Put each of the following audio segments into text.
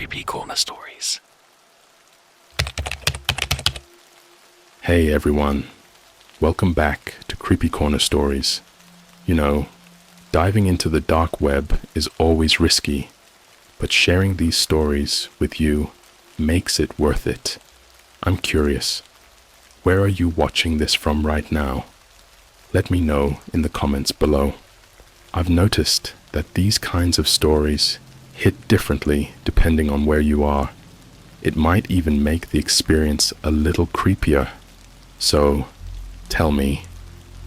CreepyCorner stories. Hey everyone, welcome back to CreepyCorner stories. You know, diving into the dark web is always risky, but sharing these stories with you makes it worth it. I'm curious, where are you watching this from right now? Let me know in the comments below. I've noticed that these kinds of stories hit differently depending on where you are. It might even make the experience a little creepier. So, tell me,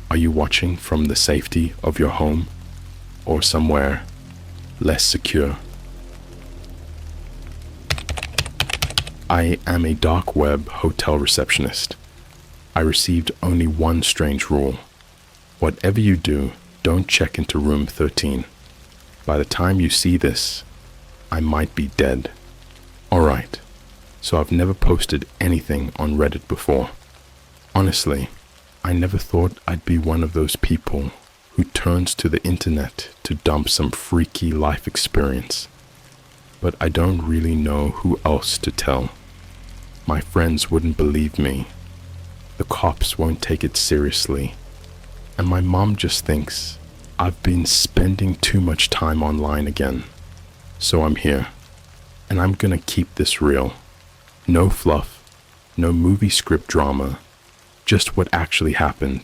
are you watching from the safety of your home or somewhere less secure? I am a dark web hotel receptionist. I received only one strange rule. Whatever you do, don't check into room 13. By the time you see this, I might be dead. Alright, so I've never posted anything on Reddit before. Honestly, I never thought I'd be one of those people who turns to the internet to dump some freaky life experience. But I don't really know who else to tell. My friends wouldn't believe me. The cops won't take it seriously. And my mom just thinks I've been spending too much time online again. So I'm here, and I'm gonna keep this real. No fluff, no movie script drama, just what actually happened.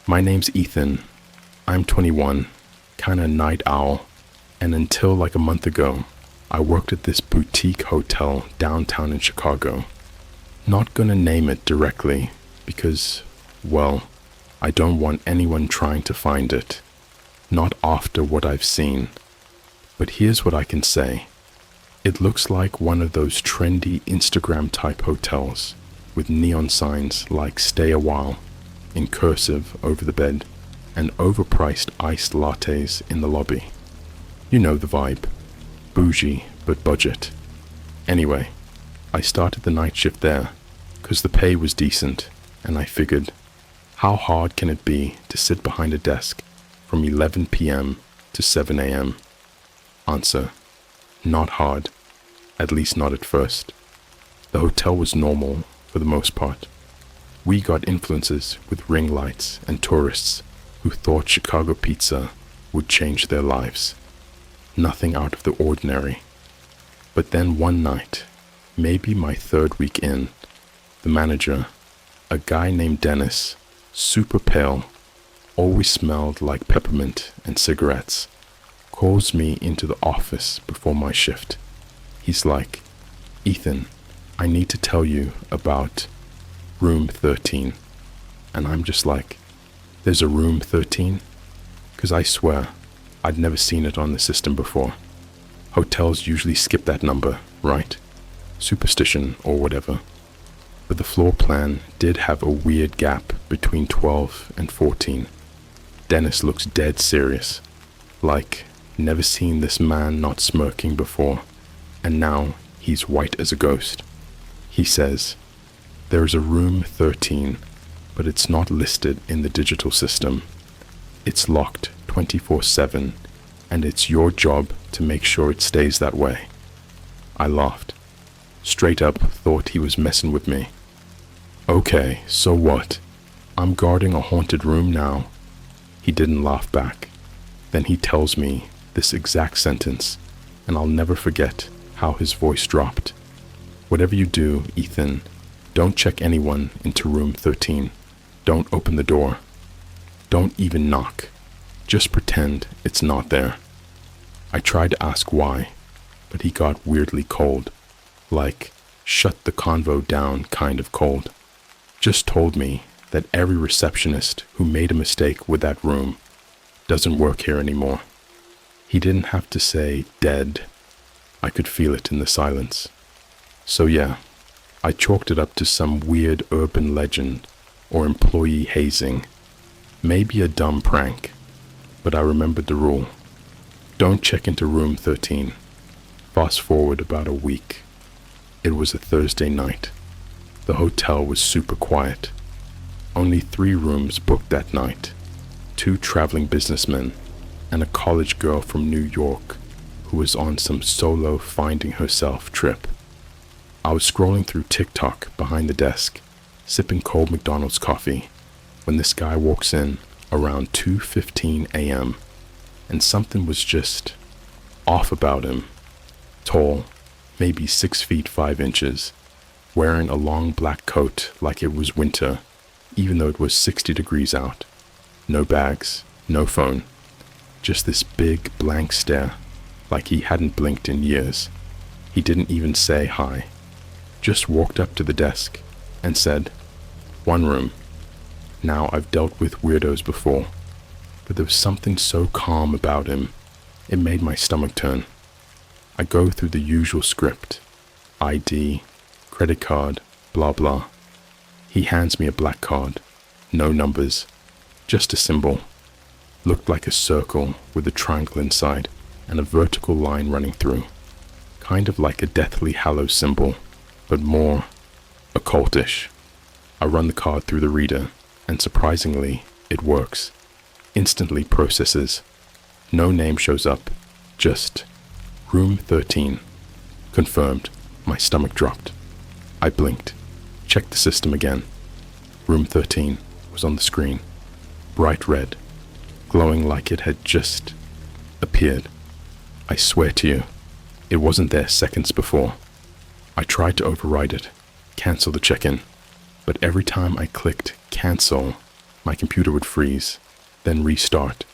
My name's Ethan. I'm 21, kinda night owl, and until like a month ago, I worked at this boutique hotel downtown in Chicago. Not gonna name it directly because, well, I don't want anyone trying to find it. Not after what I've seen. But here's what I can say. It looks like one of those trendy Instagram type hotels with neon signs like "Stay a While" in cursive over the bed and overpriced iced lattes in the lobby. You know the vibe. Bougie but budget. Anyway, I started the night shift there because the pay was decent, and I figured, how hard can it be to sit behind a desk from 11 p.m. to 7 a.m.? Answer, not hard, at least not at first. The hotel was normal for the most part. We got influences with ring lights and tourists who thought Chicago pizza would change their lives. Nothing out of the ordinary. But then one night, maybe my third week in, the manager, a guy named Dennis, super pale, always smelled like peppermint and cigarettes, calls me into the office before my shift. He's like, "Ethan, I need to tell you about room 13. And I'm just like, "There's a room 13? Because I swear, I'd never seen it on the system before. Hotels usually skip that number, right? Superstition or whatever. But the floor plan did have a weird gap between 12 and 14. Dennis looks dead serious, like never seen this man not smirking before, and now he's white as a ghost. He says, "There is a room 13, but it's not listed in the digital system. It's locked 24/7, and it's your job to make sure it stays that way." I laughed. Straight up thought he was messing with me. "Okay, so what? I'm guarding a haunted room now." He didn't laugh back. Then he tells me this exact sentence, and I'll never forget how his voice dropped. "Whatever you do, Ethan, don't check anyone into room 13. Don't open the door. Don't even knock. Just pretend it's not there." I tried to ask why, but he got weirdly cold, like shut the convo down kind of cold. Just told me that every receptionist who made a mistake with that room doesn't work here anymore. He didn't have to say dead. I could feel it in the silence. So yeah, I chalked it up to some weird urban legend or employee hazing. Maybe a dumb prank, but I remembered the rule. Don't check into room 13. Fast forward about a week. It was a Thursday night. The hotel was super quiet. Only 3 rooms booked that night. 2 traveling businessmen and a college girl from New York who was on some solo finding herself trip. I was scrolling through TikTok behind the desk, sipping cold McDonald's coffee, when this guy walks in around 2:15 a.m. and something was just off about him. Tall, maybe 6 feet 5 inches, wearing a long black coat like it was winter, even though it was 60 degrees out. No bags, no phone, just this big blank stare, like he hadn't blinked in years. He didn't even say hi, just walked up to the desk and said, "One room." Now, I've dealt with weirdos before, but there was something so calm about him, it made my stomach turn. I go through the usual script, ID, credit card, blah blah. He hands me a black card, no numbers, just a symbol. Looked like a circle with a triangle inside and a vertical line running through. Kind of like a Deathly Hallows symbol, but more occultish. I run the card through the reader, and surprisingly, it works. Instantly processes. No name shows up, just room 13. Confirmed. My stomach dropped. I blinked, checked the system again. Room 13 was on the screen, bright red, glowing like it had just appeared. I swear to you, it wasn't there seconds before. I tried to override it, cancel the check-in, but every time I clicked cancel, my computer would freeze, then restart,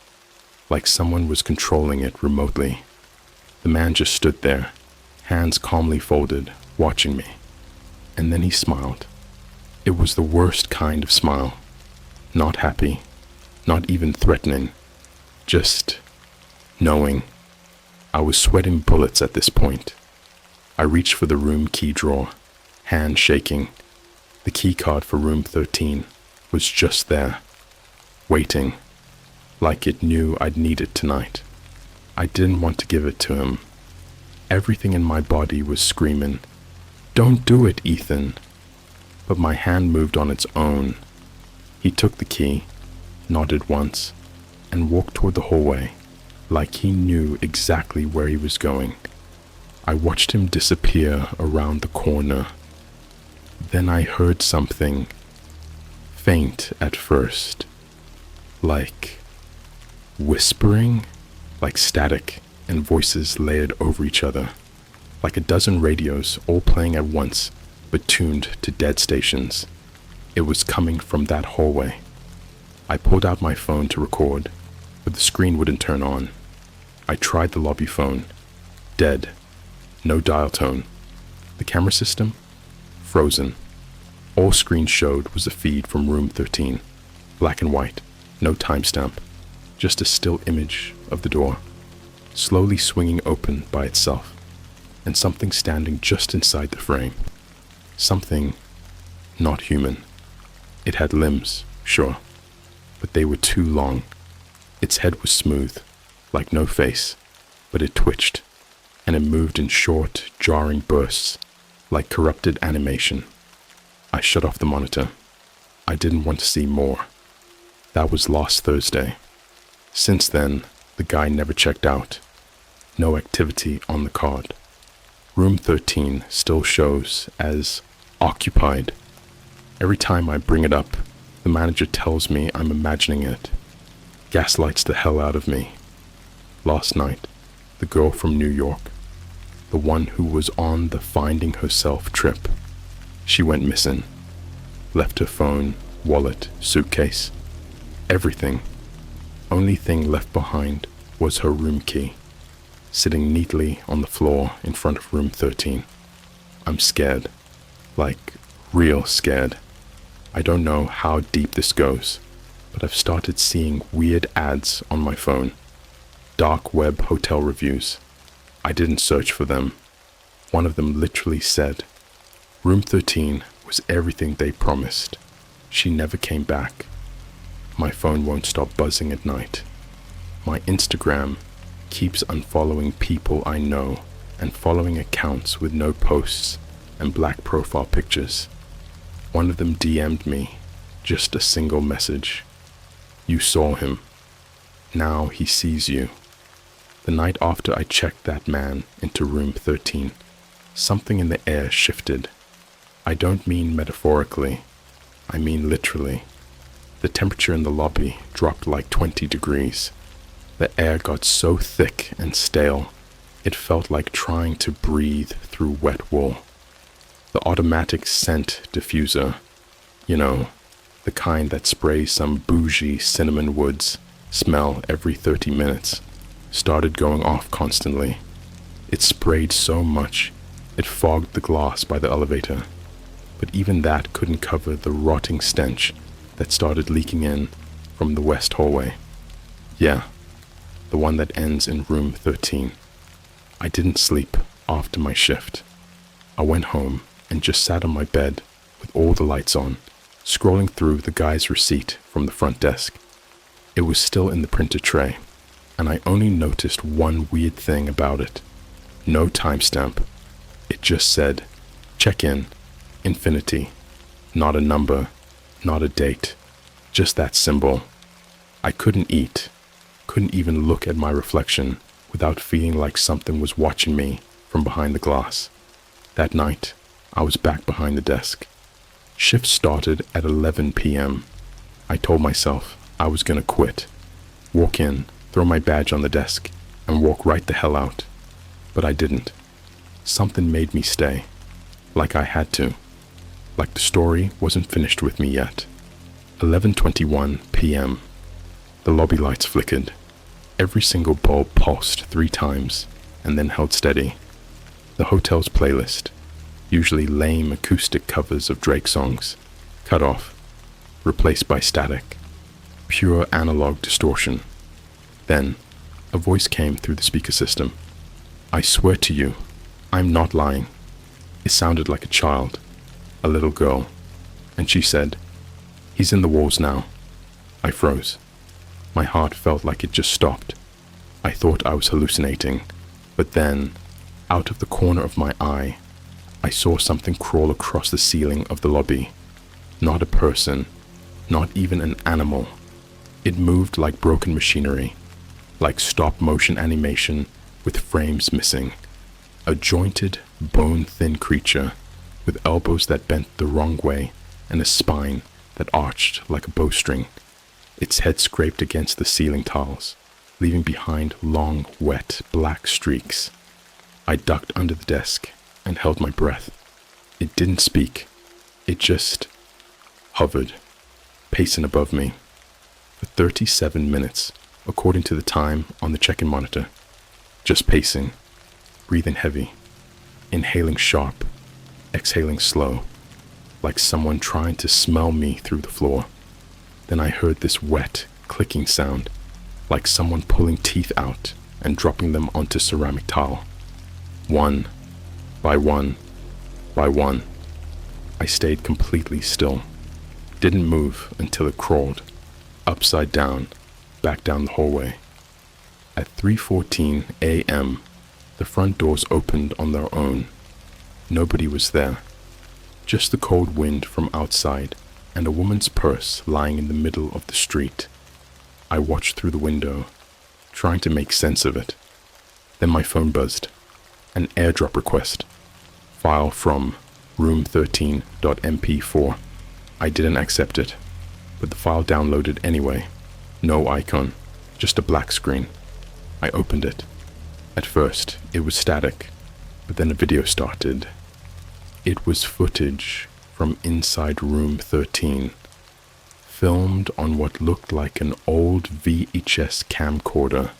like someone was controlling it remotely. The man just stood there, hands calmly folded, watching me. And then he smiled. It was the worst kind of smile. Not happy, not even threatening, just knowing. I was sweating bullets at this point. I reached for the room key drawer, hand shaking. The key card for room 13 was just there, waiting, like it knew I'd need it tonight. I didn't want to give it to him. Everything in my body was screaming, "Don't do it, Ethan." But my hand moved on its own. He took the key, nodded once, and walked toward the hallway, like he knew exactly where he was going. I watched him disappear around the corner. Then I heard something, faint at first, like whispering, like static and voices layered over each other, like a dozen radios all playing at once, but tuned to dead stations. It was coming from that hallway. I pulled out my phone to record, but the screen wouldn't turn on. I tried the lobby phone. Dead. No dial tone. The camera system? Frozen. All screen showed was a feed from room 13. Black and white. No timestamp. Just a still image of the door, slowly swinging open by itself, and something standing just inside the frame. Something not human. It had limbs, sure, but they were too long. Its head was smooth, like no face, but it twitched, and it moved in short, jarring bursts, like corrupted animation. I shut off the monitor. I didn't want to see more. That was last Thursday. Since then, the guy never checked out. No activity on the card. Room 13 still shows as occupied. Every time I bring it up, the manager tells me I'm imagining it. Gaslights the hell out of me. Last night, the girl from New York, the one who was on the finding herself trip, she went missing. Left her phone, wallet, suitcase, everything. Only thing left behind was her room key, sitting neatly on the floor in front of room 13. I'm scared, like real scared. I don't know how deep this goes, but I've started seeing weird ads on my phone. Dark web hotel reviews. I didn't search for them. One of them literally said, "Room 13 was everything they promised. She never came back." My phone won't stop buzzing at night. My Instagram keeps unfollowing people I know and following accounts with no posts and black profile pictures. One of them DM'd me, just a single message. "You saw him. Now he sees you." The night after I checked that man into room 13, something in the air shifted. I don't mean metaphorically, I mean literally. The temperature in the lobby dropped like 20 degrees. The air got so thick and stale, it felt like trying to breathe through wet wool. The automatic scent diffuser, you know, the kind that sprays some bougie cinnamon woods smell every 30 minutes, started going off constantly. It sprayed so much, it fogged the glass by the elevator. But even that couldn't cover the rotting stench that started leaking in from the west hallway. Yeah, the one that ends in room 13. I didn't sleep after my shift. I went home and just sat on my bed with all the lights on, scrolling through the guy's receipt from the front desk. It was still in the printer tray, and I only noticed one weird thing about it. No timestamp. It just said, check in, infinity. Not a number, not a date, just that symbol. I couldn't eat, couldn't even look at my reflection without feeling like something was watching me from behind the glass. That night, I was back behind the desk. Shift started at 11 p.m. I told myself I was gonna quit, walk in, throw my badge on the desk, and walk right the hell out. But I didn't. Something made me stay, like I had to, like the story wasn't finished with me yet. 11:21 p.m. The lobby lights flickered. Every single bulb pulsed 3 times and then held steady. The hotel's playlist, usually lame acoustic covers of Drake songs, cut off, replaced by static, pure analog distortion. Then, a voice came through the speaker system. I swear to you, I'm not lying. It sounded like a child, a little girl, and she said, "He's in the walls now." I froze. My heart felt like it just stopped. I thought I was hallucinating, but then, out of the corner of my eye, I saw something crawl across the ceiling of the lobby. Not a person, not even an animal. It moved like broken machinery, like stop-motion animation with frames missing. A jointed, bone-thin creature with elbows that bent the wrong way and a spine that arched like a bowstring. Its head scraped against the ceiling tiles, leaving behind long, wet, black streaks. I ducked under the desk and held my breath. It didn't speak. It just hovered, pacing above me. For 37 minutes, according to the time on the check-in monitor. Just pacing, breathing heavy, inhaling sharp, exhaling slow, like someone trying to smell me through the floor. Then I heard this wet, clicking sound, like someone pulling teeth out and dropping them onto ceramic tile. One by one by one. I stayed completely still, didn't move until it crawled, upside down, back down the hallway. At 3:14 a.m., the front doors opened on their own. Nobody was there, just the cold wind from outside and a woman's purse lying in the middle of the street. I watched through the window, trying to make sense of it. Then my phone buzzed. An airdrop request. File from room13.mp4. I didn't accept it, but the file downloaded anyway. No icon, just a black screen. I opened it. At first, it was static, but then a video started. It was footage from inside room 13, filmed on what looked like an old VHS camcorder.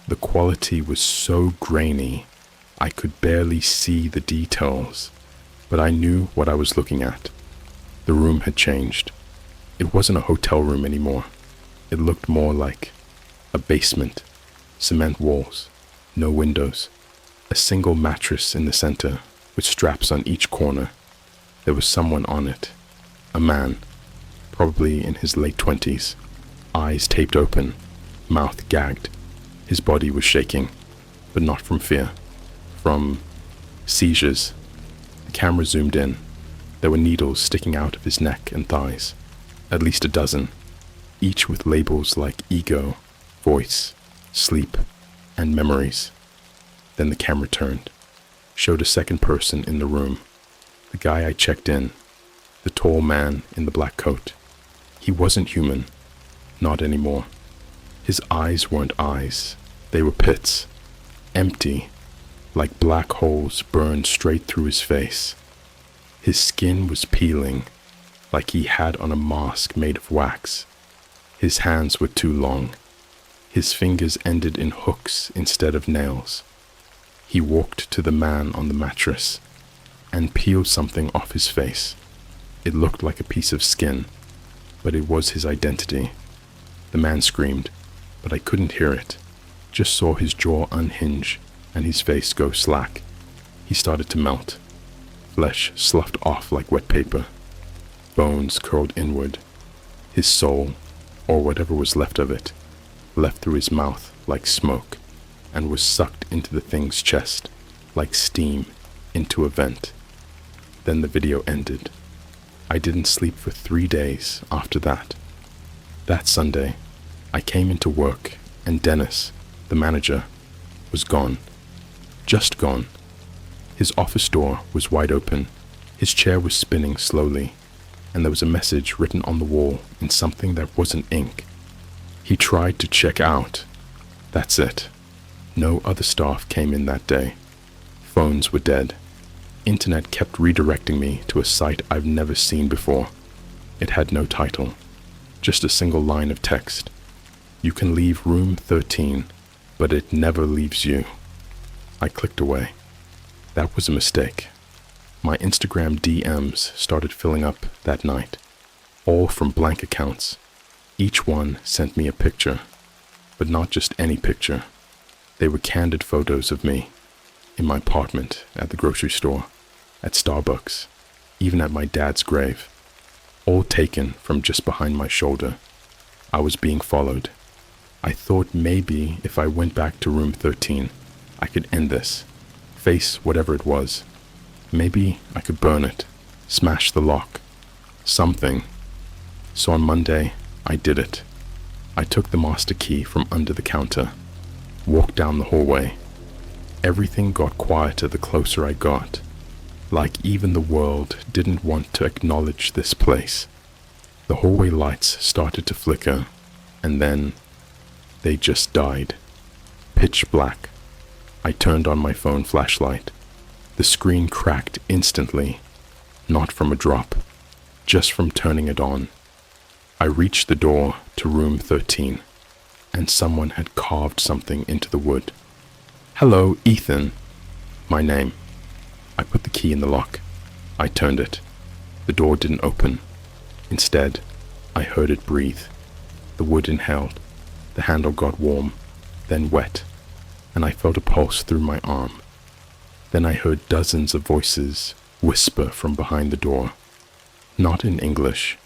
The quality was so grainy, I could barely see the details, but I knew what I was looking at. The room had changed. It wasn't a hotel room anymore. It looked more like a basement, cement walls, no windows, a single mattress in the center with straps on each corner. There was someone on it, a man, probably in his late 20s, eyes taped open, mouth gagged. His body was shaking, but not from fear, from seizures. The camera zoomed in. There were needles sticking out of his neck and thighs, at least a dozen, each with labels like ego, voice, sleep, and memories. Then the camera turned, showed a second person in the room. The guy I checked in, the tall man in the black coat. He wasn't human, not anymore. His eyes weren't eyes, they were pits, empty, like black holes burned straight through his face. His skin was peeling, like he had on a mask made of wax. His hands were too long. His fingers ended in hooks instead of nails. He walked to the man on the mattress and peeled something off his face. It looked like a piece of skin, but it was his identity. The man screamed, but I couldn't hear it. Just saw his jaw unhinge and his face go slack. He started to melt. Flesh sloughed off like wet paper. Bones curled inward. His soul, or whatever was left of it, left through his mouth like smoke and was sucked into the thing's chest like steam into a vent. Then the video ended. I didn't sleep for 3 days after that. That Sunday, I came into work and Dennis, the manager, was gone. Just gone. His office door was wide open. His chair was spinning slowly, and there was a message written on the wall in something that wasn't ink. He tried to check out. That's it. No other staff came in that day. Phones were dead. Internet kept redirecting me to a site I've never seen before. It had no title, just a single line of text. You can leave room 13, but it never leaves you. I clicked away. That was a mistake. My Instagram DMs started filling up that night, all from blank accounts. Each one sent me a picture, but not just any picture. They were candid photos of me, in my apartment, at the grocery store, at Starbucks, even at my dad's grave, all taken from just behind my shoulder. I was being followed. I thought maybe if I went back to room 13, I could end this, face whatever it was. Maybe I could burn it, smash the lock, something. So on Monday, I did it. I took the master key from under the counter, walked down the hallway. Everything got quieter the closer I got, like even the world didn't want to acknowledge this place. The hallway lights started to flicker, and then they just died. Pitch black. I turned on my phone flashlight. The screen cracked instantly, not from a drop, just from turning it on. I reached the door to room 13, and someone had carved something into the wood. "Hello, Ethan." My name. I put the key in the lock. I turned it. The door didn't open. Instead, I heard it breathe. The wood inhaled. The handle got warm, then wet, and I felt a pulse through my arm. Then I heard dozens of voices whisper from behind the door. Not in English,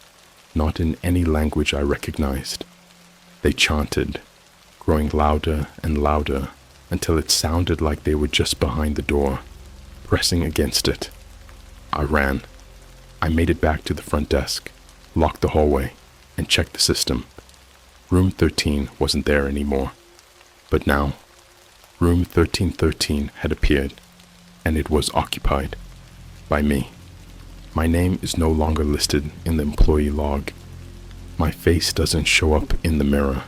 not in any language I recognized. They chanted, growing louder and louder until it sounded like they were just behind the door, pressing against it. I ran. I made it back to the front desk, locked the hallway, and checked the system. Room 13 wasn't there anymore. But now, room 1313 had appeared, and it was occupied by me. My name is no longer listed in the employee log. My face doesn't show up in the mirror.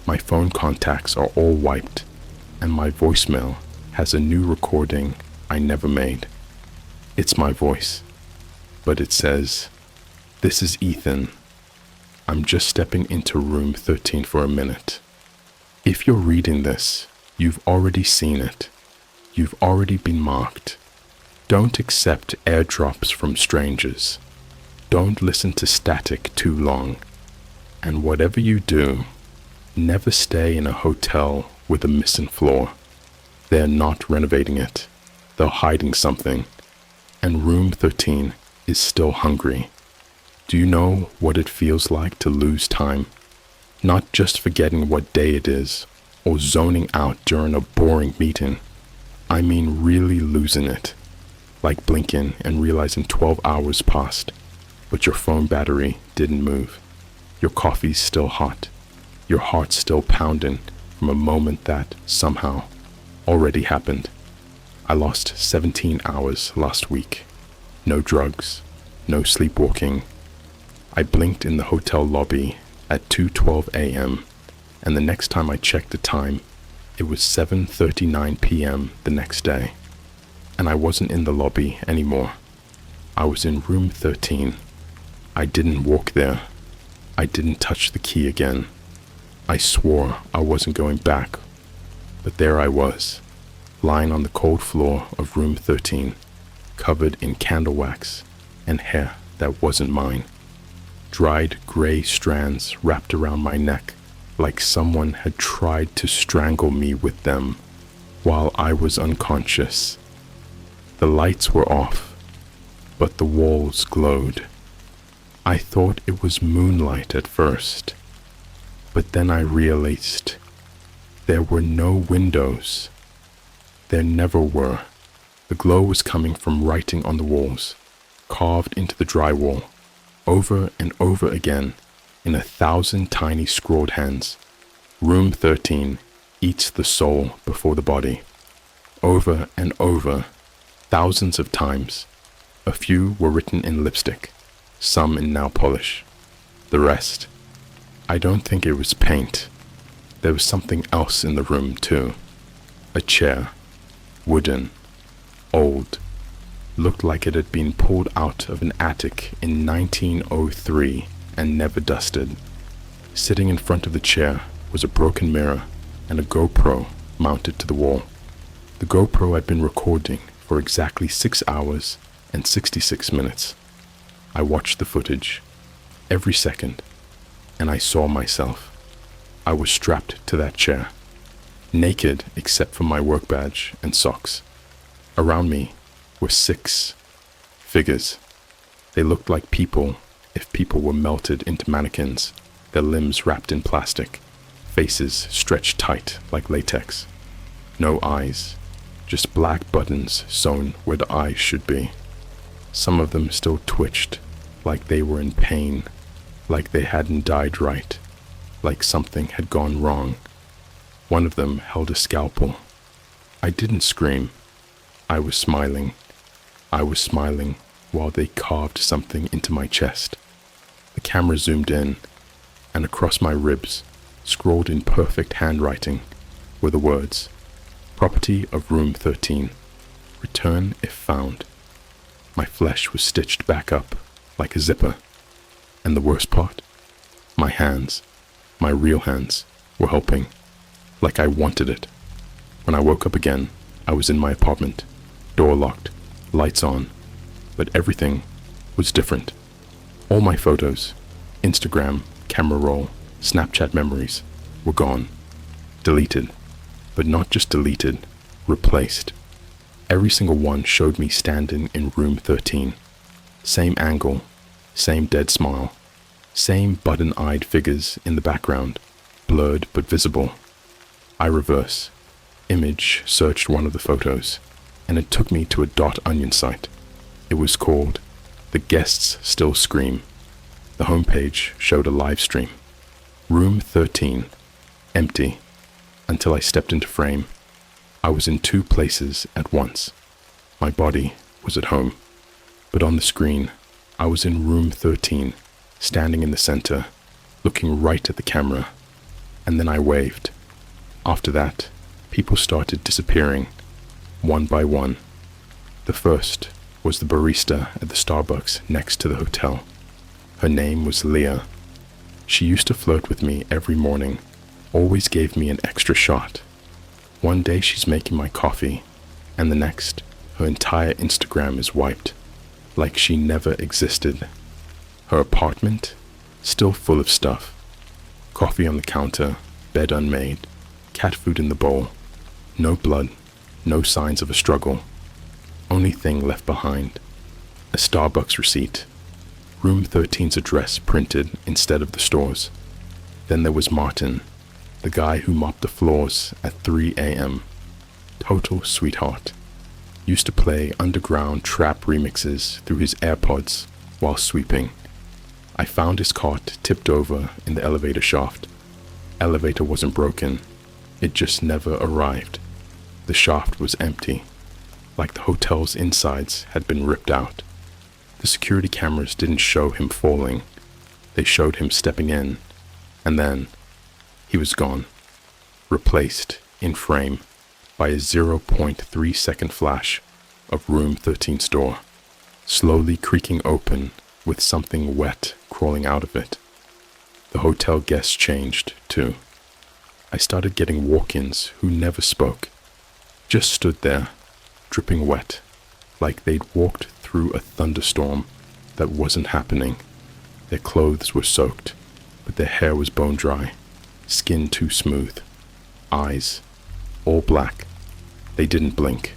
My phone contacts are all wiped, and my voicemail has a new recording I never made. It's my voice, but it says, "This is Ethan. I'm just stepping into room 13 for a minute." If you're reading this, you've already seen it. You've already been marked. Don't accept airdrops from strangers. Don't listen to static too long. And whatever you do, never stay in a hotel with a missing floor. They're not renovating it. They're hiding something. And room 13 is still hungry. Do you know what it feels like to lose time? Not just forgetting what day it is, or zoning out during a boring meeting. I mean really losing it. Like blinking and realizing 12 hours passed, but your phone battery didn't move. Your coffee's still hot. Your heart's still pounding, from a moment that, somehow, already happened. I lost 17 hours last week. No drugs, no sleepwalking. I blinked in the hotel lobby at 2:12 a.m., and the next time I checked the time, it was 7:39 p.m. the next day. And I wasn't in the lobby anymore. I was in room 13. I didn't walk there. I didn't touch the key again. I swore I wasn't going back. But there I was, lying on the cold floor of room 13, covered in candle wax and hair that wasn't mine. Dried gray strands wrapped around my neck like someone had tried to strangle me with them while I was unconscious. The lights were off, but the walls glowed. I thought it was moonlight at first, but then I realized there were no windows. There never were. The glow was coming from writing on the walls, carved into the drywall, over and over again in 1,000 tiny scrawled hands. Room 13 eats the soul before the body. Over and over, thousands of times. A few were written in lipstick, some in nail polish. The rest, I don't think it was paint. There was something else in the room too. A chair, wooden, old, looked like it had been pulled out of an attic in 1903 and never dusted. Sitting in front of the chair was a broken mirror and a GoPro mounted to the wall. The GoPro had been recording for exactly 6 hours and 66 minutes. I watched the footage, every second, and I saw myself. I was strapped to that chair, naked except for my work badge and socks. Around me were 6 figures. They looked like people if people were melted into mannequins, their limbs wrapped in plastic, faces stretched tight like latex. No eyes, just black buttons sewn where the eyes should be. Some of them still twitched, like they were in pain, like they hadn't died right, like something had gone wrong. One of them held a scalpel. I didn't scream. I was smiling. I was smiling while they carved something into my chest. The camera zoomed in, and across my ribs, scrawled in perfect handwriting, were the words, "Property of room 13. Return if found." My flesh was stitched back up like a zipper. And the worst part? My hands, my real hands, were helping, like I wanted it. When I woke up again, I was in my apartment, door locked, lights on, but everything was different. All my photos, Instagram, camera roll, Snapchat memories, were gone, deleted, but not just deleted, replaced. Every single one showed me standing in room 13. Same angle, same dead smile, same button-eyed figures in the background, blurred but visible. I reverse, image searched one of the photos, and it took me to a .onion site. It was called The Guests Still Scream. The homepage showed a live stream. Room 13, empty, until I stepped into frame. I was in 2 places at once. My body was at home, but on the screen, I was in room 13, standing in the center, looking right at the camera, and then I waved. After that, people started disappearing, one by one. The first was the barista at the Starbucks next to the hotel. Her name was Leah. She used to flirt with me every morning, always gave me an extra shot. One day she's making my coffee, and the next, her entire Instagram is wiped, like she never existed. Her apartment, still full of stuff. Coffee on the counter, bed unmade, cat food in the bowl. No blood, no signs of a struggle. Only thing left behind, a Starbucks receipt. Room 13's address printed instead of the store's. Then there was Martin, the guy who mopped the floors at 3 a.m. Total sweetheart. Used to play underground trap remixes through his AirPods while sweeping. I found his cart tipped over in the elevator shaft. Elevator wasn't broken. It just never arrived. The shaft was empty, like the hotel's insides had been ripped out. The security cameras didn't show him falling. They showed him stepping in, and then he was gone, replaced in frame by a 0.3-second flash of room 13's door, slowly creaking open with something wet crawling out of it. The hotel guests changed, too. I started getting walk-ins who never spoke, just stood there, dripping wet, like they'd walked through a thunderstorm that wasn't happening. Their clothes were soaked, but their hair was bone dry, skin too smooth, eyes all black. They didn't blink.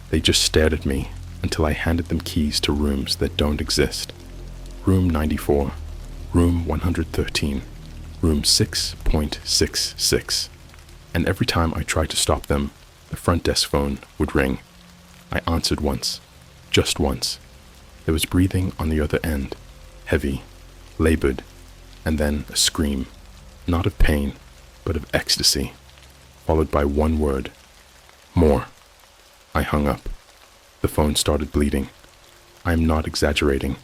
They just stared at me until I handed them keys to rooms that don't exist. Room 94, room 113, room 6.66. And every time I tried to stop them, the front desk phone would ring. I answered once, just once. There was breathing on the other end, heavy, labored, and then a scream, not of pain, but of ecstasy, followed by one word, more. I hung up. The phone started bleeding. I am not exaggerating.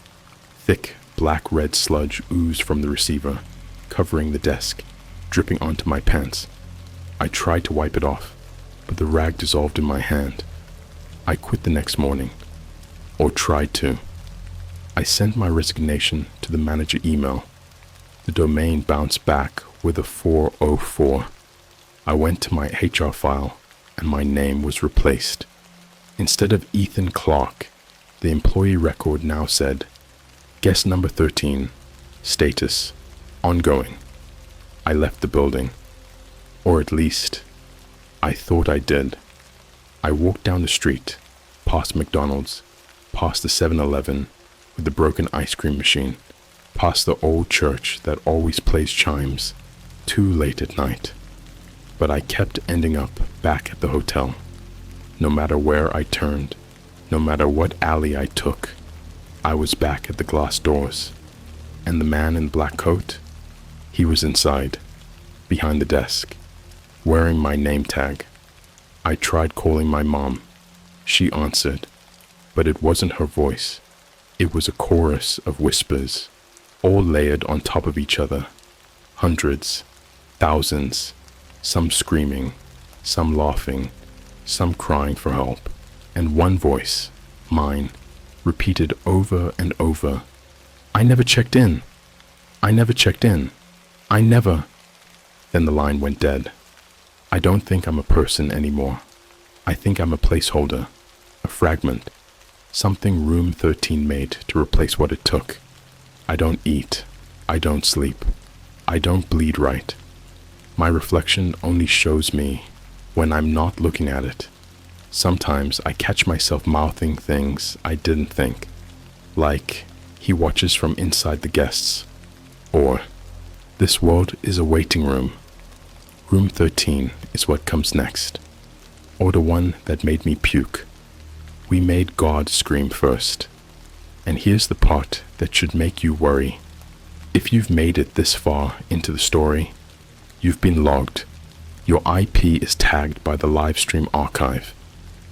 Thick, black-red sludge oozed from the receiver, covering the desk, dripping onto my pants. I tried to wipe it off, but the rag dissolved in my hand. I quit the next morning, or tried to. I sent my resignation to the manager email. The domain bounced back with a 404. I went to my HR file, and my name was replaced. Instead of Ethan Clark, the employee record now said, guest number 13, status, ongoing. I left the building. Or at least, I thought I did. I walked down the street, past McDonald's, past the 7-Eleven with the broken ice cream machine, past the old church that always plays chimes, too late at night. But I kept ending up back at the hotel. No matter where I turned, no matter what alley I took, I was back at the glass doors. And the man in the black coat? He was inside, behind the desk, wearing my name tag. I tried calling my mom. She answered, but it wasn't her voice. It was a chorus of whispers, all layered on top of each other. Hundreds, thousands, some screaming, some laughing, some crying for help, and one voice, mine, repeated over and over, I never checked in. I never checked in. I never. Then the line went dead. I don't think I'm a person anymore. I think I'm a placeholder, a fragment, something room 13 made to replace what it took. I don't eat. I don't sleep. I don't bleed right. My reflection only shows me when I'm not looking at it. Sometimes I catch myself mouthing things I didn't think, like, he watches from inside the guests, or, this world is a waiting room. Room 13 is what comes next, or the one that made me puke. We made God scream first. And here's the part that should make you worry. If you've made it this far into the story, you've been logged. Your IP is tagged by the live stream archive.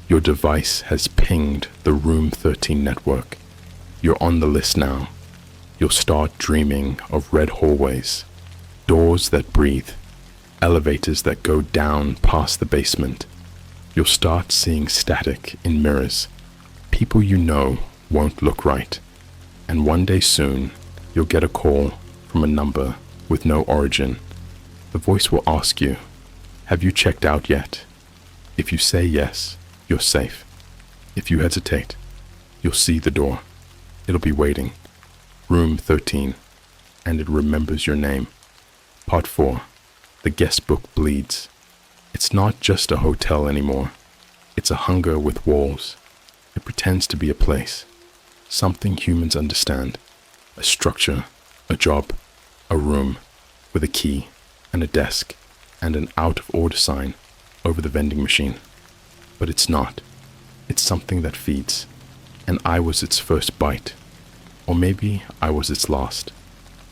Your device has pinged the Room 13 network. You're on the list now. You'll start dreaming of red hallways, doors that breathe, elevators that go down past the basement. You'll start seeing static in mirrors. People you know won't look right. And one day soon, you'll get a call from a number with no origin. The voice will ask you, have you checked out yet? If you say yes, you're safe. If you hesitate, you'll see the door. It'll be waiting. Room 13. And it remembers your name. Part 4. The guest book bleeds. It's not just a hotel anymore. It's a hunger with walls. It pretends to be a place. Something humans understand. A structure, a job, a room, with a key and a desk and an out-of-order sign over the vending machine. But it's not. It's something that feeds. And I was its first bite. Or maybe I was its last.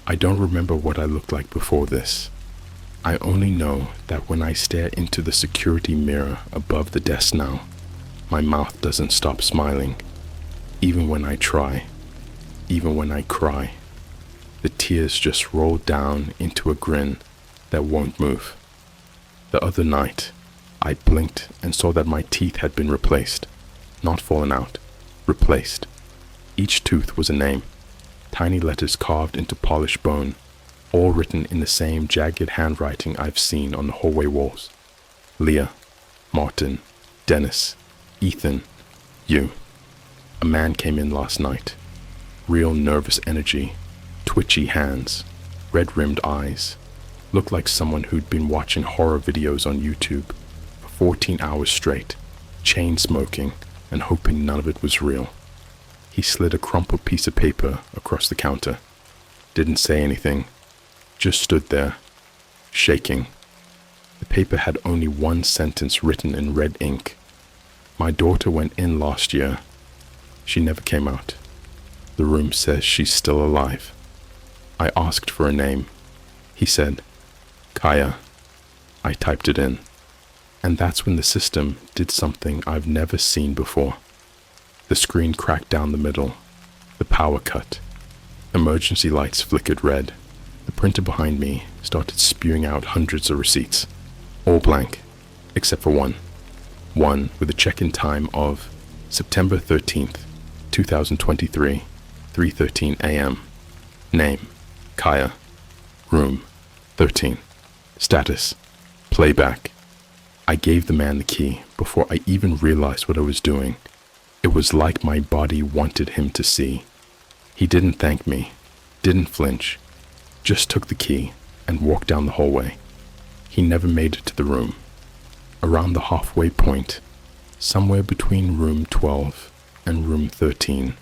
I don't remember what I looked like before this. I only know that when I stare into the security mirror above the desk now, my mouth doesn't stop smiling. Even when I try, even when I cry, the tears just roll down into a grin that won't move. The other night, I blinked and saw that my teeth had been replaced. Not fallen out, replaced. Each tooth was a name, tiny letters carved into polished bone, all written in the same jagged handwriting I've seen on the hallway walls. Leah, Martin, Dennis, Ethan, you. A man came in last night. Real nervous energy, twitchy hands, red-rimmed eyes. Looked like someone who'd been watching horror videos on YouTube for 14 hours straight, chain smoking and hoping none of it was real. He slid a crumpled piece of paper across the counter. Didn't say anything, just stood there, shaking. The paper had only one sentence written in red ink. My daughter went in last year. She never came out. The room says she's still alive. I asked for a name. He said, Kaya. I typed it in. And that's when the system did something I've never seen before. The screen cracked down the middle. The power cut. Emergency lights flickered red. The printer behind me started spewing out hundreds of receipts. All blank, except for one. One with a check-in time of September 13th, 2023, 3:13 a.m. Name, Kaya. Room, 13. Status, playback. I gave the man the key before I even realized what I was doing. It was like my body wanted him to see. He didn't thank me, didn't flinch, just took the key and walked down the hallway. He never made it to the room. Around the halfway point, somewhere between room 12 and room 13,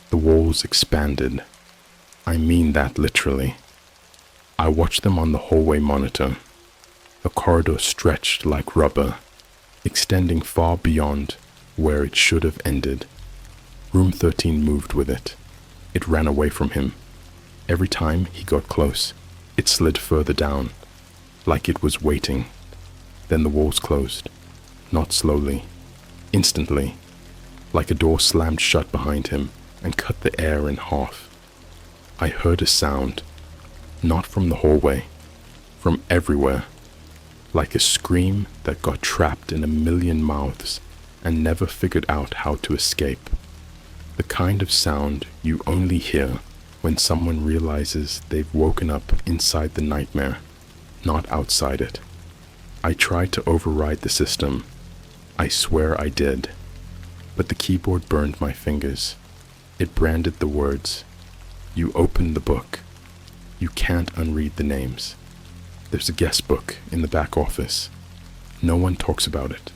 the walls expanded. I mean that literally. I watched them on the hallway monitor. The corridor stretched like rubber, extending far beyond where it should have ended. Room 13 moved with it. It ran away from him. Every time he got close, it slid further down, like it was waiting. Then the walls closed, not slowly, instantly, like a door slammed shut behind him and cut the air in half. I heard a sound, not from the hallway, from everywhere, like a scream that got trapped in a million mouths and never figured out how to escape. The kind of sound you only hear when someone realizes they've woken up inside the nightmare, not outside it. I tried to override the system. I swear I did. But the keyboard burned my fingers. It branded the words. You open the book. You can't unread the names. There's a guest book in the back office. No one talks about it.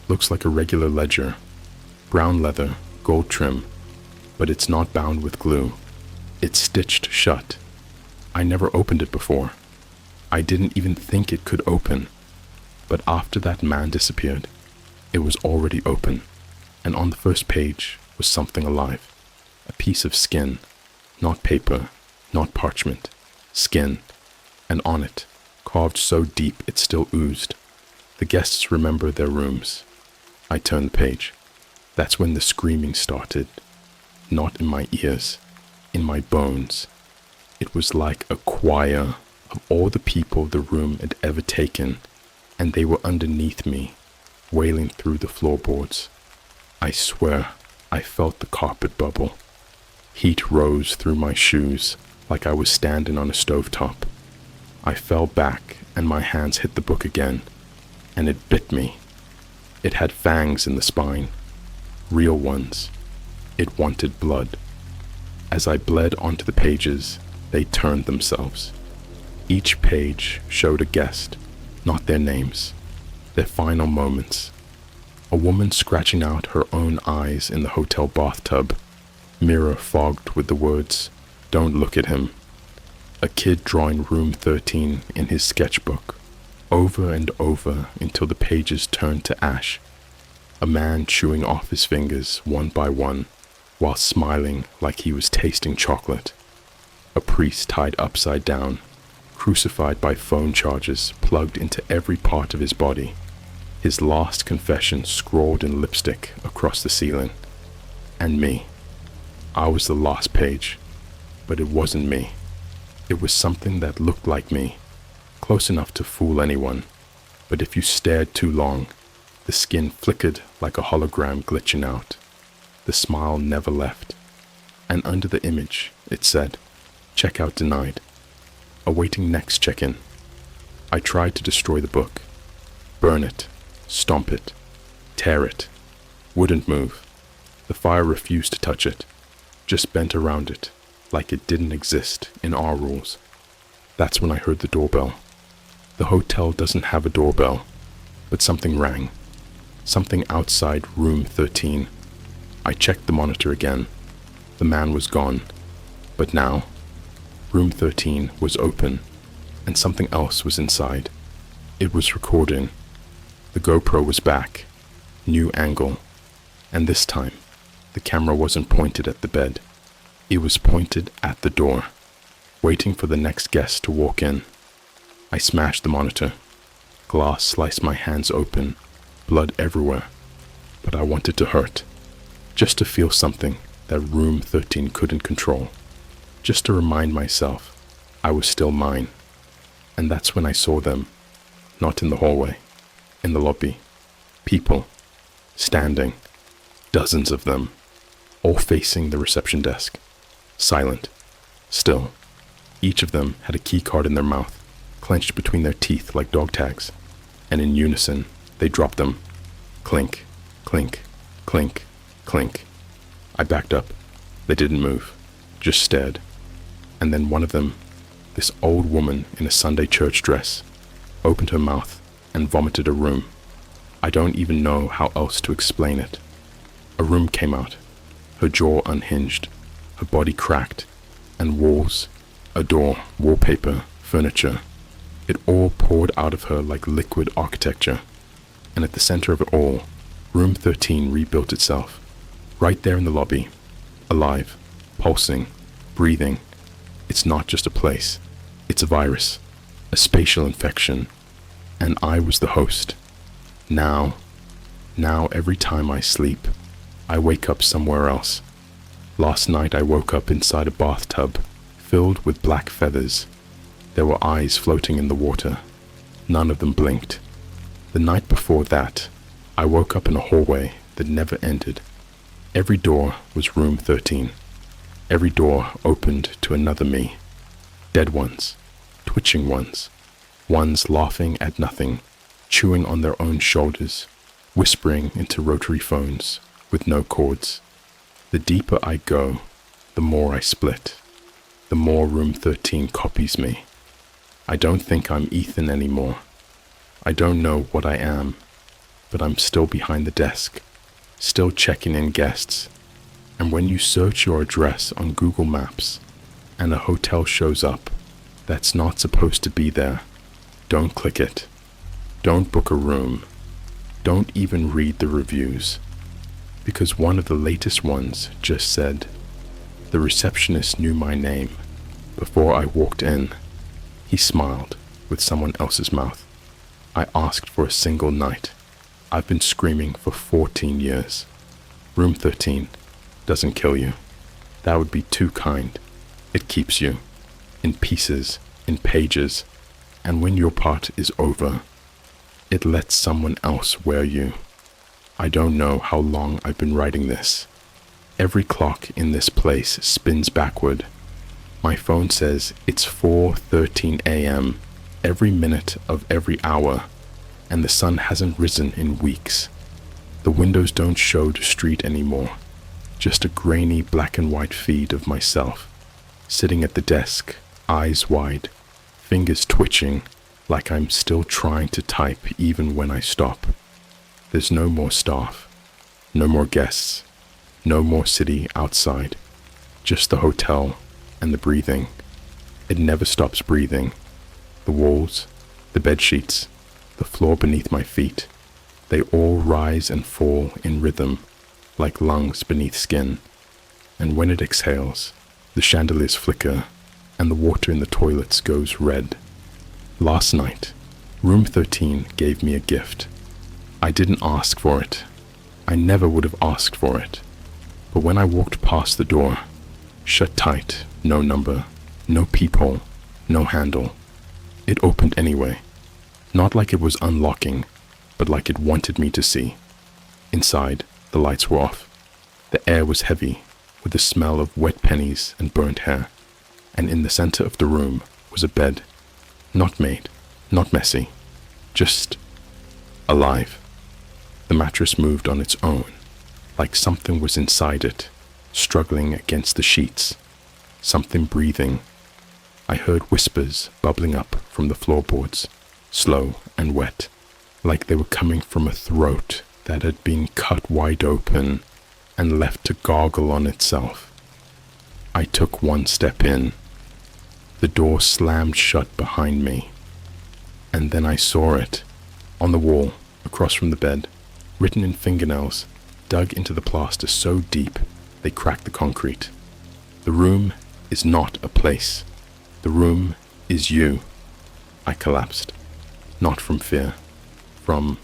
Looks like a regular ledger. Brown leather, gold trim. But it's not bound with glue. It's stitched shut. I never opened it before. I didn't even think it could open. But after that man disappeared, it was already open. And on the first page was something alive. A piece of skin. Not paper, not parchment. Skin. And on it, carved so deep it still oozed. The guests remember their rooms. I turned the page. That's when the screaming started. Not in my ears, in my bones. It was like a choir of all the people the room had ever taken, and they were underneath me, wailing through the floorboards. I swear I felt the carpet bubble. Heat rose through my shoes like I was standing on a stovetop. I fell back and my hands hit the book again, and it bit me. It had fangs in the spine, real ones. It wanted blood. As I bled onto the pages, they turned themselves. Each page showed a guest, not their names, their final moments. A woman scratching out her own eyes in the hotel bathtub, mirror fogged with the words, "Don't look at him." A kid drawing room 13 in his sketchbook, over and over until the pages turned to ash. A man chewing off his fingers one by one, while smiling like he was tasting chocolate. A priest tied upside down, crucified by phone charges plugged into every part of his body, his last confession scrawled in lipstick across the ceiling. And me. I was the last page, but it wasn't me. It was something that looked like me, close enough to fool anyone, but if you stared too long, the skin flickered like a hologram glitching out. The smile never left, and under the image it said, "Checkout denied. Awaiting next check-in." I tried to destroy the book. Burn it, stomp it, tear it. Wouldn't move. The fire refused to touch it, just bent around it, like it didn't exist in our rules. That's when I heard the doorbell. The hotel doesn't have a doorbell, but something rang. Something outside room 13. I checked the monitor again. The man was gone, but now, room 13 was open, and something else was inside. It was recording. The GoPro was back, new angle, and this time, the camera wasn't pointed at the bed. It was pointed at the door, waiting for the next guest to walk in. I smashed the monitor. Glass sliced my hands open, blood everywhere, but I wanted to hurt, just to feel something that room 13 couldn't control, just to remind myself I was still mine. And that's when I saw them, not in the hallway, in the lobby. People, standing, dozens of them, all facing the reception desk, silent, still. Each of them had a key card in their mouth, clenched between their teeth like dog tags, and in unison, they dropped them. Clink, clink, clink, clink. I backed up. They didn't move, just stared. And then one of them, this old woman in a Sunday church dress, opened her mouth and vomited a room. I don't even know how else to explain it. A room came out, her jaw unhinged, her body cracked, and walls, a door, wallpaper, furniture. It all poured out of her like liquid architecture. And at the center of it all, room 13 rebuilt itself. Right there in the lobby, alive, pulsing, breathing. It's not just a place, it's a virus, a spatial infection. And I was the host. Now every time I sleep, I wake up somewhere else. Last night I woke up inside a bathtub, filled with black feathers. There were eyes floating in the water. None of them blinked. The night before that, I woke up in a hallway that never ended. Every door was room 13. Every door opened to another me. Dead ones, twitching ones laughing at nothing, chewing on their own shoulders, whispering into rotary phones with no cords. The deeper I go, the more I split, the more room 13 copies me. I don't think I'm Ethan anymore. I don't know what I am, but I'm still behind the desk, still checking in guests. And when you search your address on Google Maps and a hotel shows up that's not supposed to be there, don't click it. Don't book a room. Don't even read the reviews. Because one of the latest ones just said, "The receptionist knew my name before I walked in." He smiled with someone else's mouth. I asked for a single night. I've been screaming for 14 years. Room 13 doesn't kill you. That would be too kind. It keeps you in pieces, in pages, and when your part is over, it lets someone else wear you. I don't know how long I've been writing this. Every clock in this place spins backward. My phone says it's 4:13 a.m. every minute of every hour, and the sun hasn't risen in weeks. The windows don't show the street anymore, just a grainy black and white feed of myself, sitting at the desk, eyes wide, fingers twitching like I'm still trying to type even when I stop. There's no more staff, no more guests, no more city outside, just the hotel and the breathing. It never stops breathing. The walls, the bed sheets, the floor beneath my feet, they all rise and fall in rhythm, like lungs beneath skin. And when it exhales, the chandeliers flicker, and the water in the toilets goes red. Last night, room 13 gave me a gift. I didn't ask for it. I never would have asked for it. But when I walked past the door, shut tight, no number, no peephole, no handle, it opened anyway. Not like it was unlocking, but like it wanted me to see. Inside, the lights were off. The air was heavy, with the smell of wet pennies and burnt hair. And in the center of the room was a bed. Not made, not messy, just alive. The mattress moved on its own, like something was inside it, struggling against the sheets. Something breathing. I heard whispers bubbling up from the floorboards, slow and wet, like they were coming from a throat that had been cut wide open and left to gargle on itself. I took one step in. The door slammed shut behind me, and then I saw it, on the wall, across from the bed, written in fingernails, dug into the plaster so deep they cracked the concrete. The room is not a place. The room is you. I collapsed, not from fear, from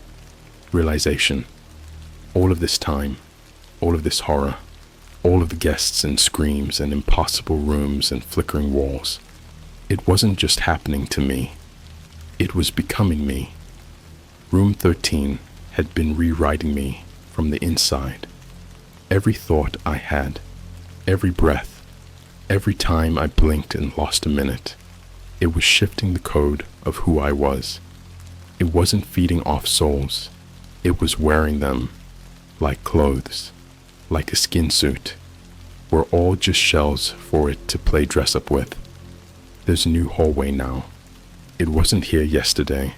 realization. All of this time, all of this horror, all of the guests and screams and impossible rooms and flickering walls. It wasn't just happening to me. It was becoming me. Room 13 had been rewriting me from the inside. Every thought I had, every breath, every time I blinked and lost a minute, it was shifting the code of who I was. It wasn't feeding off souls. It was wearing them like clothes, like a skin suit. We're all just shells for it to play dress up with. There's a new hallway now. It wasn't here yesterday.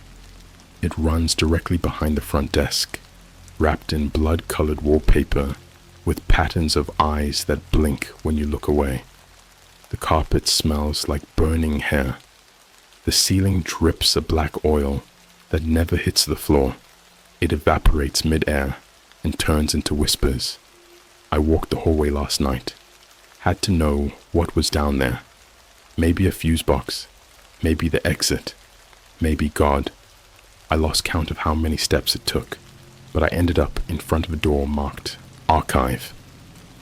It runs directly behind the front desk, wrapped in blood-colored wallpaper with patterns of eyes that blink when you look away. The carpet smells like burning hair. The ceiling drips a black oil that never hits the floor. It evaporates mid-air and turns into whispers. I walked the hallway last night. Had to know what was down there. Maybe a fuse box, maybe the exit, maybe God. I lost count of how many steps it took, but I ended up in front of a door marked Archive.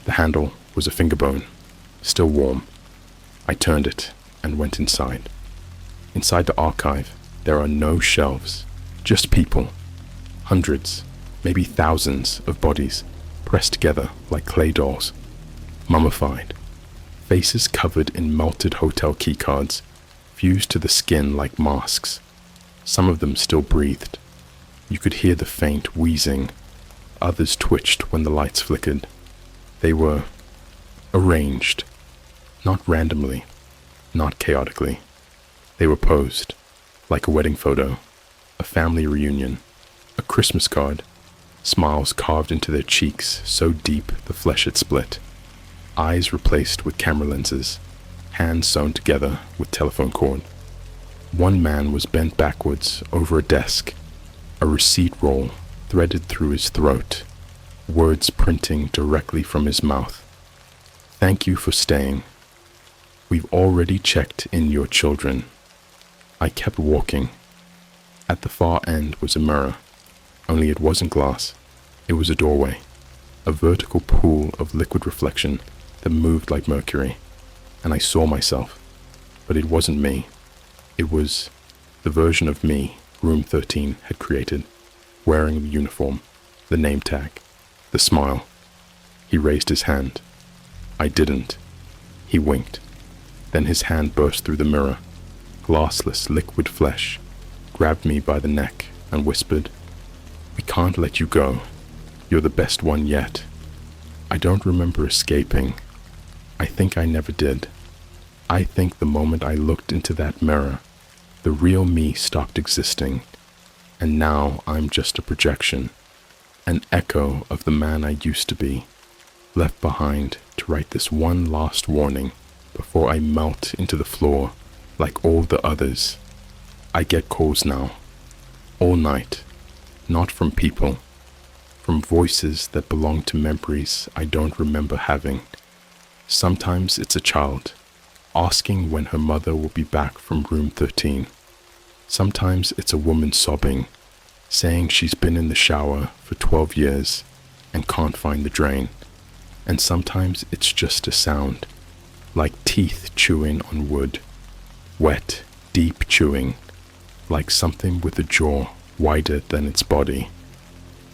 The handle was a finger bone, still warm. I turned it and went inside. Inside the archive, there are no shelves, just people. Hundreds, maybe thousands of bodies pressed together like clay dolls, mummified. Faces covered in melted hotel keycards, fused to the skin like masks. Some of them still breathed. You could hear the faint wheezing. Others twitched when the lights flickered. They were arranged, not randomly, not chaotically. They were posed, like a wedding photo, a family reunion, a Christmas card, smiles carved into their cheeks so deep the flesh had split. Eyes replaced with camera lenses, hands sewn together with telephone cord. One man was bent backwards over a desk, a receipt roll threaded through his throat, words printing directly from his mouth. Thank you for staying. We've already checked in your children. I kept walking. At the far end was a mirror, only it wasn't glass. It was a doorway, a vertical pool of liquid reflection that moved like mercury, and I saw myself, but it wasn't me. It was the version of me Room 13 had created, wearing the uniform, the name tag, the smile. He raised his hand. I didn't. He winked. Then his hand burst through the mirror, glassless liquid flesh, grabbed me by the neck and whispered, "We can't let you go. You're the best one yet." I don't remember escaping. I think I never did. I think the moment I looked into that mirror, the real me stopped existing, and now I'm just a projection, an echo of the man I used to be, left behind to write this one last warning before I melt into the floor like all the others. I get calls now, all night, not from people, from voices that belong to memories I don't remember having. Sometimes it's a child, asking when her mother will be back from room 13. Sometimes it's a woman sobbing, saying she's been in the shower for 12 years and can't find the drain. And sometimes it's just a sound, like teeth chewing on wood, wet, deep chewing, like something with a jaw wider than its body.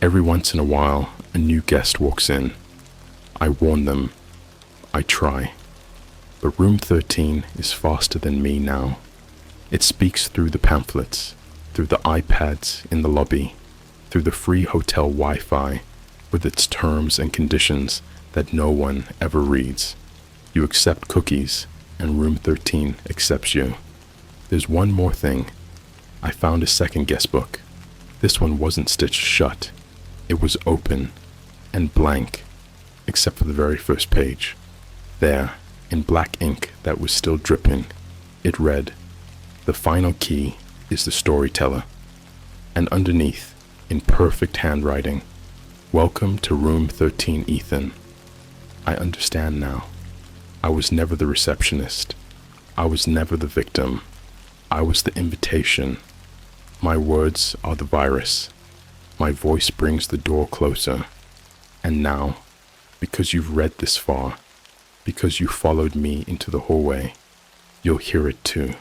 Every once in a while, a new guest walks in. I warn them. I try. But room 13 is faster than me now. It speaks through the pamphlets, through the iPads in the lobby, through the free hotel Wi-Fi, with its terms and conditions that no one ever reads. You accept cookies, and room 13 accepts you. There's one more thing. I found a second guest book. This one wasn't stitched shut. It was open and blank, except for the very first page. There, in black ink that was still dripping, it read, "The final key is the storyteller." And underneath, in perfect handwriting, "Welcome to room 13, Ethan." I understand now. I was never the receptionist. I was never the victim. I was the invitation. My words are the virus. My voice brings the door closer. And now, because you've read this far, because you followed me into the hallway, you'll hear it too.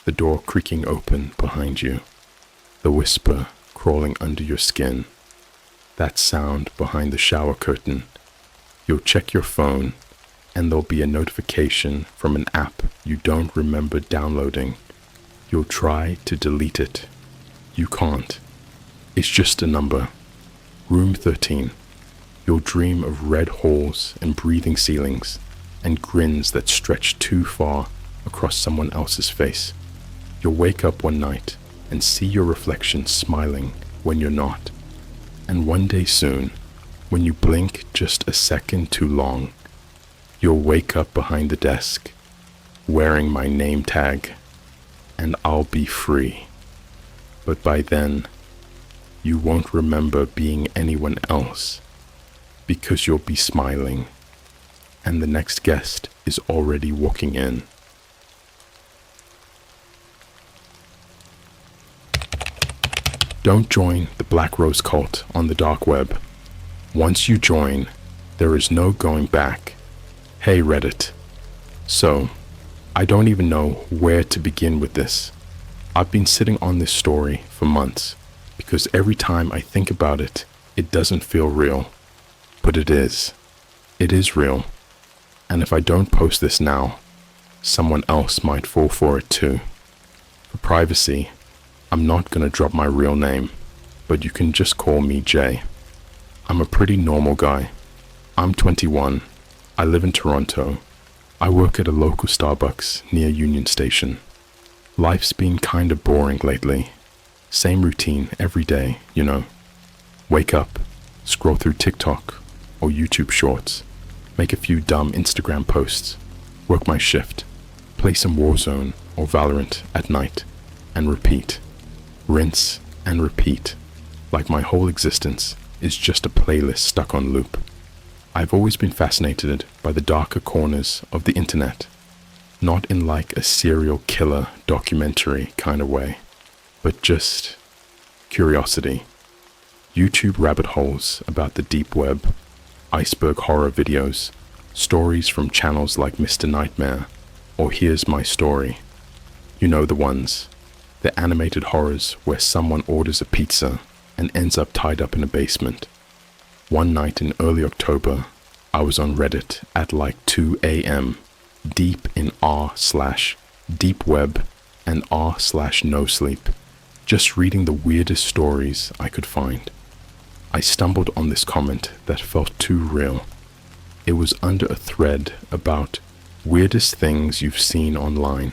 The door creaking open behind you. The whisper crawling under your skin. That sound behind the shower curtain. You'll check your phone, and there'll be a notification from an app you don't remember downloading. You'll try to delete it. You can't. It's just a number. Room 13. You'll dream of red halls and breathing ceilings and grins that stretch too far across someone else's face. You'll wake up one night and see your reflection smiling when you're not. And one day soon, when you blink just a second too long, you'll wake up behind the desk, wearing my name tag, and I'll be free. But by then, you won't remember being anyone else, because you'll be smiling, and the next guest is already walking in. Don't join the Black Rose cult on the dark web. Once you join, there is no going back. Hey Reddit. So, I don't even know where to begin with this. I've been sitting on this story for months, because every time I think about it, it doesn't feel real. But it is. It is real. And if I don't post this now, someone else might fall for it too. For privacy, I'm not gonna drop my real name, but you can just call me Jay. I'm a pretty normal guy. I'm 21. I live in Toronto. I work at a local Starbucks near Union Station. Life's been kinda boring lately. Same routine every day, you know. Wake up, scroll through TikTok or YouTube shorts, make a few dumb Instagram posts, work my shift, play some Warzone or Valorant at night, and repeat. Rinse and repeat, like my whole existence is just a playlist stuck on loop. I've always been fascinated by the darker corners of the internet, not in like a serial killer documentary kind of way, but just curiosity. YouTube rabbit holes about the deep web, iceberg horror videos, stories from channels like Mr. Nightmare or Here's My Story. You know the ones. The animated horrors where someone orders a pizza and ends up tied up in a basement. One night in early October, I was on Reddit at like 2 a.m., deep in r/deep web and r/no sleep, just reading the weirdest stories I could find. I stumbled on this comment that felt too real. It was under a thread about weirdest things you've seen online,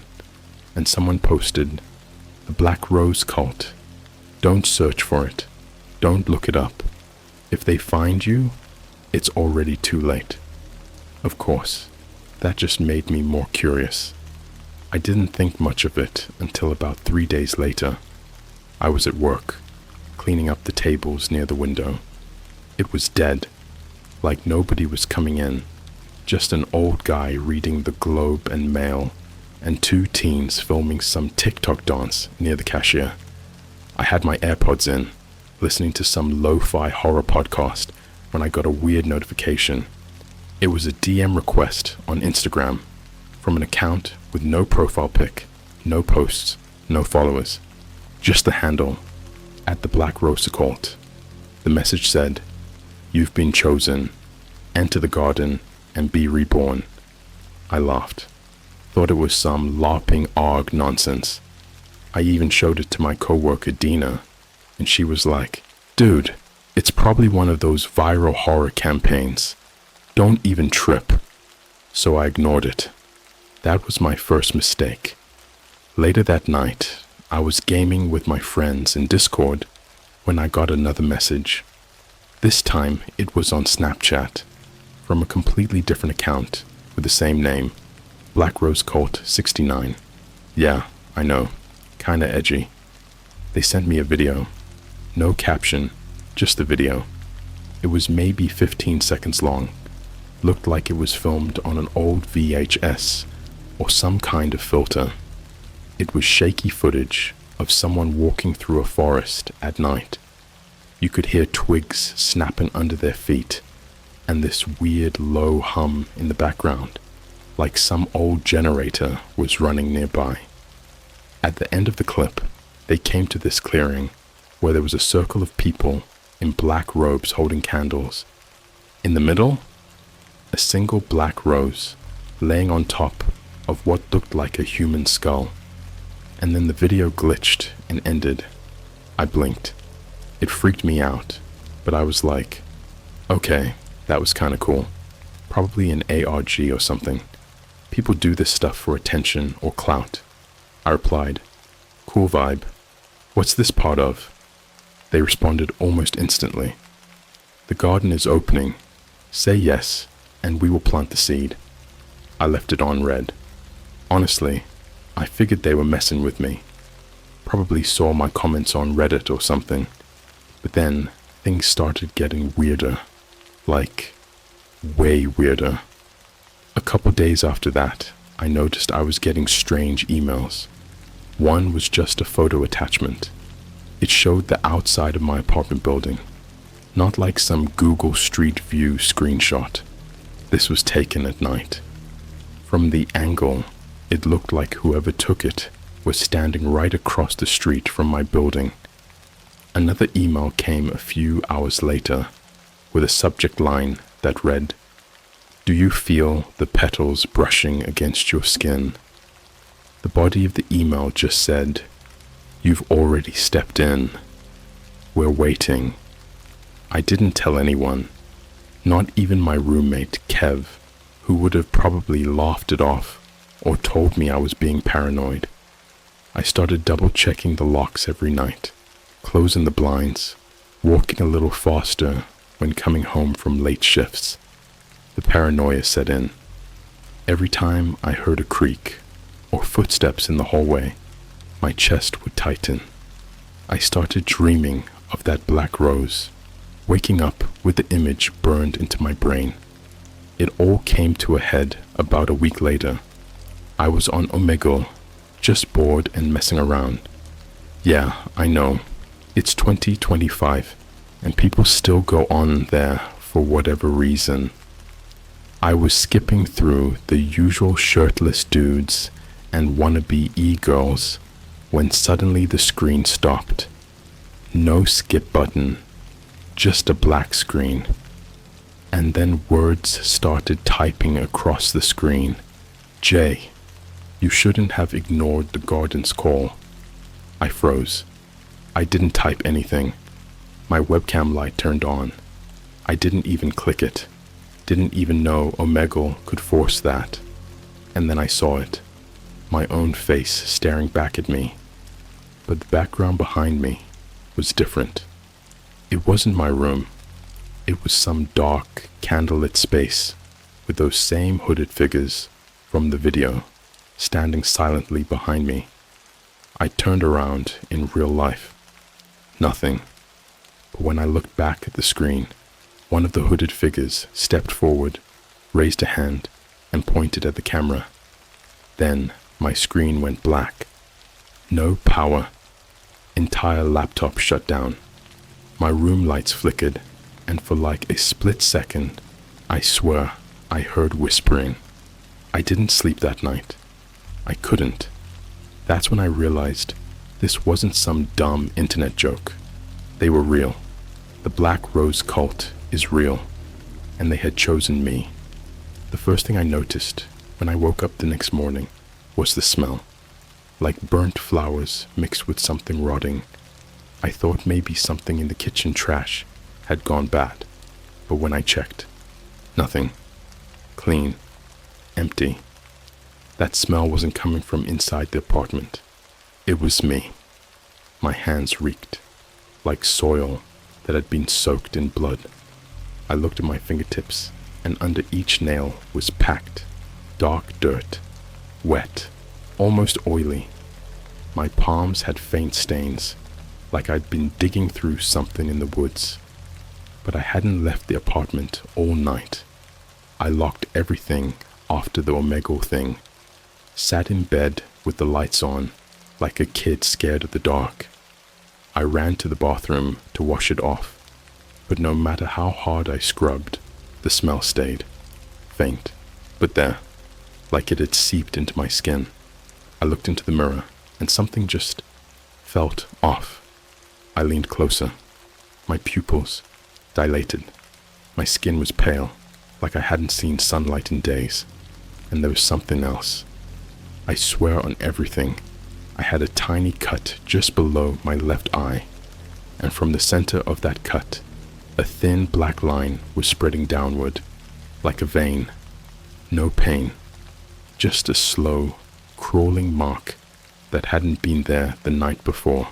and someone posted, "The Black Rose cult. Don't search for it. Don't look it up. If they find you, it's already too late." Of course, that just made me more curious. I didn't think much of it until about 3 days later. I was at work, cleaning up the tables near the window. It was dead, like nobody was coming in, just an old guy reading the Globe and Mail and two teens filming some TikTok dance near the cashier. I had my AirPods in, listening to some lo-fi horror podcast when I got a weird notification. It was a DM request on Instagram from an account with no profile pic, no posts, no followers, just the handle, @TheBlackRoseOccult. The message said, "You've been chosen. Enter the garden and be reborn." I laughed, thought it was some LARPing ARG nonsense. I even showed it to my coworker Dina, and she was like, "Dude, it's probably one of those viral horror campaigns. Don't even trip." So I ignored it. That was my first mistake. Later that night, I was gaming with my friends in Discord when I got another message. This time it was on Snapchat from a completely different account with the same name, BlackRoseCult69. Yeah, I know, kinda edgy. They sent me a video. No caption, just the video. It was maybe 15 seconds long. Looked like it was filmed on an old VHS or some kind of filter. It was shaky footage of someone walking through a forest at night. You could hear twigs snapping under their feet and this weird low hum in the background, like some old generator was running nearby. At the end of the clip, they came to this clearing where there was a circle of people in black robes holding candles. In the middle, a single black rose laying on top of what looked like a human skull. And then the video glitched and ended. I blinked. It freaked me out, but I was like, okay, that was kinda cool. Probably an ARG or something. People do this stuff for attention or clout. I replied, "Cool vibe. What's this part of?" They responded almost instantly. "The garden is opening. Say yes, and we will plant the seed." I left it on red. Honestly, I figured they were messing with me. Probably saw my comments on Reddit or something. But then things started getting weirder. Like, way weirder. A couple days after that, I noticed I was getting strange emails. One was just a photo attachment. It showed the outside of my apartment building, not like some Google Street View screenshot. This was taken at night. From the angle, it looked like whoever took it was standing right across the street from my building. Another email came a few hours later with a subject line that read, "Do you feel the petals brushing against your skin?" The body of the email just said, "You've already stepped in. We're waiting." I didn't tell anyone, not even my roommate, Kev, who would have probably laughed it off or told me I was being paranoid. I started double-checking the locks every night, closing the blinds, walking a little faster when coming home from late shifts. The paranoia set in. Every time I heard a creak or footsteps in the hallway, my chest would tighten. I started dreaming of that black rose, waking up with the image burned into my brain. It all came to a head about a week later. I was on Omegle, just bored and messing around. Yeah, I know, it's 2025, and people still go on there for whatever reason. I was skipping through the usual shirtless dudes and wannabe e-girls when suddenly the screen stopped. No skip button, just a black screen. And then words started typing across the screen. "Jay, you shouldn't have ignored the garden's call." I froze. I didn't type anything. My webcam light turned on. I didn't even click it. Didn't even know Omegle could force that. And then I saw it. My own face staring back at me. But the background behind me was different. It wasn't my room. It was some dark, candlelit space with those same hooded figures from the video standing silently behind me. I turned around in real life. Nothing. But when I looked back at the screen, one of the hooded figures stepped forward, raised a hand, and pointed at the camera. Then My screen went black. No power. Entire laptop shut down. My room lights flickered, and for like a split second, I swear I heard whispering. I didn't sleep that night. I couldn't. That's when I realized this wasn't some dumb internet joke. They were real. The Black Rose cult is real, and they had chosen me. The first thing I noticed when I woke up the next morning was the smell. Like burnt flowers mixed with something rotting. I thought maybe something in the kitchen trash had gone bad, but when I checked, nothing. Clean. Empty. That smell wasn't coming from inside the apartment. It was me. My hands reeked, like soil that had been soaked in blood. I looked at my fingertips, and under each nail was packed, dark dirt, wet, almost oily. My palms had faint stains, like I'd been digging through something in the woods. But I hadn't left the apartment all night. I locked everything after the Omegle thing, sat in bed with the lights on, like a kid scared of the dark. I ran to the bathroom to wash it off, but no matter how hard I scrubbed, the smell stayed. Faint, but there, like it had seeped into my skin. I looked into the mirror, and something just felt off. I leaned closer. My pupils dilated. My skin was pale, like I hadn't seen sunlight in days. And there was something else. I swear on everything, I had a tiny cut just below my left eye, and from the center of that cut, a thin black line was spreading downward, like a vein. No pain, just a slow, crawling mark that hadn't been there the night before.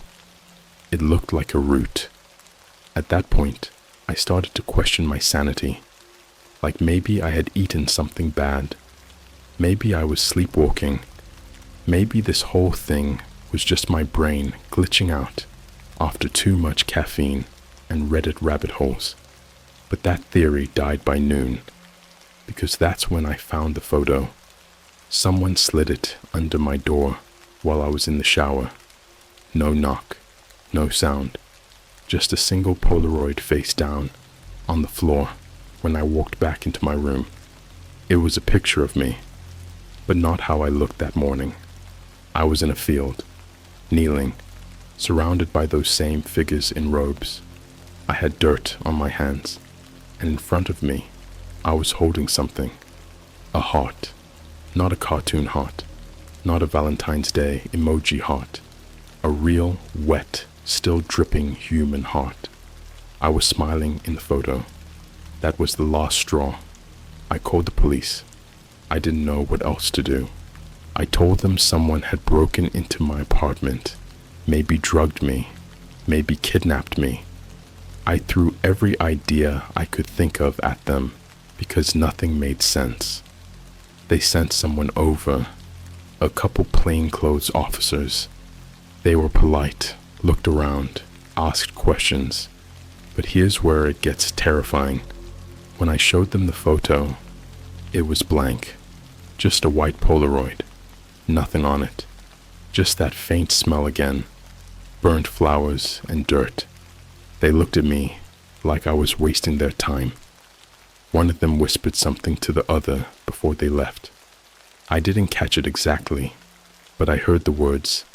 It looked like a root. At that point, I started to question my sanity, like maybe I had eaten something bad. Maybe I was sleepwalking. Maybe this whole thing was just my brain glitching out after too much caffeine and Reddit rabbit holes. But that theory died by noon, because that's when I found the photo. Someone slid it under my door while I was in the shower. No knock, no sound, just a single Polaroid face down on the floor when I walked back into my room. It was a picture of me, but not how I looked that morning. I was in a field, kneeling, surrounded by those same figures in robes. I had dirt on my hands, and in front of me, I was holding something. A heart. Not a cartoon heart. Not a Valentine's Day emoji heart. A real, wet, still dripping human heart. I was smiling in the photo. That was the last straw. I called the police. I didn't know what else to do. I told them someone had broken into my apartment, maybe drugged me, maybe kidnapped me. I threw every idea I could think of at them because nothing made sense. They sent someone over, a couple plainclothes officers. They were polite, looked around, asked questions. But here's where it gets terrifying. When I showed them the photo, it was blank. Just a white Polaroid. Nothing on it. Just that faint smell again. Burnt flowers and dirt. They looked at me like I was wasting their time. One of them whispered something to the other before they left. I didn't catch it exactly, but I heard the words,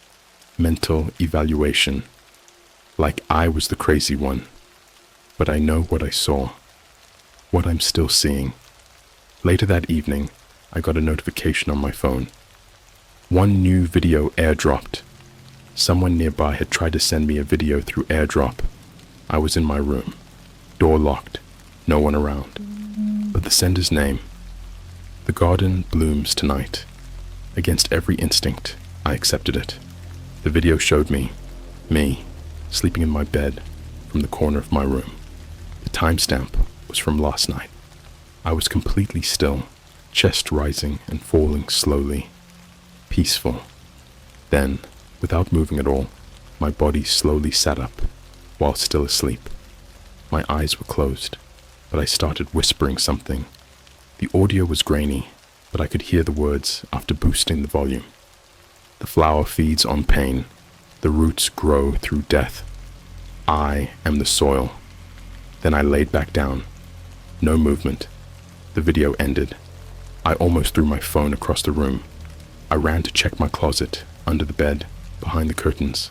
mental evaluation. Like I was the crazy one. But I know what I saw. What I'm still seeing. Later that evening, I got a notification on my phone. One new video airdropped. Someone nearby had tried to send me a video through airdrop. I was in my room, door locked, no one around. But the sender's name. The garden blooms tonight. Against every instinct, I accepted it. The video showed me, sleeping in my bed from the corner of my room. The timestamp was from last night. I was completely still, chest rising and falling slowly. Peaceful. Then, without moving at all, my body slowly sat up, while still asleep. My eyes were closed, but I started whispering something. The audio was grainy, but I could hear the words after boosting the volume. The flower feeds on pain. The roots grow through death. I am the soil. Then I laid back down. No movement. The video ended. I almost threw my phone across the room. I ran to check my closet, under the bed, behind the curtains.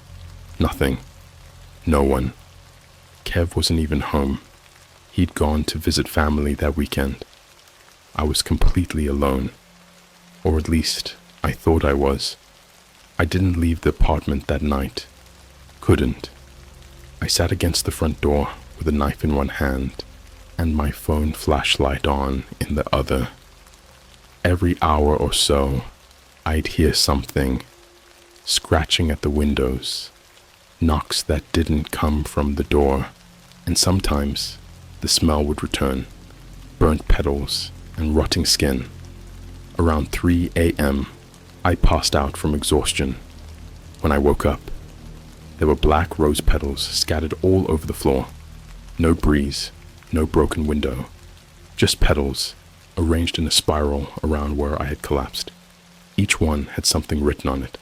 Nothing. No one. Kev wasn't even home. He'd gone to visit family that weekend. I was completely alone. Or at least, I thought I was. I didn't leave the apartment that night. Couldn't. I sat against the front door with a knife in one hand and my phone flashlight on in the other. Every hour or so, I'd hear something, scratching at the windows, knocks that didn't come from the door, and sometimes the smell would return, burnt petals and rotting skin. Around 3 a.m., I passed out from exhaustion. When I woke up, there were black rose petals scattered all over the floor. No breeze, no broken window, just petals arranged in a spiral around where I had collapsed. Each one had something written on it,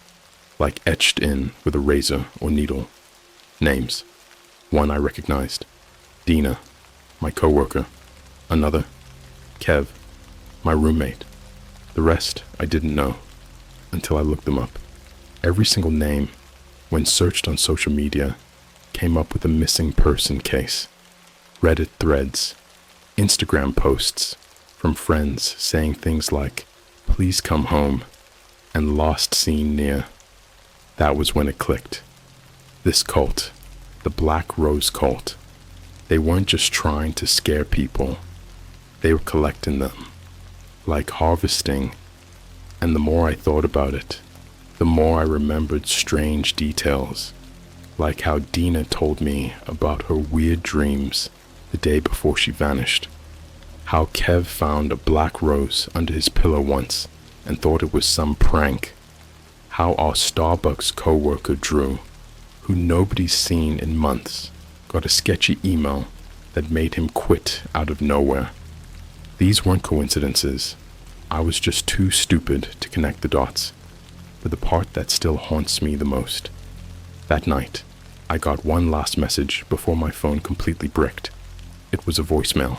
like etched in with a razor or needle. Names. One I recognized. Dina, my coworker. Another, Kev, my roommate. The rest I didn't know until I looked them up. Every single name, when searched on social media, came up with a missing person case. Reddit threads, Instagram posts from friends saying things like, "Please come home," and "lost seen near." That was when it clicked. This cult, the Black Rose cult, they weren't just trying to scare people. They were collecting them, like harvesting. And the more I thought about it, the more I remembered strange details, like how Dina told me about her weird dreams the day before she vanished, how Kev found a black rose under his pillow once and thought it was some prank, how our Starbucks coworker Drew, who nobody's seen in months, got a sketchy email that made him quit out of nowhere. These weren't coincidences. I was just too stupid to connect the dots. But the part that still haunts me the most. That night, I got one last message before my phone completely bricked. It was a voicemail.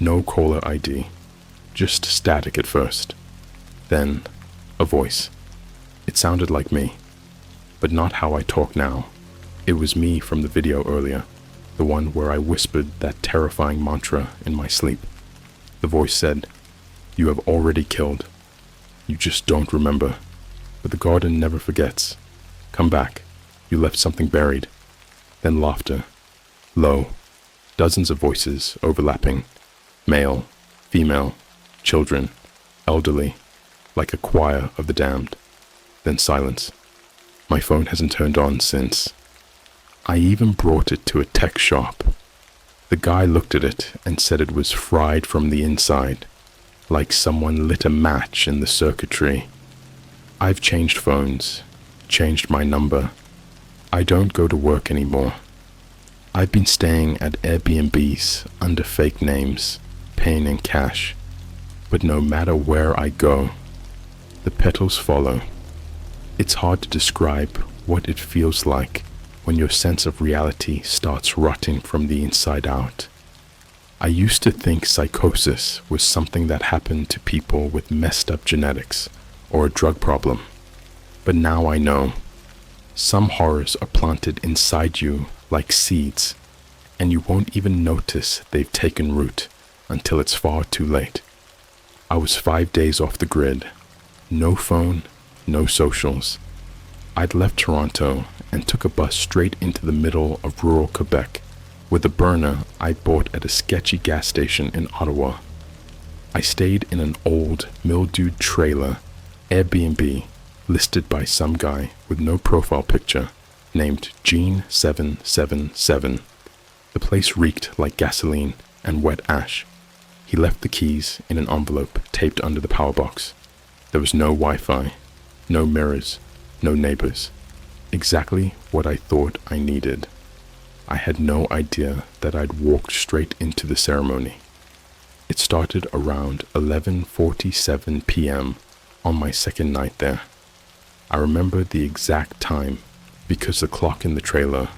No caller ID. Just static at first. Then, a voice. It sounded like me, but not how I talk now. It was me from the video earlier, the one where I whispered that terrifying mantra in my sleep. The voice said, "You have already killed. You just don't remember. But the garden never forgets. Come back. You left something buried." Then laughter. Low. Dozens of voices overlapping. Male, female, children, elderly, like a choir of the damned. Then silence. My phone hasn't turned on since. I even brought it to a tech shop. The guy looked at it and said it was fried from the inside, like someone lit a match in the circuitry. I've changed phones, changed my number. I don't go to work anymore. I've been staying at Airbnbs under fake names, paying in cash. But no matter where I go, the petals follow. It's hard to describe what it feels like when your sense of reality starts rotting from the inside out. I used to think psychosis was something that happened to people with messed up genetics or a drug problem. But now I know. Some horrors are planted inside you like seeds, and you won't even notice they've taken root until it's far too late. I was 5 days off the grid. No phone, no socials. I'd left Toronto and took a bus straight into the middle of rural Quebec with a burner I bought at a sketchy gas station in Ottawa. I stayed in an old, mildewed trailer, Airbnb, listed by some guy with no profile picture, named Gene777. The place reeked like gasoline and wet ash. He left the keys in an envelope taped under the power box. There was no Wi-Fi, no mirrors, no neighbors. Exactly what I thought I needed. I had no idea that I'd walked straight into the ceremony. It started around 11:47 p.m. on my second night there. I remember the exact time because the clock in the trailer,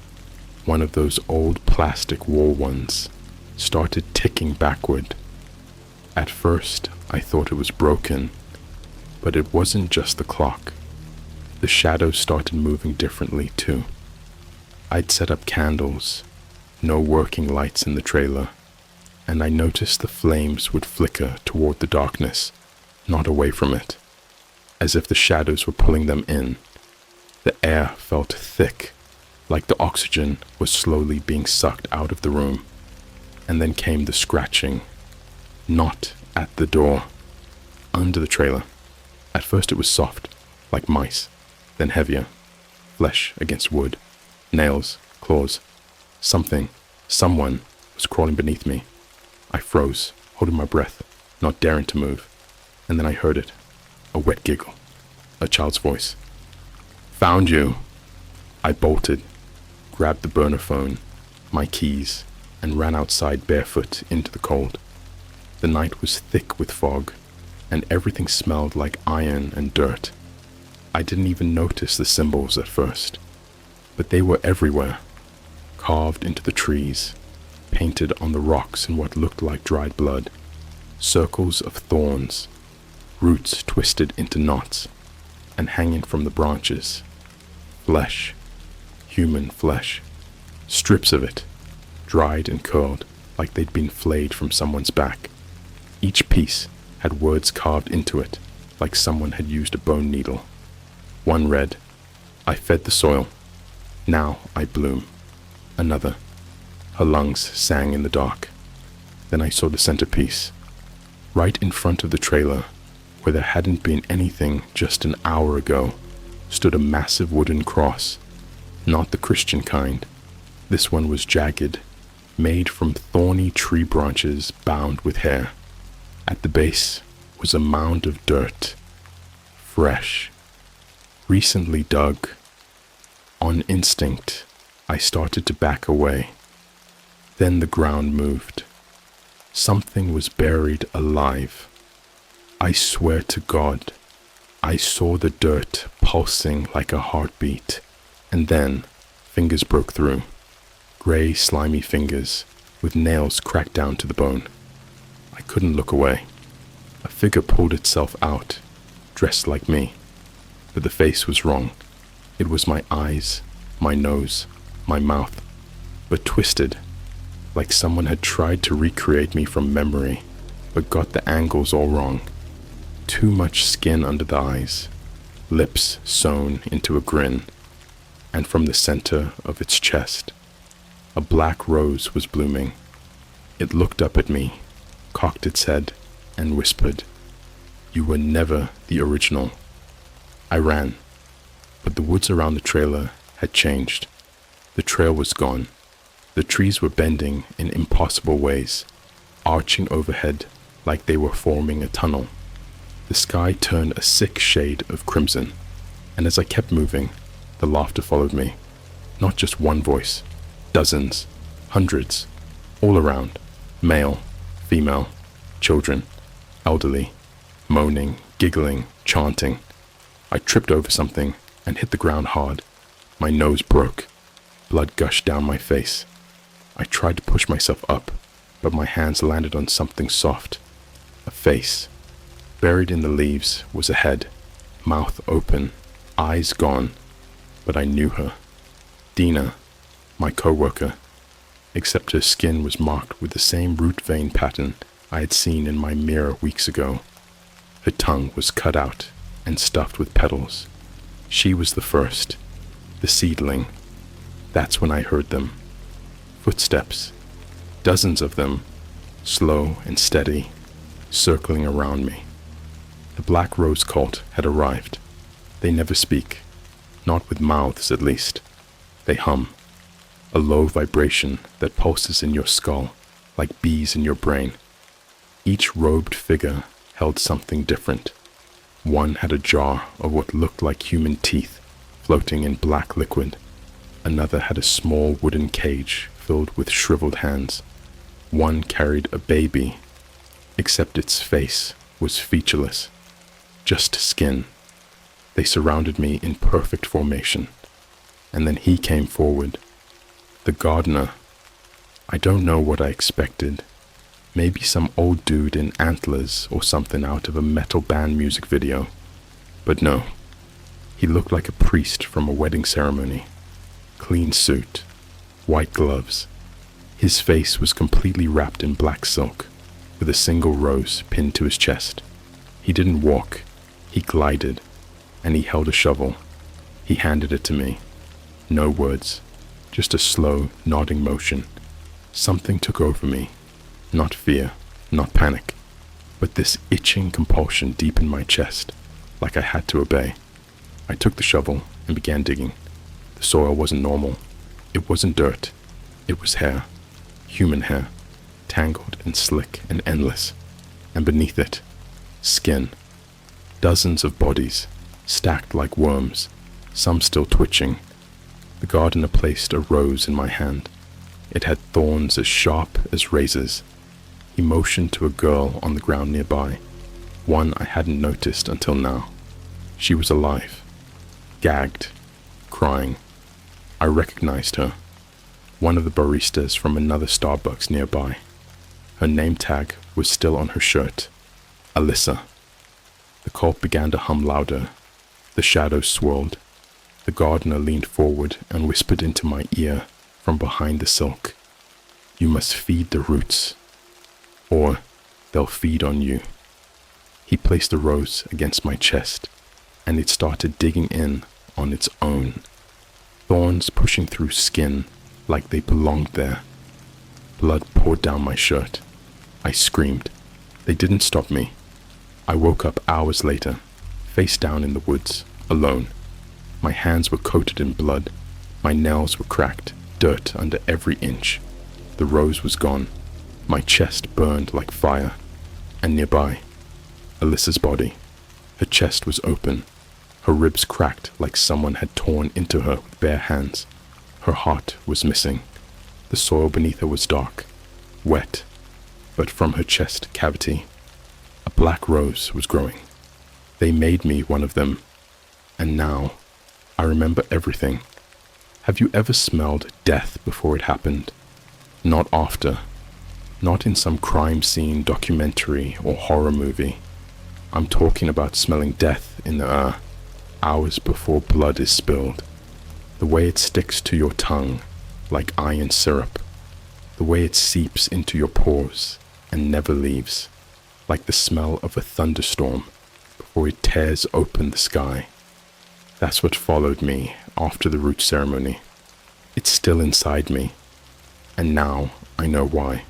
one of those old plastic wall ones, started ticking backward. At first, I thought it was broken, but it wasn't just the clock. The shadows started moving differently too. I'd set up candles, no working lights in the trailer, and I noticed the flames would flicker toward the darkness, not away from it, as if the shadows were pulling them in. The air felt thick, like the oxygen was slowly being sucked out of the room. And then came the scratching, not at the door, under the trailer. At first it was soft, like mice, then heavier, flesh against wood, nails, claws. Someone was crawling beneath me. I froze, holding my breath, not daring to move. And then I heard it, a wet giggle, a child's voice. "Found you." I bolted, grabbed the burner phone, my keys, and ran outside barefoot into the cold. The night was thick with fog, and everything smelled like iron and dirt. I didn't even notice the symbols at first, but they were everywhere, carved into the trees, painted on the rocks in what looked like dried blood, circles of thorns, roots twisted into knots, and hanging from the branches, flesh, human flesh, strips of it, dried and curled like they'd been flayed from someone's back. Each piece had words carved into it, like someone had used a bone needle. One read, "I fed the soil. Now I bloom." Another, "Her lungs sang in the dark." Then I saw the centerpiece. Right in front of the trailer, where there hadn't been anything just an hour ago, stood a massive wooden cross. Not the Christian kind. This one was jagged, made from thorny tree branches bound with hair. At the base was a mound of dirt, fresh, recently dug. On instinct, I started to back away. Then the ground moved. Something was buried alive. I swear to God, I saw the dirt pulsing like a heartbeat, and then fingers broke through. Gray, slimy fingers with nails cracked down to the bone. I couldn't look away. A figure pulled itself out, dressed like me, but the face was wrong. It was my eyes, my nose, my mouth, but twisted, like someone had tried to recreate me from memory, but got the angles all wrong. Too much skin under the eyes, lips sewn into a grin, and from the center of its chest, a black rose was blooming. It looked up at me, cocked its head, and whispered, "You were never the original." I ran, but the woods around the trailer had changed. The trail was gone. The trees were bending in impossible ways, arching overhead like they were forming a tunnel. The sky turned a sick shade of crimson, and as I kept moving, the laughter followed me. Not just one voice, dozens, hundreds, all around, male, female, children, elderly, moaning, giggling, chanting. I tripped over something and hit the ground hard. My nose broke. Blood gushed down my face. I tried to push myself up, but my hands landed on something soft. A face. Buried in the leaves was a head, mouth open, eyes gone, but I knew her. Dina, my co-worker, except her skin was marked with the same root vein pattern I had seen in my mirror weeks ago. Her tongue was cut out and stuffed with petals. She was the first, the seedling. That's when I heard them. Footsteps, dozens of them, slow and steady, circling around me. The Black Rose cult had arrived. They never speak, not with mouths at least. They hum, a low vibration that pulses in your skull like bees in your brain. Each robed figure held something different. One had a jar of what looked like human teeth floating in black liquid. Another had a small wooden cage filled with shriveled hands. One carried a baby, except its face was featureless, just skin. They surrounded me in perfect formation. And then he came forward. The gardener. I don't know what I expected. Maybe some old dude in antlers or something out of a metal band music video. But no. He looked like a priest from a wedding ceremony. Clean suit. White gloves. His face was completely wrapped in black silk, with a single rose pinned to his chest. He didn't walk. He glided. And he held a shovel. He handed it to me. No words. Just a slow, nodding motion. Something took over me. Not fear, not panic, but this itching compulsion deep in my chest, like I had to obey. I took the shovel and began digging. The soil wasn't normal. It wasn't dirt. It was hair. Human hair. Tangled and slick and endless. And beneath it, skin. Dozens of bodies, stacked like worms, some still twitching. The gardener placed a rose in my hand. It had thorns as sharp as razors. He motioned to a girl on the ground nearby, one I hadn't noticed until now. She was alive, gagged, crying. I recognized her, one of the baristas from another Starbucks nearby. Her name tag was still on her shirt, Alyssa. The cult began to hum louder. The shadows swirled. The gardener leaned forward and whispered into my ear from behind the silk. You must feed the roots, or they'll feed on you. He placed the rose against my chest, and it started digging in on its own. Thorns pushing through skin like they belonged there. Blood poured down my shirt. I screamed. They didn't stop me. I woke up hours later, face down in the woods, alone. My hands were coated in blood. My nails were cracked, dirt under every inch. The rose was gone. My chest burned like fire. And nearby, Alyssa's body. Her chest was open. Her ribs cracked like someone had torn into her with bare hands. Her heart was missing. The soil beneath her was dark, wet, but from her chest cavity, a black rose was growing. They made me one of them, and now I remember everything. Have you ever smelled death before it happened? Not after. Not in some crime scene documentary or horror movie. I'm talking about smelling death in the air, hours before blood is spilled. The way it sticks to your tongue like iron syrup. The way it seeps into your pores and never leaves, like the smell of a thunderstorm before it tears open the sky. That's what followed me after the root ceremony. It's still inside me, and now I know why.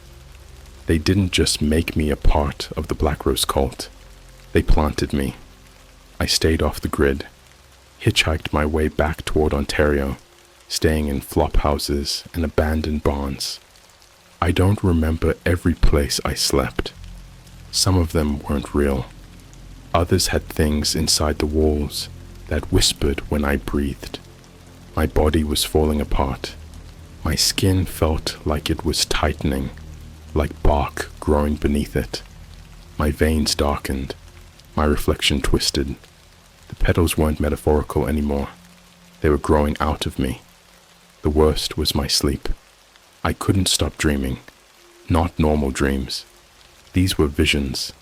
They didn't just make me a part of the Black Rose cult. They planted me. I stayed off the grid, hitchhiked my way back toward Ontario, staying in flop houses and abandoned barns. I don't remember every place I slept. Some of them weren't real. Others had things inside the walls that whispered when I breathed. My body was falling apart. My skin felt like it was tightening, like bark growing beneath it. My veins darkened. My reflection twisted. The petals weren't metaphorical anymore. They were growing out of me. The worst was my sleep. I couldn't stop dreaming. Not normal dreams. These were visions,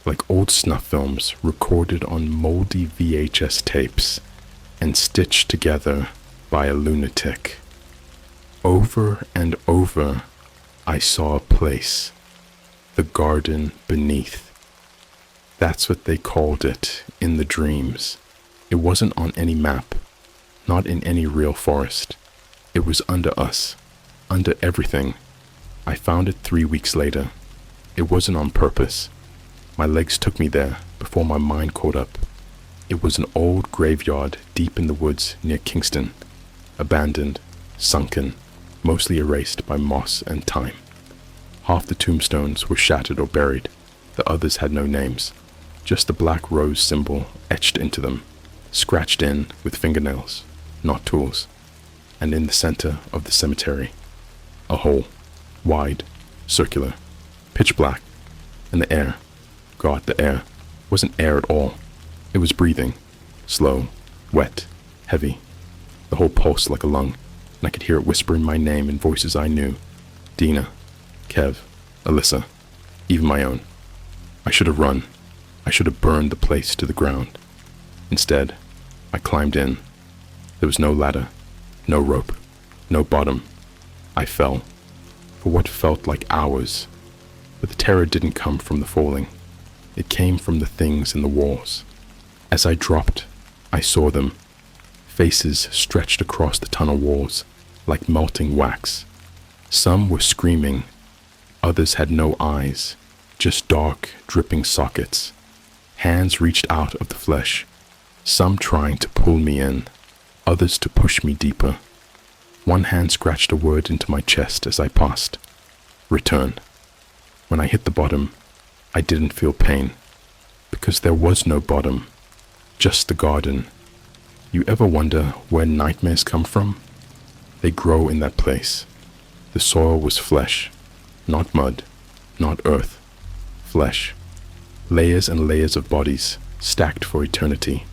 like old snuff films recorded on moldy VHS tapes and stitched together by a lunatic. Over and over, I saw a place, the garden beneath. That's what they called it in the dreams. It wasn't on any map, not in any real forest. It was under us, under everything. I found it 3 weeks later. It wasn't on purpose. My legs took me there before my mind caught up. It was an old graveyard deep in the woods near Kingston, abandoned, sunken, mostly erased by moss and time. Half the tombstones were shattered or buried. The others had no names, just the black rose symbol etched into them, scratched in with fingernails, not tools. And in the center of the cemetery, a hole, wide, circular, pitch black, and the air, God, the air, wasn't air at all. It was breathing, slow, Wet, heavy, the whole pulse like a lung, and I could hear it whispering my name in voices I knew. Dina, Kev, Alyssa, even my own. I should have run. I should have burned the place to the ground. Instead, I climbed in. There was no ladder, no rope, no bottom. I fell, for what felt like hours. But the terror didn't come from the falling. It came from the things in the walls. As I dropped, I saw them. Faces stretched across the tunnel walls, like melting wax. Some were screaming. Others had no eyes, just dark, dripping sockets. Hands reached out of the flesh, some trying to pull me in, others to push me deeper. One hand scratched a word into my chest as I passed. Return. When I hit the bottom, I didn't feel pain, because there was no bottom, just the garden. You ever wonder where nightmares come from? They grow in that place. The soil was flesh, not mud, not earth. Flesh. Layers and layers of bodies, stacked for eternity,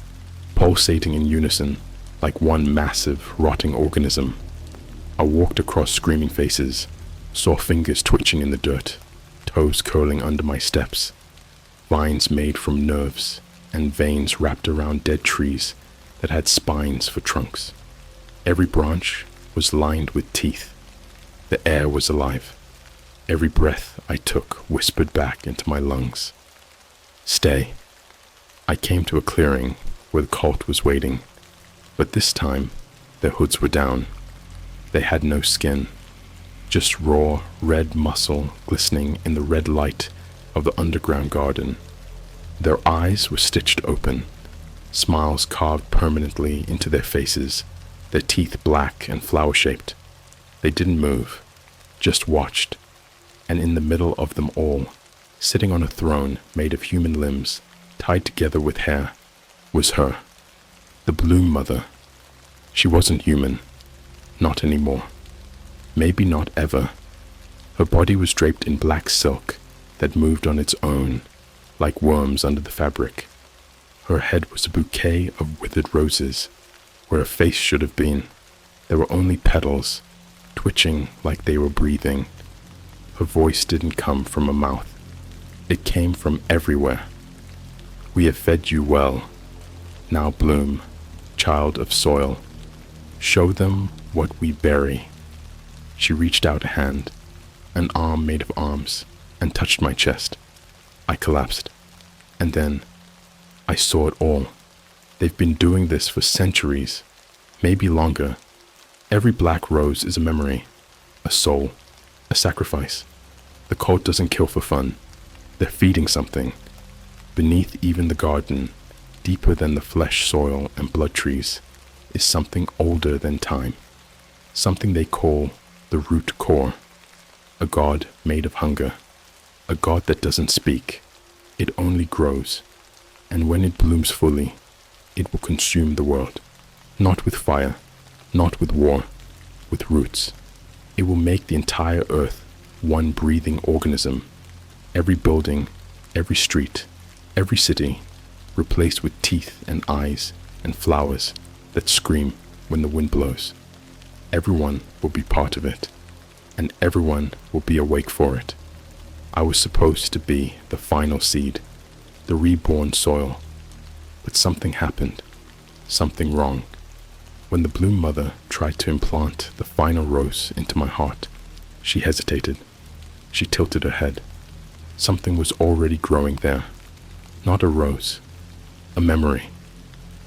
pulsating in unison, like one massive, rotting organism. I walked across screaming faces, saw fingers twitching in the dirt, toes curling under my steps, vines made from nerves, and veins wrapped around dead trees that had spines for trunks. Every branch was lined with teeth. The air was alive. Every breath I took whispered back into my lungs. Stay. I came to a clearing where the cult was waiting, but this time their hoods were down. They had no skin, just raw red muscle glistening in the red light of the underground garden. Their eyes were stitched open, smiles carved permanently into their faces, their teeth black and flower-shaped. They didn't move, just watched, and in the middle of them all, sitting on a throne made of human limbs, tied together with hair, was her, the Bloom Mother. She wasn't human, not anymore, maybe not ever. Her body was draped in black silk that moved on its own, like worms under the fabric. Her head was a bouquet of withered roses. Where her face should have been, there were only petals, twitching like they were breathing. Her voice didn't come from a mouth. It came from everywhere. We have fed you well. Now bloom, child of soil. Show them what we bury. She reached out a hand, an arm made of arms, and touched my chest. I collapsed. And then I saw it all. They've been doing this for centuries, maybe longer. Every black rose is a memory, a soul, a sacrifice. The cult doesn't kill for fun. They're feeding something. Beneath even the garden, deeper than the flesh soil and blood trees, is something older than time. Something they call the root core. A god made of hunger. A god that doesn't speak. It only grows. And when it blooms fully, it will consume the world. Not with fire, not with war, with roots. It will make the entire earth one breathing organism. Every building, every street, every city, replaced with teeth and eyes and flowers that scream when the wind blows. Everyone will be part of it, and everyone will be awake for it. I was supposed to be the final seed, the reborn soil. But something happened, something wrong. When the Bloom Mother tried to implant the final rose into my heart, she hesitated. She tilted her head. Something was already growing there. Not a rose, a memory.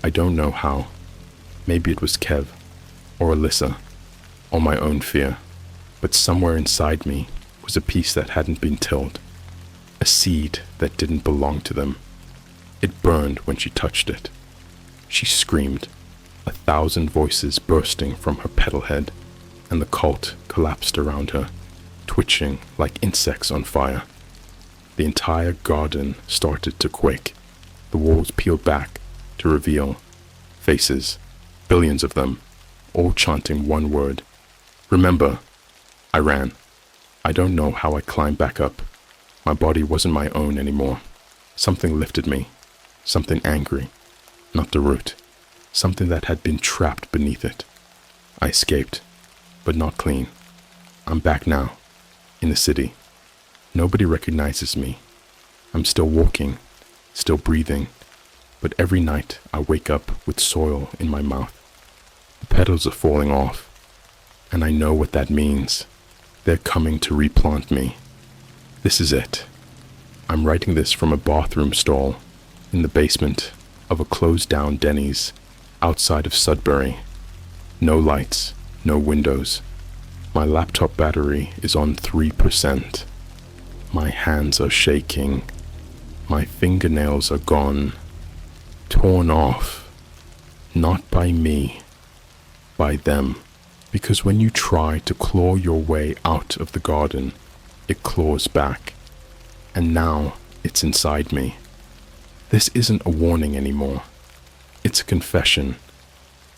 I don't know how. Maybe it was Kev, or Alyssa, or my own fear. But somewhere inside me was a piece that hadn't been tilled. A seed that didn't belong to them. It burned when she touched it. She screamed, 1,000 voices bursting from her petal head, and the cult collapsed around her, twitching like insects on fire. The entire garden started to quake. The walls peeled back to reveal faces, billions of them, all chanting one word. Remember. I ran. I don't know how I climbed back up. My body wasn't my own anymore. Something lifted me. Something angry. Not the root. something that had been trapped beneath it. I escaped, but not clean. I'm back now, in the city. Nobody recognizes me. I'm still walking, still breathing, but every night I wake up with soil in my mouth. The petals are falling off, and I know what that means. They're coming to replant me. This is it. I'm writing this from a bathroom stall in the basement of a closed-down Denny's outside of Sudbury. No lights, no windows. My laptop battery is on 3%. My hands are shaking. My fingernails are gone. Torn off. Not by me. By them. Because when you try to claw your way out of the garden, it claws back. And now it's inside me. This isn't a warning anymore. It's a confession.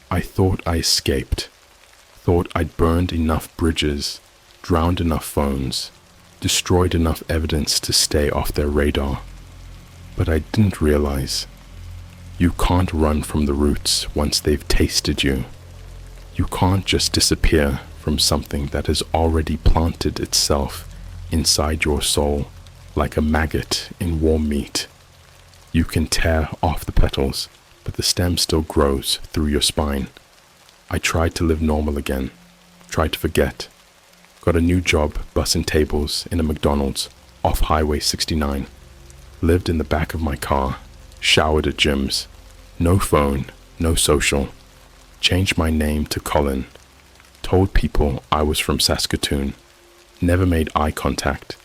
I thought I escaped. Thought I'd burned enough bridges, drowned enough phones, destroyed enough evidence to stay off their radar. But I didn't realize. You can't run from the roots once they've tasted you. You can't just disappear from something that has already planted itself inside your soul like a maggot in warm meat. You can tear off the petals, but the stem still grows through your spine. I tried to live normal again, tried to forget. Got a new job bussing tables in a McDonald's off Highway 69. Lived in the back of my car, showered at gyms. No phone, no social. Changed my name to Colin. Told people I was from Saskatoon. Never made eye contact.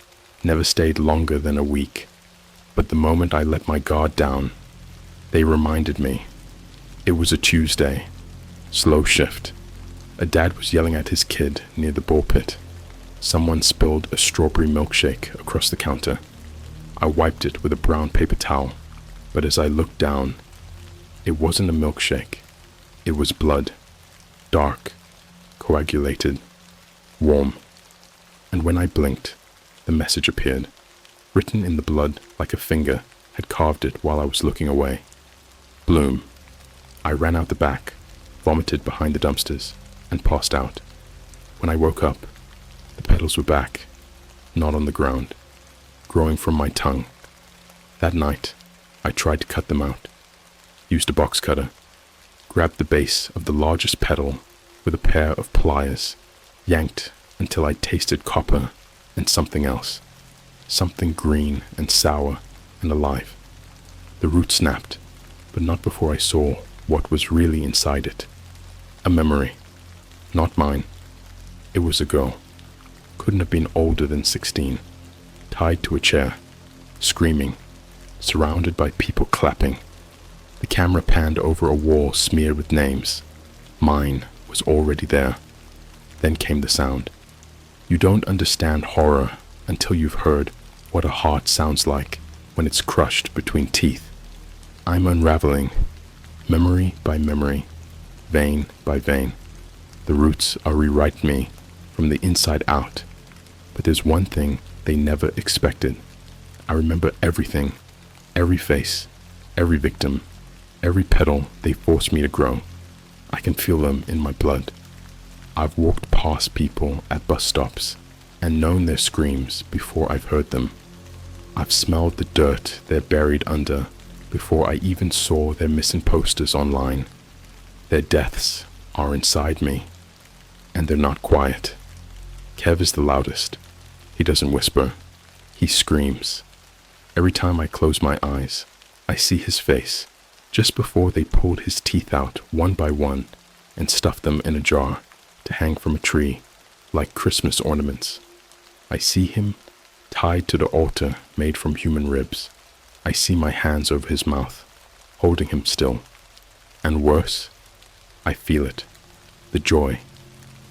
Never stayed longer than a week. But the moment I let my guard down, they reminded me. It was a Tuesday. Slow shift. A dad was yelling at his kid near the ball pit. Someone spilled a strawberry milkshake across the counter. I wiped it with a brown paper towel, but as I looked down, it wasn't a milkshake. It was blood. Dark, coagulated, warm. And when I blinked, the message appeared. Written in the blood like a finger had carved it while I was looking away. Bloom. I ran out the back, vomited behind the dumpsters, and passed out. When I woke up, the petals were back, not on the ground, growing from my tongue. That night, I tried to cut them out. Used a box cutter, grabbed the base of the largest petal with a pair of pliers, yanked until I tasted copper and something else. Something green and sour and alive. The root snapped, but not before I saw what was really inside it. A memory. Not mine. It was a girl. Couldn't have been older than 16. Tied to a chair. Screaming. Surrounded by people clapping. The camera panned over a wall smeared with names. Mine was already there. Then came the sound. You don't understand horror until you've heard what a heart sounds like when it's crushed between teeth. I'm unraveling, memory by memory, vein by vein. The roots are rewriting me from the inside out. But there's one thing they never expected. I remember everything, every face, every victim, every petal they forced me to grow. I can feel them in my blood. I've walked past people at bus stops and known their screams before I've heard them. I've smelled the dirt they're buried under before I even saw their missing posters online. Their deaths are inside me, and they're not quiet. Kev is the loudest. He doesn't whisper. He screams. Every time I close my eyes, I see his face, just before they pulled his teeth out one by one and stuffed them in a jar to hang from a tree like Christmas ornaments. I see him tied to the altar made from human ribs. I see my hands over his mouth, holding him still. And worse, I feel it. The joy.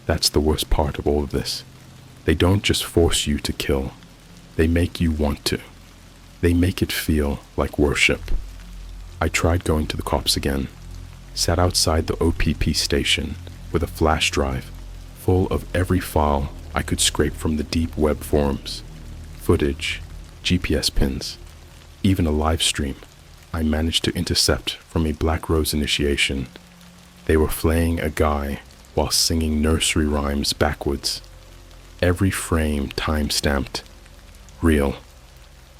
That's the worst part of all of this. They don't just force you to kill. They make you want to. They make it feel like worship. I tried going to the cops again. Sat outside the OPP station with a flash drive full of every file I could scrape from the deep web forums. Footage, GPS pins, even a live stream I managed to intercept from a Black Rose initiation They were flaying a guy while singing nursery rhymes backwards. Every frame time-stamped. Real.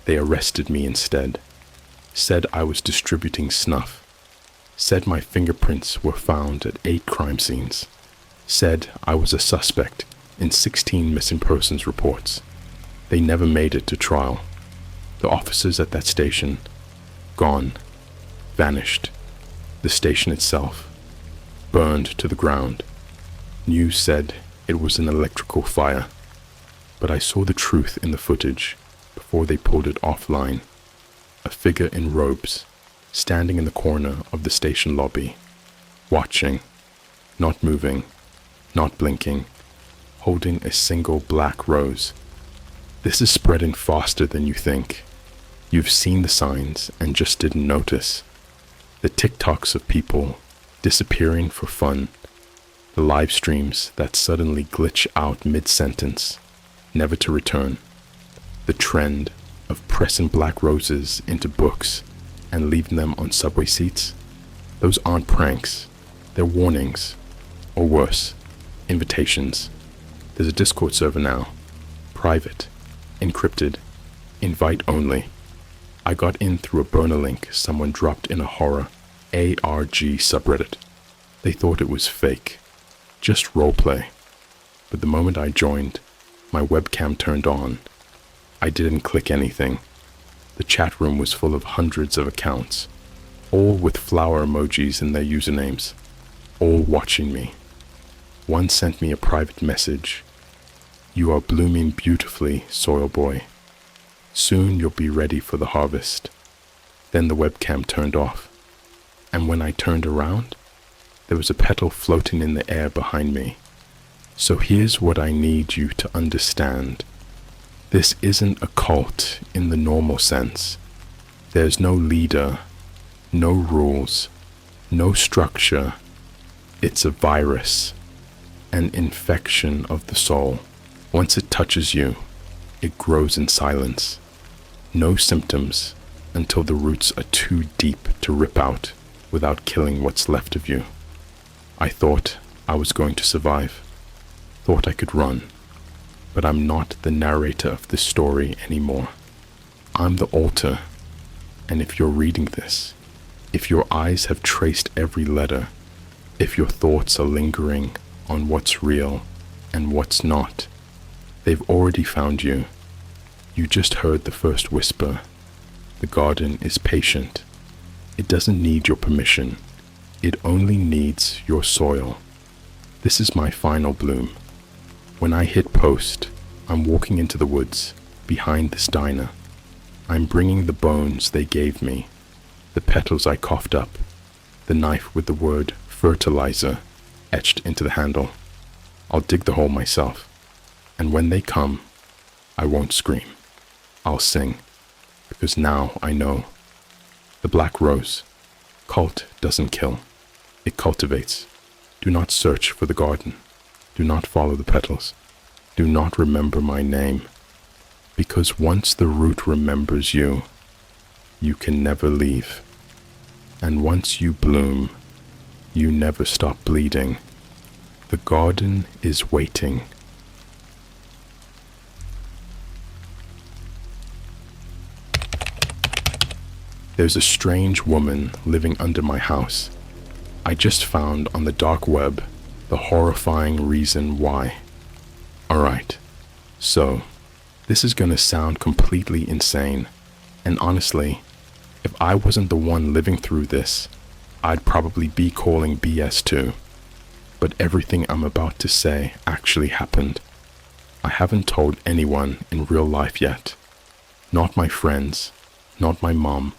They arrested me instead. Said I was distributing snuff. Said my fingerprints were found at 8 crime scenes. Said I was a suspect in 16 missing persons reports. They never made it to trial. The officers at that station, gone, vanished. The station itself, burned to the ground. News said it was an electrical fire, but I saw the truth in the footage before they pulled it offline. A figure in robes, standing in the corner of the station lobby, watching, not moving, not blinking, holding a single black rose. This is spreading faster than you think. You've seen the signs and just didn't notice. The TikToks of people disappearing for fun. The live streams that suddenly glitch out mid-sentence, never to return. The trend of pressing black roses into books and leaving them on subway seats. Those aren't pranks. They're warnings. Or worse, invitations. There's a Discord server now. Private. Encrypted. Invite only. I got in through a burner link someone dropped in a horror ARG subreddit. They thought it was fake. Just roleplay. But the moment I joined, my webcam turned on. I didn't click anything. The chat room was full of hundreds of accounts, all with flower emojis in their usernames, all watching me. One sent me a private message. You are blooming beautifully, soil boy. Soon you'll be ready for the harvest. Then the webcam turned off, and when I turned around, there was a petal floating in the air behind me. So here's what I need you to understand. This isn't a cult in the normal sense. There's no leader, no rules, no structure. It's a virus, an infection of the soul. Once it touches you, it grows in silence. No symptoms until the roots are too deep to rip out without killing what's left of you. I thought I was going to survive. Thought I could run. But I'm not the narrator of this story anymore. I'm the author. And if you're reading this, if your eyes have traced every letter, if your thoughts are lingering on what's real and what's not, they've already found you. You just heard the first whisper. The garden is patient. It doesn't need your permission. It only needs your soil. This is my final bloom. When I hit post, I'm walking into the woods, behind this diner. I'm bringing the bones they gave me, the petals I coughed up, the knife with the word fertilizer etched into the handle. I'll dig the hole myself, and when they come, I won't scream. I'll sing, because now I know. The black rose. Cult doesn't kill. It cultivates. Do not search for the garden. Do not follow the petals. Do not remember my name. Because once the root remembers you, you can never leave. And once you bloom, you never stop bleeding. The garden is waiting. There's a strange woman living under my house. I just found on the dark web the horrifying reason why. Alright, so this is gonna sound completely insane, and honestly, if I wasn't the one living through this, I'd probably be calling BS too. But everything I'm about to say actually happened. I haven't told anyone in real life yet. Not my friends, not my mom,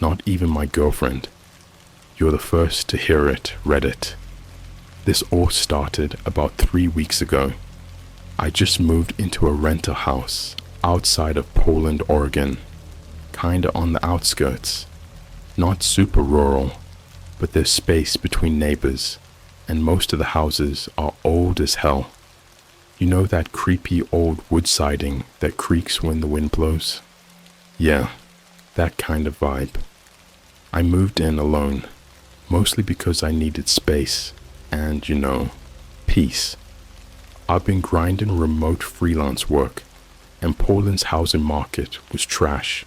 not even my girlfriend. You're the first to hear it, Reddit. This all started about 3 weeks ago. I just moved into a rental house outside of Portland, Oregon, kinda on the outskirts. Not super rural, but there's space between neighbors, and most of the houses are old as hell. You know that creepy old wood siding that creaks when the wind blows? Yeah, that kind of vibe. I moved in alone. mostly because I needed space and, peace. I've been grinding remote freelance work, and Portland's housing market was trash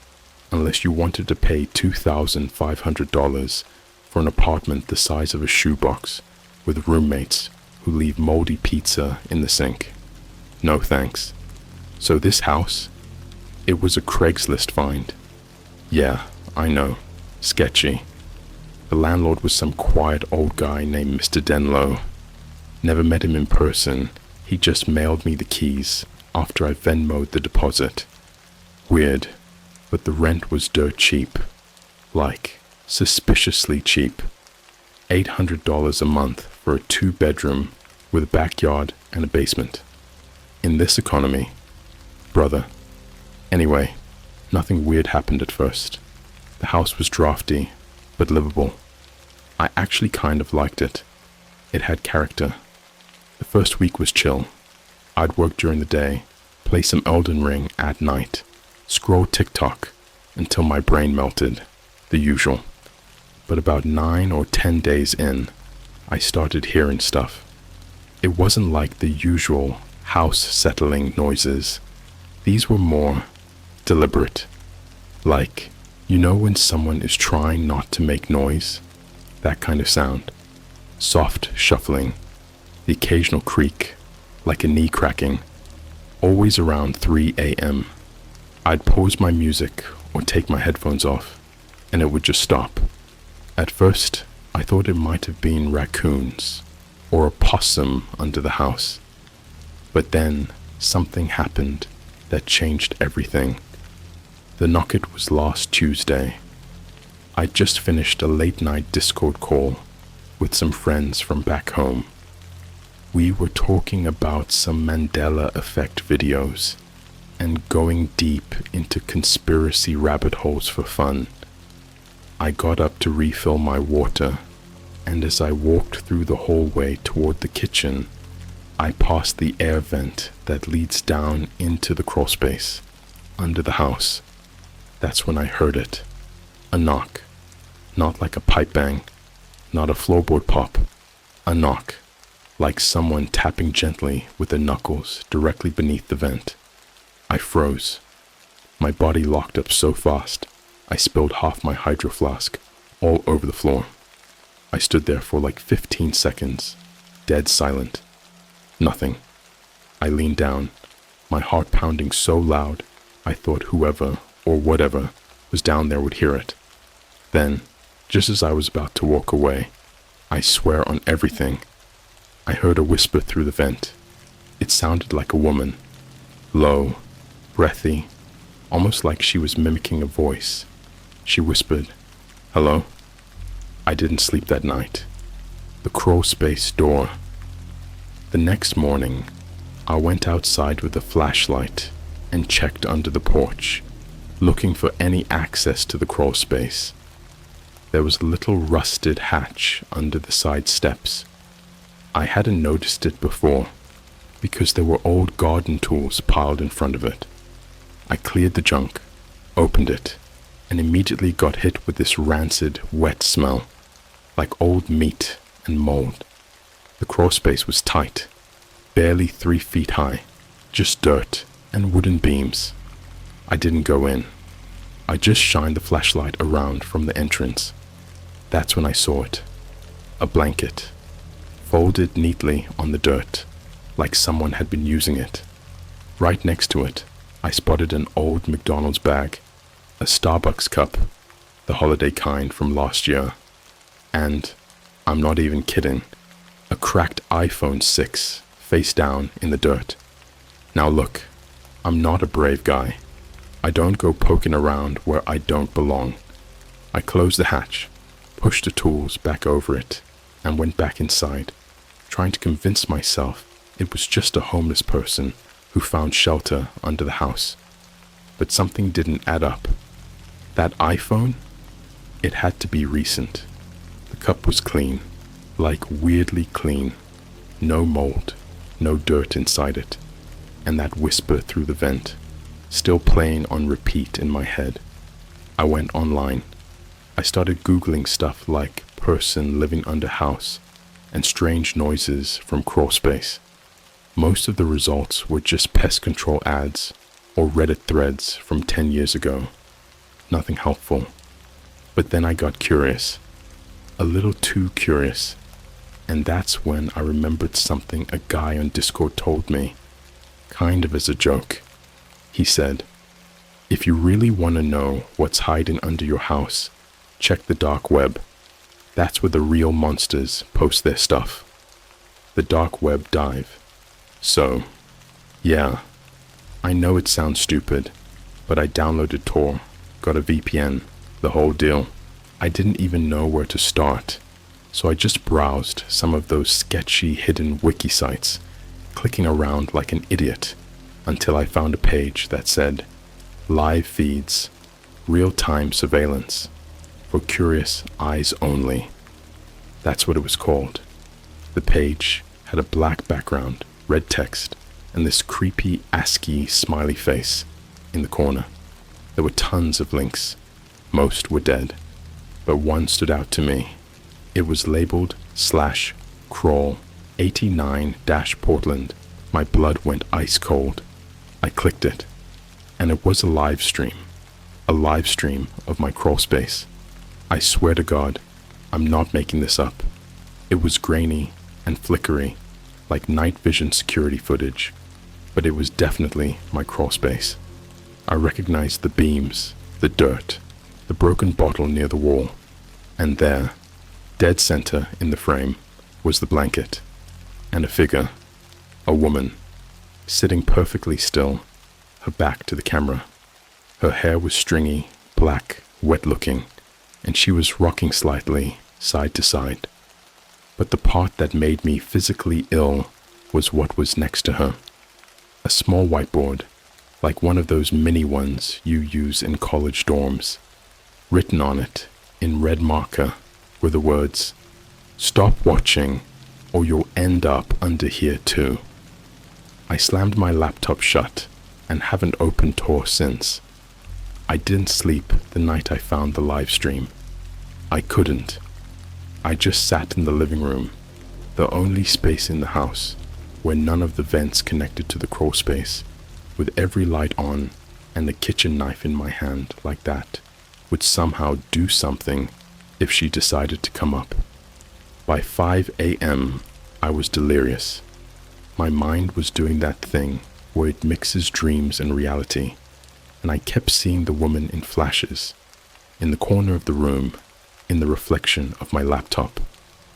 unless you wanted to pay $2,500 for an apartment the size of a shoebox with roommates who leave moldy pizza in the sink. No thanks. So this house, it was a Craigslist find. Yeah, I know, sketchy. The landlord was some quiet old guy named Mr. Denlow. Never met him in person. He just mailed me the keys after I Venmo'd the deposit. Weird, but the rent was dirt cheap. Like, suspiciously cheap. $800 a month for a 2-bedroom with a backyard and a basement. In this economy, brother. Anyway, nothing weird happened at first. The house was drafty, but livable. I actually kind of liked it. It had character. The first week was chill. I'd work during the day, play some Elden Ring at night, scroll TikTok until my brain melted, the usual. But about 9 or 10 days in, I started hearing stuff. It wasn't like the usual house settling noises. These were more deliberate. Like, when someone is trying not to make noise? That kind of sound. Soft shuffling. The occasional creak, like a knee cracking. Always around 3 a.m. I'd pause my music or take my headphones off, and it would just stop. At first, I thought it might have been raccoons or a possum under the house. But then something happened that changed everything. The knocket was last Tuesday. I'd just finished a late-night Discord call with some friends from back home. We were talking about some Mandela effect videos and going deep into conspiracy rabbit holes for fun. I got up to refill my water, and as I walked through the hallway toward the kitchen, I passed the air vent that leads down into the crawlspace under the house. That's when I heard it. A knock. Not like a pipe bang, not a floorboard pop. A knock, like someone tapping gently with their knuckles directly beneath the vent. I froze. My body locked up so fast, I spilled half my hydro flask all over the floor. I stood there for like 15 seconds, dead silent. Nothing. I leaned down, my heart pounding so loud, I thought whoever or whatever was down there would hear it. Then, just as I was about to walk away, I swear on everything, I heard a whisper through the vent. It sounded like a woman. Low, breathy, almost like she was mimicking a voice. She whispered, "Hello?" I didn't sleep that night. The crawl space door. The next morning, I went outside with a flashlight and checked under the porch, looking for any access to the crawl space. There was a little rusted hatch under the side steps. I hadn't noticed it before, because there were old garden tools piled in front of it. I cleared the junk, opened it, and immediately got hit with this rancid, wet smell, like old meat and mold. The crawl space was tight, barely 3 feet high, just dirt and wooden beams. I didn't go in. I just shined the flashlight around from the entrance. That's when I saw it. A blanket, folded neatly on the dirt, like someone had been using it. Right next to it, I spotted an old McDonald's bag, a Starbucks cup, the holiday kind from last year, and, I'm not even kidding, a cracked iPhone 6 face down in the dirt. Now look, I'm not a brave guy. I don't go poking around where I don't belong. I closed the hatch, pushed the tools back over it, and went back inside, trying to convince myself it was just a homeless person who found shelter under the house. But something didn't add up. That iPhone? It had to be recent. The cup was clean, like weirdly clean. No mold, no dirt inside it. And that whisper through the vent, still playing on repeat in my head. I went online. I started Googling stuff like person living under house and strange noises from crawlspace. Most of the results were just pest control ads or Reddit threads from 10 years ago. Nothing helpful. But then I got curious. A little too curious. And that's when I remembered something a guy on Discord told me, kind of as a joke. He said, "If you really want to know what's hiding under your house, check the dark web. That's where the real monsters post their stuff." The dark web dive. So, yeah, I know it sounds stupid, but I downloaded Tor, got a VPN, the whole deal. I didn't even know where to start, so I just browsed some of those sketchy hidden wiki sites, clicking around like an idiot, until I found a page that said, "Live feeds, real-time surveillance, for curious eyes only." That's what it was called. The page had a black background, red text, and this creepy ASCII smiley face in the corner. There were tons of links. Most were dead, but one stood out to me. It was labeled /crawl 89-Portland. My blood went ice cold. I clicked it, and it was a live stream of my crawl space. I swear to God, I'm not making this up. It was grainy and flickery, like night vision security footage, but it was definitely my crawl space. I recognized the beams, the dirt, the broken bottle near the wall, and there, dead center in the frame, was the blanket, and a figure, a woman, sitting perfectly still, her back to the camera. Her hair was stringy, black, wet-looking, and she was rocking slightly, side to side. But the part that made me physically ill was what was next to her. A small whiteboard, like one of those mini ones you use in college dorms. Written on it, in red marker, were the words, "Stop watching, or you'll end up under here too." I slammed my laptop shut and haven't opened Tor since. I didn't sleep the night I found the live stream. I couldn't. I just sat in the living room, the only space in the house where none of the vents connected to the crawl space, with every light on and the kitchen knife in my hand like that would somehow do something if she decided to come up. By 5 a.m., I was delirious. My mind was doing that thing where it mixes dreams and reality, and I kept seeing the woman in flashes, in the corner of the room, in the reflection of my laptop,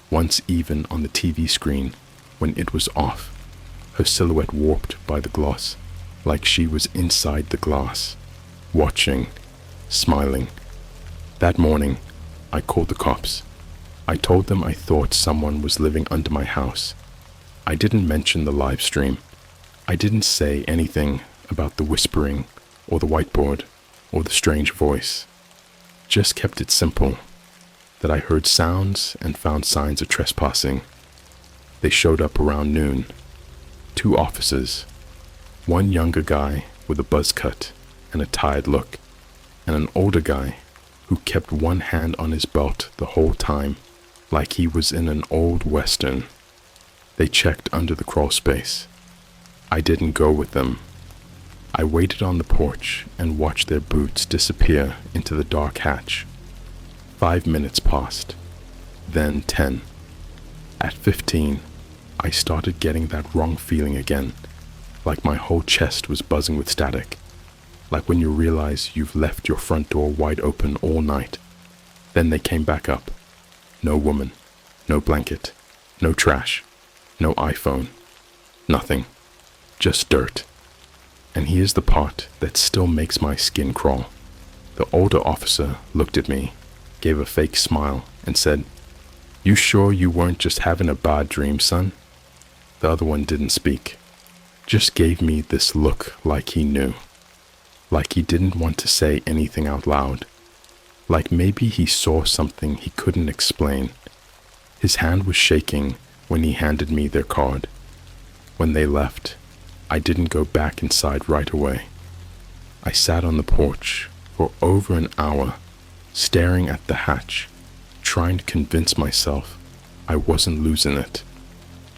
once even on the TV screen when it was off, her silhouette warped by the gloss, like she was inside the glass, watching, smiling. That morning, I called the cops. I told them I thought someone was living under my house. I didn't mention the live stream. I didn't say anything about the whispering or the whiteboard or the strange voice. Just kept it simple, that I heard sounds and found signs of trespassing. They showed up around noon. 2 officers, one younger guy with a buzz cut and a tired look, and an older guy who kept one hand on his belt the whole time, like he was in an old western. They checked under the crawl space. I didn't go with them. I waited on the porch and watched their boots disappear into the dark hatch. 5 minutes passed, then 10. At 15, I started getting that wrong feeling again, like my whole chest was buzzing with static, like when you realize you've left your front door wide open all night. Then they came back up. No woman, no blanket, no trash, no iPhone, nothing, just dirt. And here's the part that still makes my skin crawl. The older officer looked at me, gave a fake smile, and said, "You sure you weren't just having a bad dream, son?" The other one didn't speak, just gave me this look like he knew, like he didn't want to say anything out loud, like maybe he saw something he couldn't explain. His hand was shaking when he handed me their card. When they left, I didn't go back inside right away. I sat on the porch for over an hour, staring at the hatch, trying to convince myself I wasn't losing it.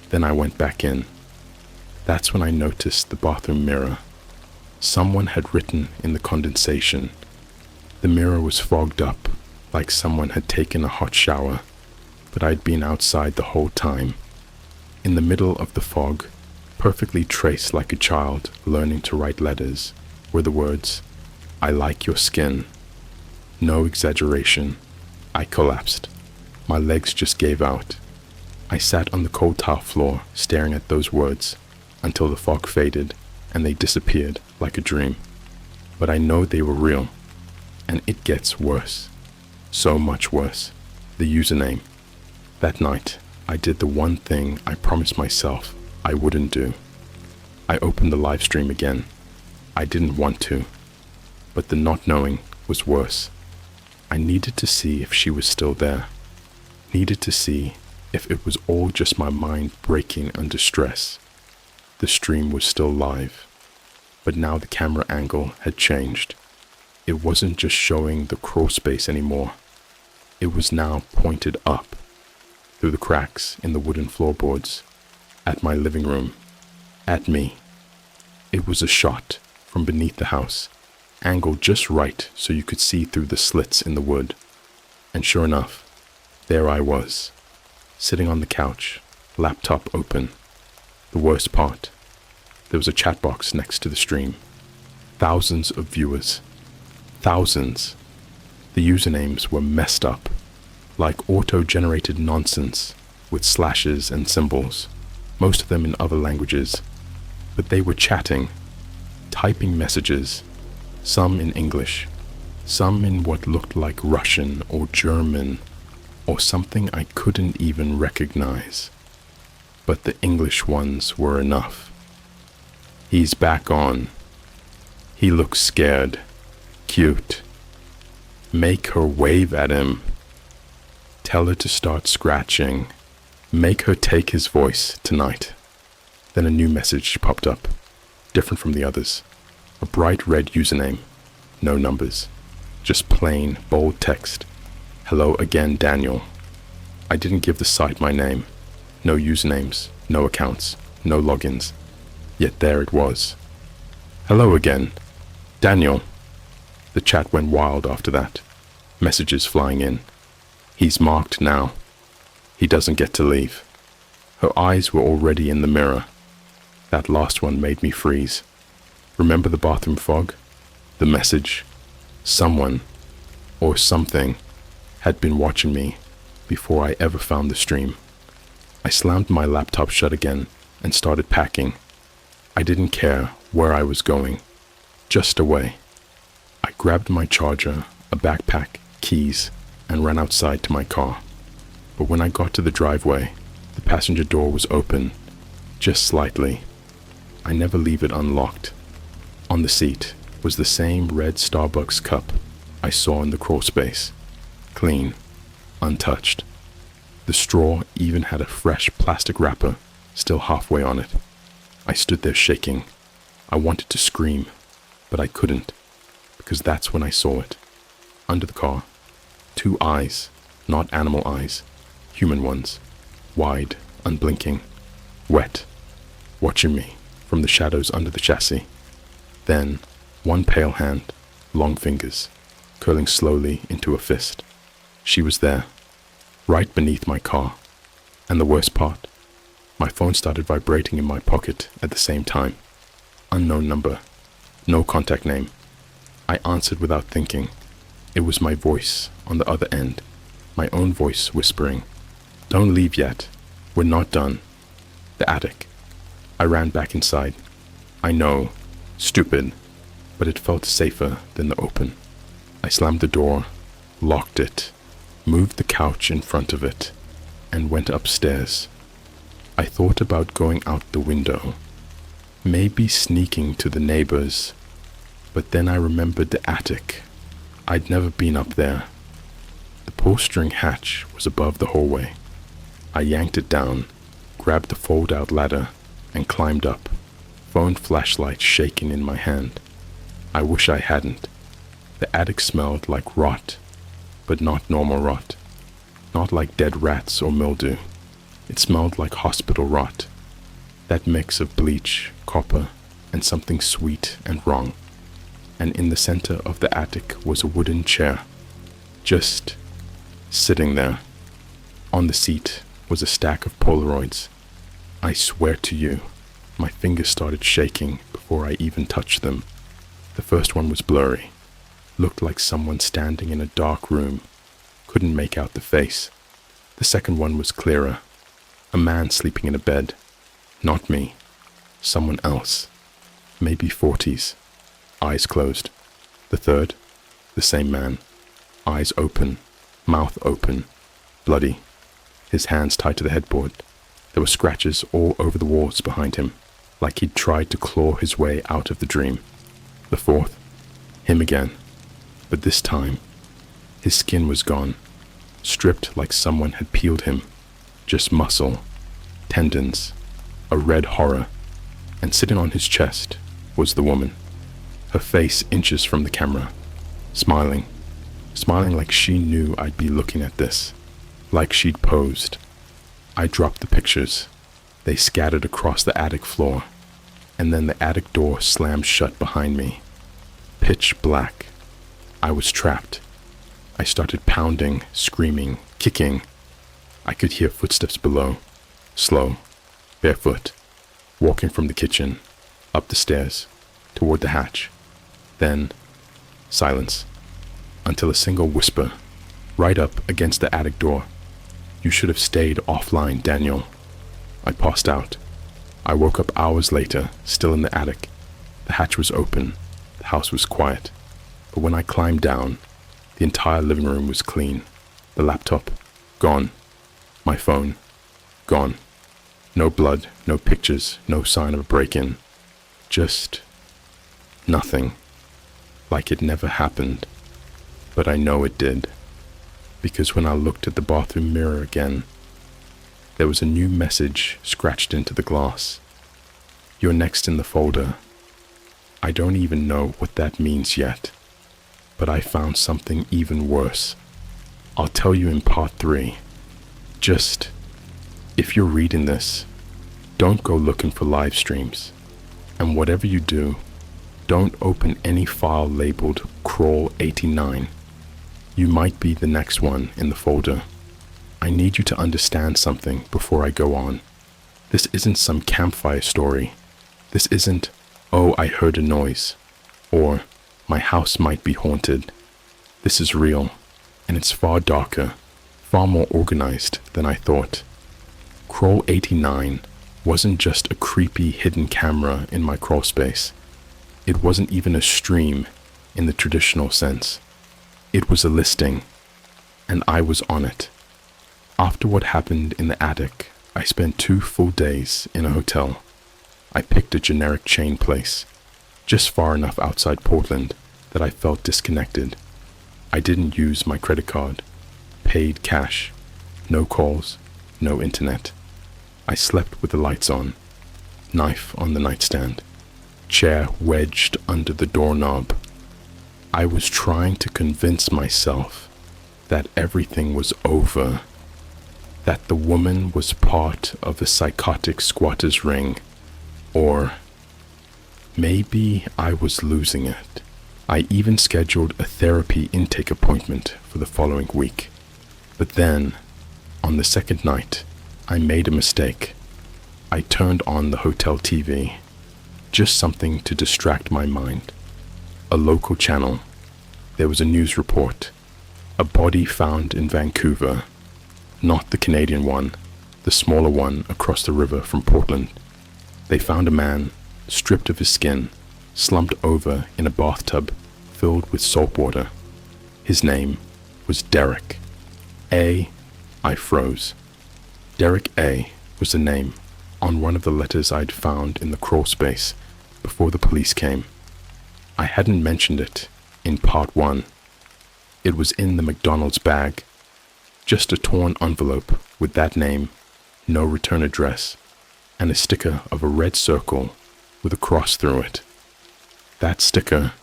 Then I went back in. That's when I noticed the bathroom mirror. Someone had written in the condensation. The mirror was fogged up, like someone had taken a hot shower, but I'd been outside the whole time. In the middle of the fog, perfectly traced like a child learning to write letters, were the words, "I like your skin." No exaggeration. I collapsed. My legs just gave out. I sat on the cold tile floor staring at those words until the fog faded and they disappeared like a dream. But I know they were real. And it gets worse. So much worse. The username. That night, I did the one thing I promised myself I wouldn't do. I opened the live stream again. I didn't want to. But the not knowing was worse. I needed to see if she was still there. Needed to see if it was all just my mind breaking under stress. The stream was still live. But now the camera angle had changed. It wasn't just showing the crawl space anymore. It was now pointed up, through the cracks in the wooden floorboards, at my living room, at me. It was a shot from beneath the house, angled just right so you could see through the slits in the wood. And sure enough, there I was, sitting on the couch, laptop open. The worst part, there was a chat box next to the stream. Thousands of viewers. Thousands. The usernames were messed up, like auto-generated nonsense, with slashes and symbols, most of them in other languages. But they were chatting, typing messages, some in English, some in what looked like Russian or German, or something I couldn't even recognize. But the English ones were enough. He's back on. He looks scared. Cute. Make her wave at him. Tell her to start scratching. Make her take his voice tonight. Then a new message popped up, different from the others. A bright red username, no numbers, just plain, bold text. Hello again, Daniel. I didn't give the site my name. No usernames, no accounts, no logins. Yet there it was. Hello again, Daniel. The chat went wild after that. Messages flying in. He's marked now. He doesn't get to leave. Her eyes were already in the mirror. That last one made me freeze. Remember the bathroom fog? The message? Someone, or something, had been watching me before I ever found the stream. I slammed my laptop shut again and started packing. I didn't care where I was going. Just away. I grabbed my charger, a backpack, keys, and ran outside to my car. But when I got to the driveway, the passenger door was open, just slightly. I never leave it unlocked. On the seat was the same red Starbucks cup I saw in the crawl space, clean, untouched. The straw even had a fresh plastic wrapper still halfway on it. I stood there shaking. I wanted to scream, but I couldn't, because that's when I saw it. Under the car, 2 eyes, not animal eyes, human ones, wide, unblinking, wet, watching me from the shadows under the chassis. Then, one pale hand, long fingers, curling slowly into a fist. She was there, right beneath my car. And the worst part, my phone started vibrating in my pocket at the same time. Unknown number, no contact name. I answered without thinking. It was my voice on the other end, my own voice whispering, "Don't leave yet. We're not done." The attic. I ran back inside. I know, stupid, but it felt safer than the open. I slammed the door, locked it, moved the couch in front of it, and went upstairs. I thought about going out the window, maybe sneaking to the neighbors, but then I remembered the attic. I'd never been up there. The pull-string hatch was above the hallway. I yanked it down, grabbed the fold-out ladder, and climbed up, phone flashlight shaking in my hand. I wish I hadn't. The attic smelled like rot, but not normal rot. not like dead rats or mildew. It smelled like hospital rot, that mix of bleach, copper, and something sweet and wrong. And in the center of the attic was a wooden chair, just sitting there. On the seat was a stack of Polaroids. I swear to you, my fingers started shaking before I even touched them. The first one was blurry, looked like someone standing in a dark room, couldn't make out the face. The second one was clearer, a man sleeping in a bed. Not me, someone else, maybe 40s, eyes closed. The third, the same man, eyes open, mouth open, bloody, his hands tied to the headboard. There were scratches all over the walls behind him, like he'd tried to claw his way out of the dream. The fourth, him again, but this time, his skin was gone, stripped like someone had peeled him, just muscle, tendons, a red horror, and sitting on his chest was the woman, her face inches from the camera, smiling like she knew I'd be looking at this, like she'd posed. I dropped the pictures. They scattered across the attic floor, and then the attic door slammed shut behind me. Pitch black. I was trapped. I started pounding, screaming, kicking. I could hear footsteps below, slow, barefoot, walking from the kitchen, up the stairs, toward the hatch. Then, silence, until a single whisper, right up against the attic door. "You should have stayed offline, Daniel." I passed out. I woke up hours later, still in the attic. The hatch was open. The house was quiet. But when I climbed down, the entire living room was clean. The laptop, gone. My phone, gone. No blood, no pictures, no sign of a break-in. Just nothing. Like it never happened. But I know it did. Because when I looked at the bathroom mirror again, there was a new message scratched into the glass. "You're next in the folder." I don't even know what that means yet, but I found something even worse. I'll tell you in part 3. Just, if you're reading this, don't go looking for live streams. And whatever you do, don't open any file labeled Crawl 89. You might be the next one in the folder. I need you to understand something before I go on. This isn't some campfire story. This isn't, "Oh, I heard a noise," or "My house might be haunted." This is real, and it's far darker, far more organized than I thought. Crawl 89 wasn't just a creepy hidden camera in my crawl space. It wasn't even a stream in the traditional sense. It was a listing, and I was on it. After what happened in the attic, I spent 2 full days in a hotel. I picked a generic chain place, just far enough outside Portland that I felt disconnected. I didn't use my credit card, paid cash, no calls, no internet. I slept with the lights on, knife on the nightstand, chair wedged under the doorknob. I was trying to convince myself that everything was over, that the woman was part of a psychotic squatter's ring, or maybe I was losing it. I even scheduled a therapy intake appointment for the following week. But then, on the second night, I made a mistake. I turned on the hotel TV, just something to distract my mind. A local channel. There was a news report. A body found in Vancouver. Not the Canadian one, the smaller one across the river from Portland. They found a man, stripped of his skin, slumped over in a bathtub filled with salt water. His name was Derek. I froze. Derek A. was the name on one of the letters I'd found in the crawl space before the police came. I hadn't mentioned it in part 1. It was in the McDonald's bag. Just a torn envelope with that name, no return address, and a sticker of a red circle with a cross through it. That sticker,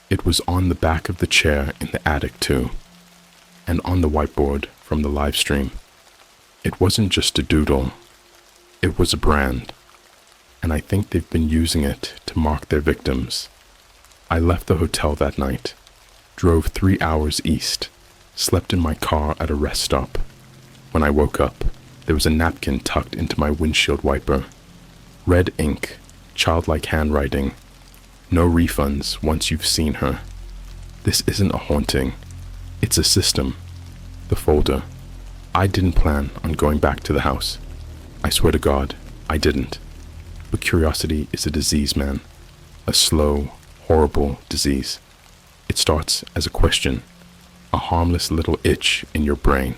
it was on the back of the chair in the attic too. and on the whiteboard from the live stream. It wasn't just a doodle, it was a brand, and I think they've been using it to mark their victims. I left the hotel that night, drove 3 hours east, slept in my car at a rest stop. When I woke up, there was a napkin tucked into my windshield wiper. Red ink, childlike handwriting. No refunds once you've seen her. This isn't a haunting, it's a system. The folder. I didn't plan on going back to the house. I swear to God, I didn't. But curiosity is a disease, man. A slow, horrible disease. It starts as a question, a harmless little itch in your brain.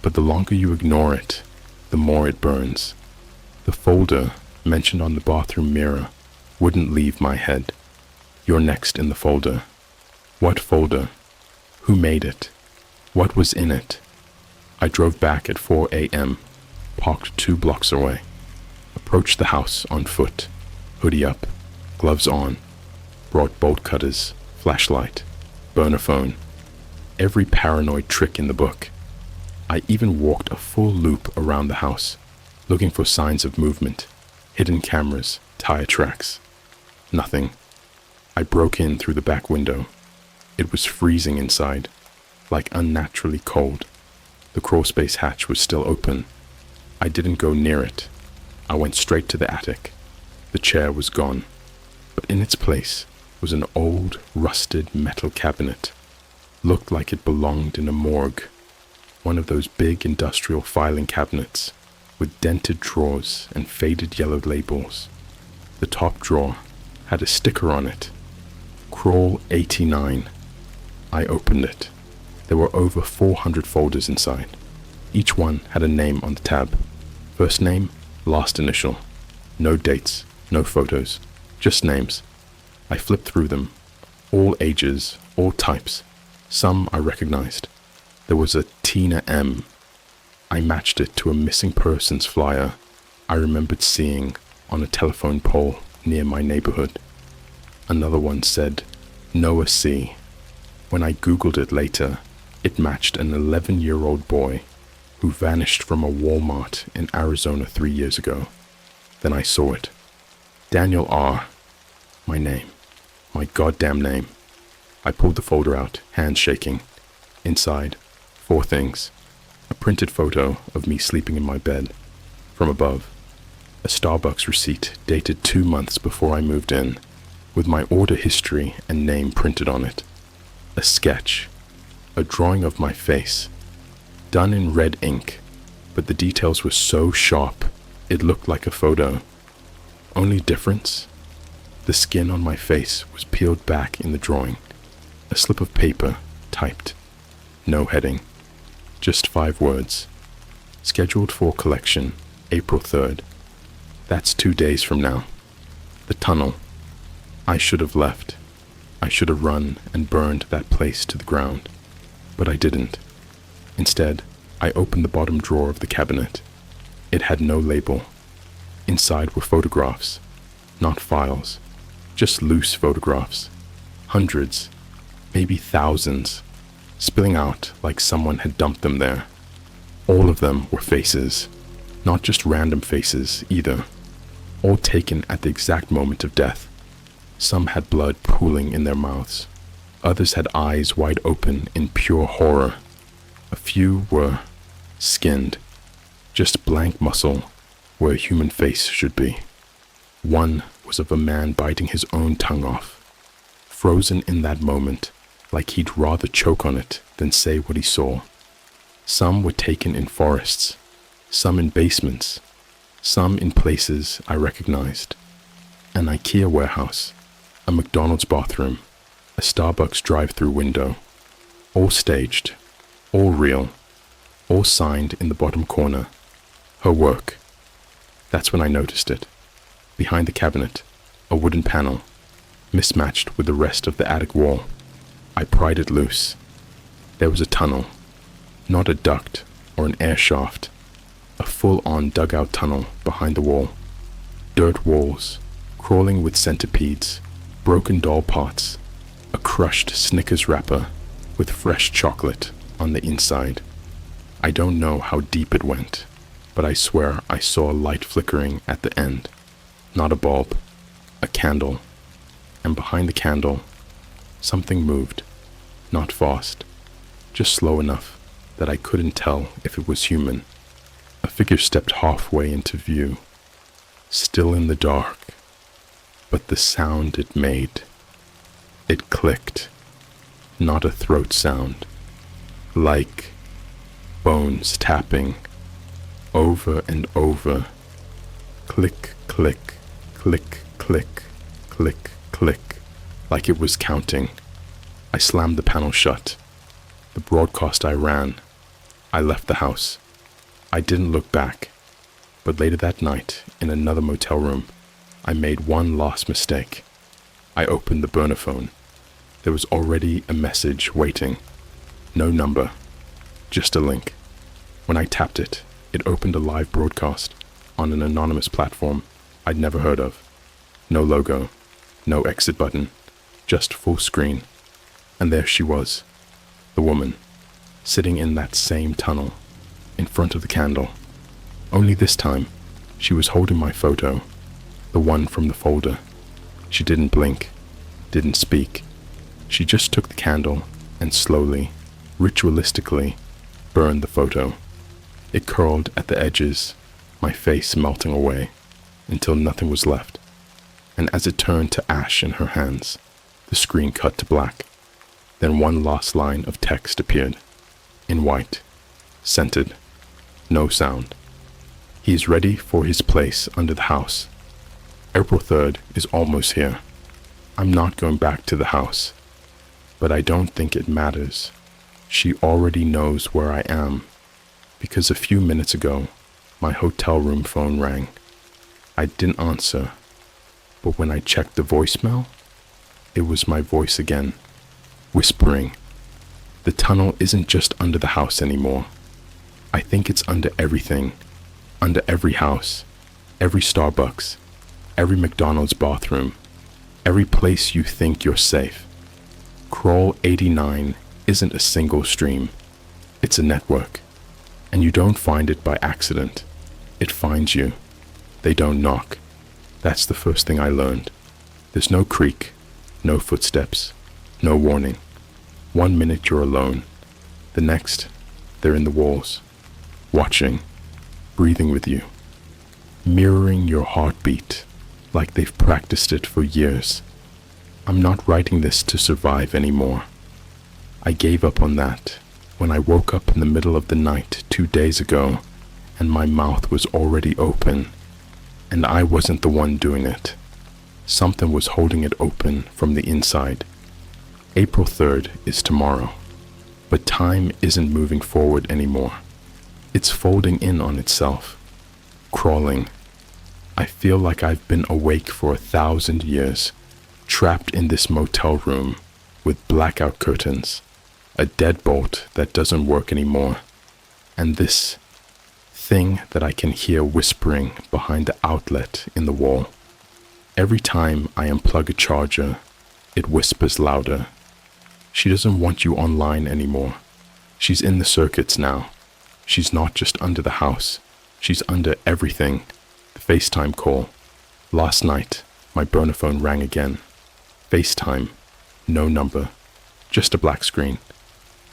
But the longer you ignore it, the more it burns. The folder mentioned on the bathroom mirror wouldn't leave my head. You're next in the folder. What folder? Who made it? What was in it? I drove back at 4 a.m., parked 2 blocks away, approached the house on foot, hoodie up, gloves on, brought bolt cutters, flashlight, burner phone, every paranoid trick in the book. I even walked a full loop around the house, looking for signs of movement, hidden cameras, tire tracks. Nothing. I broke in through the back window. It was freezing inside, like unnaturally cold. The crawlspace hatch was still open. I didn't go near it. I went straight to the attic. The chair was gone, but in its place was an old, rusted metal cabinet. Looked like it belonged in a morgue. One of those big industrial filing cabinets with dented drawers and faded yellowed labels. The top drawer had a sticker on it. Crawl 89. I opened it. There were over 400 folders inside. Each one had a name on the tab. First name, last initial. No dates, no photos, just names. I flipped through them. All ages, all types. Some I recognized. There was a Tina M. I matched it to a missing persons flyer I remembered seeing on a telephone pole near my neighborhood. Another one said Noah C. When I Googled it later, it matched an 11-year-old boy who vanished from a Walmart in Arizona 3 years ago. Then I saw it. Daniel R. My name. My goddamn name. I pulled the folder out, hands shaking. Inside, 4 things. A printed photo of me sleeping in my bed. From above, a Starbucks receipt dated 2 months before I moved in, with my order history and name printed on it. A sketch. A drawing of my face, done in red ink, but the details were so sharp, it looked like a photo. Only difference? The skin on my face was peeled back in the drawing. A slip of paper, typed. No heading. Just 5 words. Scheduled for collection, April 3rd. That's 2 days from now. The tunnel. I should have left. I should have run and burned that place to the ground. But I didn't. Instead, I opened the bottom drawer of the cabinet. It had no label. Inside were photographs, not files, just loose photographs. Hundreds, maybe thousands, spilling out like someone had dumped them there. All of them were faces, not just random faces either, all taken at the exact moment of death. Some had blood pooling in their mouths. Others had eyes wide open in pure horror. A few were skinned, just blank muscle where a human face should be. One was of a man biting his own tongue off, frozen in that moment, like he'd rather choke on it than say what he saw. Some were taken in forests, some in basements, some in places I recognized. An IKEA warehouse, a McDonald's bathroom, a Starbucks drive-through window, all staged, all real, all signed in the bottom corner. Her work. That's when I noticed it. Behind the cabinet, a wooden panel, mismatched with the rest of the attic wall. I pried it loose. There was a tunnel, not a duct or an air shaft, a full-on dugout tunnel behind the wall. Dirt walls, crawling with centipedes, broken doll parts, a crushed Snickers wrapper with fresh chocolate, on the inside. I don't know how deep it went, but I swear I saw a light flickering at the end. Not a bulb, a candle. And behind the candle, something moved. Not fast, just slow enough that I couldn't tell if it was human. A figure stepped halfway into view, still in the dark, but the sound it made. It clicked, not a throat sound, like bones tapping, over and over. Click, click, click, click, click, click, like it was counting. I slammed the panel shut. The broadcast I ran. I left the house. I didn't look back. But later that night, in another motel room, I made one last mistake. I opened the burner phone. There was already a message waiting. No number, just a link. When I tapped it, it opened a live broadcast on an anonymous platform I'd never heard of. No logo, no exit button, just full screen. And there she was, the woman, sitting in that same tunnel, in front of the candle. Only this time, she was holding my photo, the one from the folder. She didn't blink, didn't speak. She just took the candle and slowly, ritualistically, burned the photo. It curled at the edges, my face melting away, until nothing was left. And as it turned to ash in her hands, the screen cut to black. Then one last line of text appeared, in white, scented, no sound. He is ready for his place under the house. April 3rd is almost here. I'm not going back to the house, but I don't think it matters. She already knows where I am, because a few minutes ago, my hotel room phone rang. I didn't answer, but when I checked the voicemail, it was my voice again, whispering. The tunnel isn't just under the house anymore. I think it's under everything, under every house, every Starbucks, every McDonald's bathroom, every place you think you're safe. Crawl 89 isn't a single stream, it's a network, and you don't find it by accident. It finds you. They don't knock. That's the first thing I learned. There's no creak, no footsteps, no warning. 1 minute you're alone, the next they're in the walls, watching, breathing with you, mirroring your heartbeat like they've practiced it for years. I'm not writing this to survive anymore. I gave up on that when I woke up in the middle of the night 2 days ago and my mouth was already open, and I wasn't the one doing it. Something was holding it open from the inside. April 3rd is tomorrow, but time isn't moving forward anymore. It's folding in on itself, crawling. I feel like I've been awake for 1,000 years, trapped in this motel room with blackout curtains, a deadbolt that doesn't work anymore, and this thing that I can hear whispering behind the outlet in the wall. Every time I unplug a charger, it whispers louder. She doesn't want you online anymore. She's in the circuits now. She's not just under the house. She's under everything. The FaceTime call. Last night, my burner phone rang again. FaceTime. No number. Just a black screen.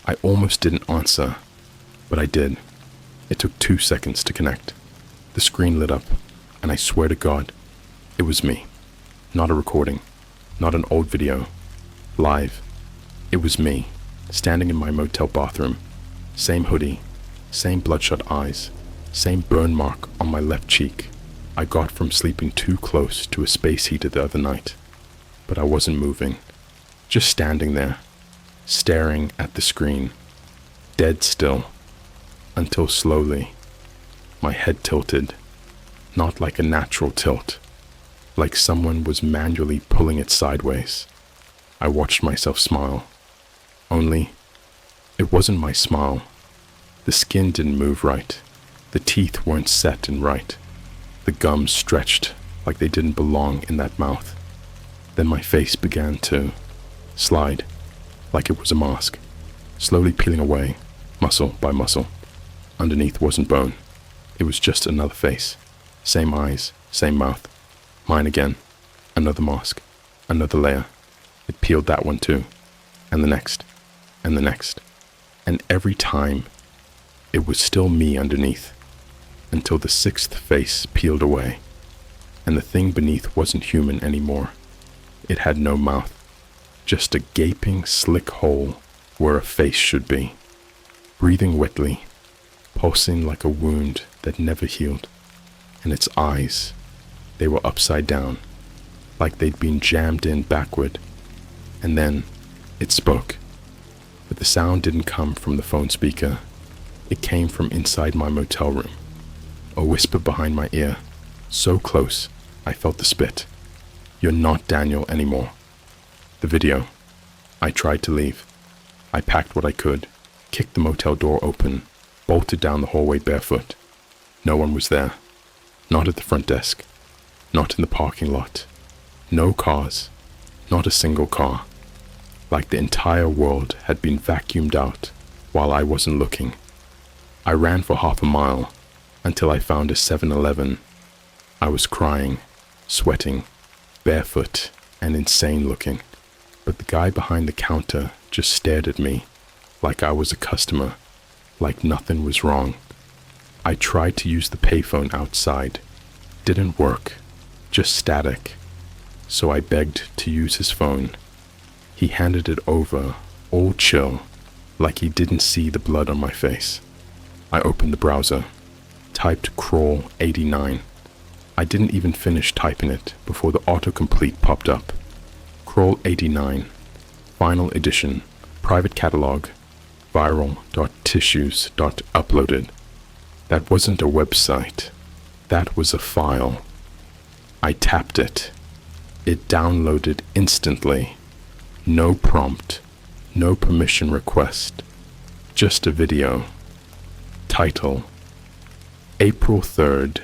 I almost didn't answer, but I did. It took 2 seconds to connect. The screen lit up, and I swear to God, it was me. Not a recording. Not an old video. Live. It was me, standing in my motel bathroom. Same hoodie, same bloodshot eyes, same burn mark on my left cheek I got from sleeping too close to a space heater the other night. But I wasn't moving, just standing there, staring at the screen, dead still, until slowly, my head tilted, not like a natural tilt, like someone was manually pulling it sideways. I watched myself smile. Only, it wasn't my smile. The skin didn't move right. The teeth weren't set and right. The gums stretched like they didn't belong in that mouth. Then my face began to slide, like it was a mask, slowly peeling away muscle by muscle. Underneath wasn't bone. It was just another face. Same eyes, same mouth. Mine again. Another mask. Another layer. It peeled that one too. And the next. And the next. And every time, it was still me underneath. Until the sixth face peeled away. And the thing beneath wasn't human anymore. It had no mouth. Just a gaping, slick hole where a face should be. Breathing wetly. Pulsing like a wound that never healed. And its eyes, they were upside down. Like they'd been jammed in backward. And then, it spoke. But the sound didn't come from the phone speaker. It came from inside my motel room. A whisper behind my ear. So close, I felt the spit. You're not Daniel anymore. The video. I tried to leave. I packed what I could, kicked the motel door open, bolted down the hallway barefoot. No one was there. Not at the front desk. Not in the parking lot. No cars. Not a single car. Like the entire world had been vacuumed out while I wasn't looking. I ran for half a mile until I found a 7-Eleven. I was crying, sweating, barefoot, and insane looking. But the guy behind the counter just stared at me like I was a customer, like nothing was wrong. I tried to use the payphone outside. Didn't work, just static. So I begged to use his phone. He handed it over, all chill, like he didn't see the blood on my face. I opened the browser, typed crawl 89. I didn't even finish typing it before the autocomplete popped up. Crawl 89, final edition, private catalog, viral.tissues.uploaded. That wasn't a website. That was a file. I tapped it. It downloaded instantly. No prompt, no permission request, just a video. Title: April 3rd,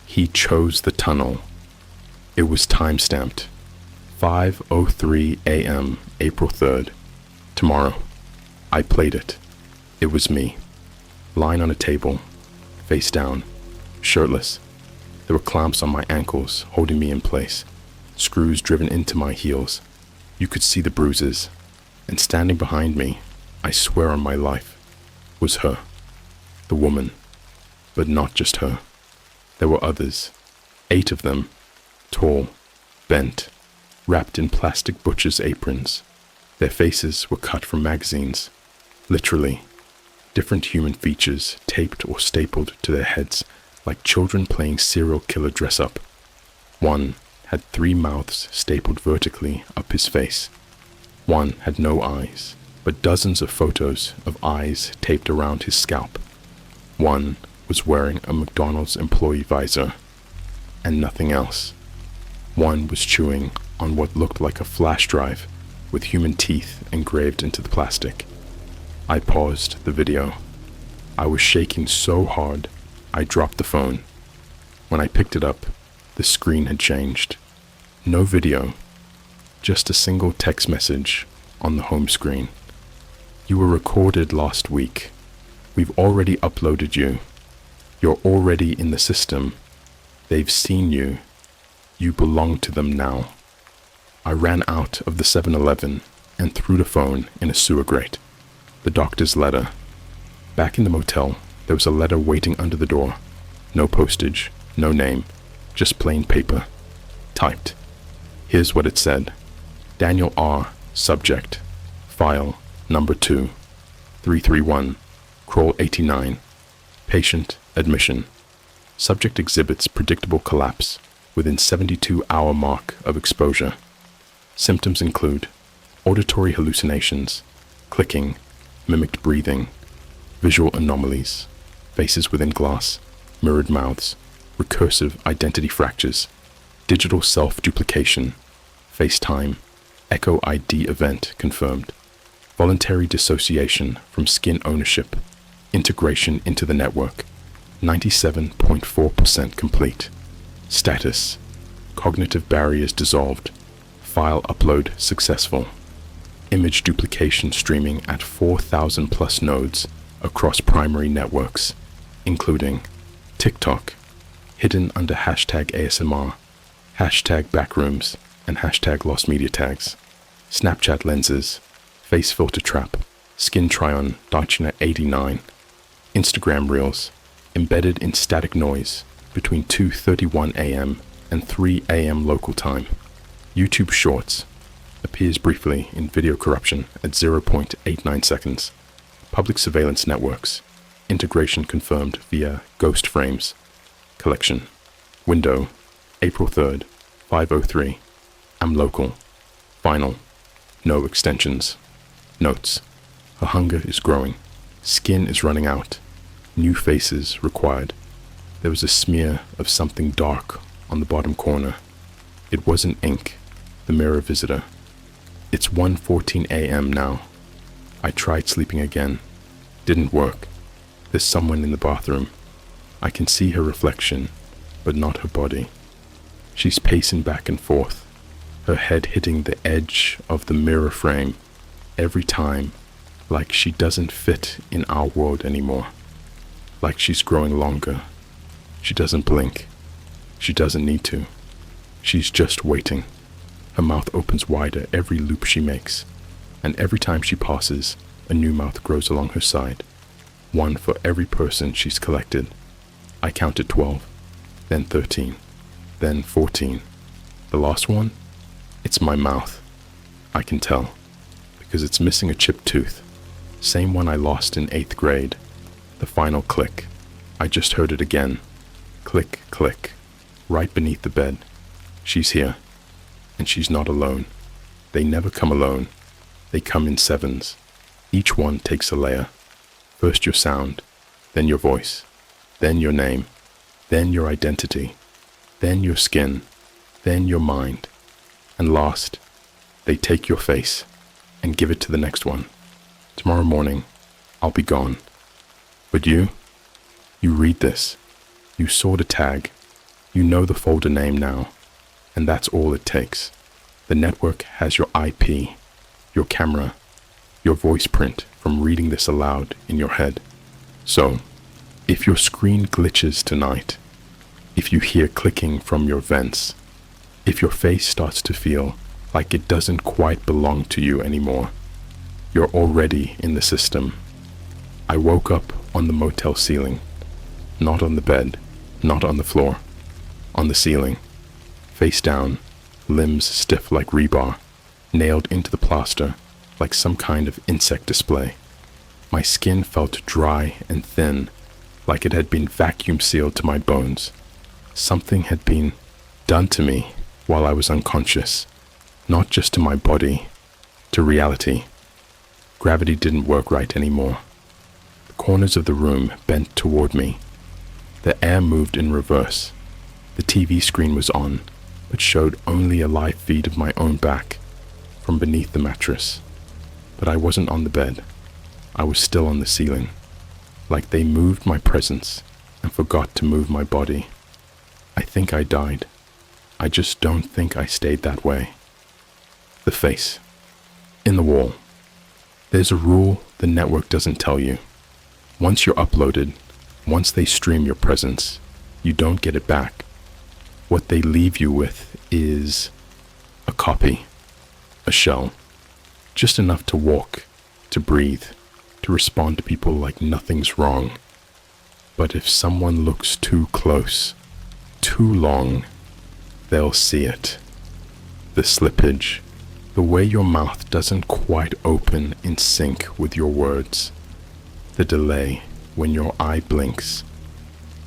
he chose the tunnel. It was time-stamped. 5:03 a.m. April 3rd. Tomorrow. I played it. It was me. Lying on a table, face down, shirtless. There were clamps on my ankles holding me in place. Screws driven into my heels. You could see the bruises. And standing behind me, I swear on my life, was her. The woman. But not just her. There were others. 8 of them. Tall, bent, wrapped in plastic butcher's aprons. Their faces were cut from magazines. Literally. Different human features taped or stapled to their heads like children playing serial killer dress-up. One had 3 mouths stapled vertically up his face. One had no eyes, but dozens of photos of eyes taped around his scalp. One was wearing a McDonald's employee visor, and nothing else. One was chewing on what looked like a flash drive with human teeth engraved into the plastic. I paused the video. I was shaking so hard, I dropped the phone. When I picked it up, the screen had changed. No video, just a single text message on the home screen. You were recorded last week. We've already uploaded you. You're already in the system. They've seen you. You belong to them now. I ran out of the 7-Eleven and threw the phone in a sewer grate. The doctor's letter. Back in the motel, there was a letter waiting under the door. No postage, no name, just plain paper. Typed. Here's what it said. Daniel R. Subject. File number 2. 331. Crawl 89. Patient admission. Subject exhibits predictable collapse within 72-hour mark of exposure. Symptoms include auditory hallucinations, clicking, mimicked breathing, visual anomalies, faces within glass, mirrored mouths, recursive identity fractures, digital self-duplication, FaceTime, Echo ID event confirmed, voluntary dissociation from skin ownership, integration into the network, 97.4% complete. Status: cognitive barriers dissolved, file upload successful, image duplication streaming at 4,000 plus nodes across primary networks, including TikTok, hidden under hashtag ASMR, hashtag backrooms, and hashtag lost media tags, Snapchat lenses, face filter trap, skin try-on Dachina 89, Instagram reels, embedded in static noise between 2:31 a.m. and 3 a.m. local time. YouTube Shorts appears briefly in video corruption at 0.89 seconds. Public surveillance networks, integration confirmed via ghost frames. Collection, window, April 3rd, 5:03. I'm local. Final, no extensions. Notes, her hunger is growing. Skin is running out. New faces required. There was a smear of something dark on the bottom corner. It wasn't ink, the mirror visitor. It's 1:14 a.m. now. I tried sleeping again. Didn't work. There's someone in the bathroom. I can see her reflection, but not her body. She's pacing back and forth, her head hitting the edge of the mirror frame every time, like she doesn't fit in our world anymore. Like she's growing longer. She doesn't blink. She doesn't need to. She's just waiting. Her mouth opens wider every loop she makes, and every time she passes, a new mouth grows along her side. One for every person she's collected. I counted 12, then 13, then 14. The last one? It's my mouth. I can tell, because it's missing a chipped tooth. Same one I lost in 8th grade. The final click. I just heard it again. Click, click. Right beneath the bed. She's here. And she's not alone. They never come alone. They come in 7s. Each one takes a layer. First your sound, then your voice, then your name, then your identity, then your skin, then your mind. And last, they take your face and give it to the next one. Tomorrow morning, I'll be gone. But you read this. You saw the tag. You know the folder name now. And that's all it takes. The network has your IP, your camera, your voice print from reading this aloud in your head. So, if your screen glitches tonight, if you hear clicking from your vents, if your face starts to feel like it doesn't quite belong to you anymore, you're already in the system. I woke up on the motel ceiling, not on the bed, not on the floor, on the ceiling. Face down, limbs stiff like rebar, nailed into the plaster like some kind of insect display. My skin felt dry and thin, like it had been vacuum sealed to my bones. Something had been done to me while I was unconscious, not just to my body, to reality. Gravity didn't work right anymore. The corners of the room bent toward me. The air moved in reverse. The TV screen was on, but showed only a live feed of my own back from beneath the mattress. But I wasn't on the bed. I was still on the ceiling, like they moved my presence and forgot to move my body. I think I died. I just don't think I stayed that way. The face. In the wall. There's a rule the network doesn't tell you. Once you're uploaded, once they stream your presence, you don't get it back. What they leave you with is a copy, a shell, just enough to walk, to breathe, to respond to people like nothing's wrong. But if someone looks too close, too long, they'll see it. The slippage, the way your mouth doesn't quite open in sync with your words, the delay when your eye blinks,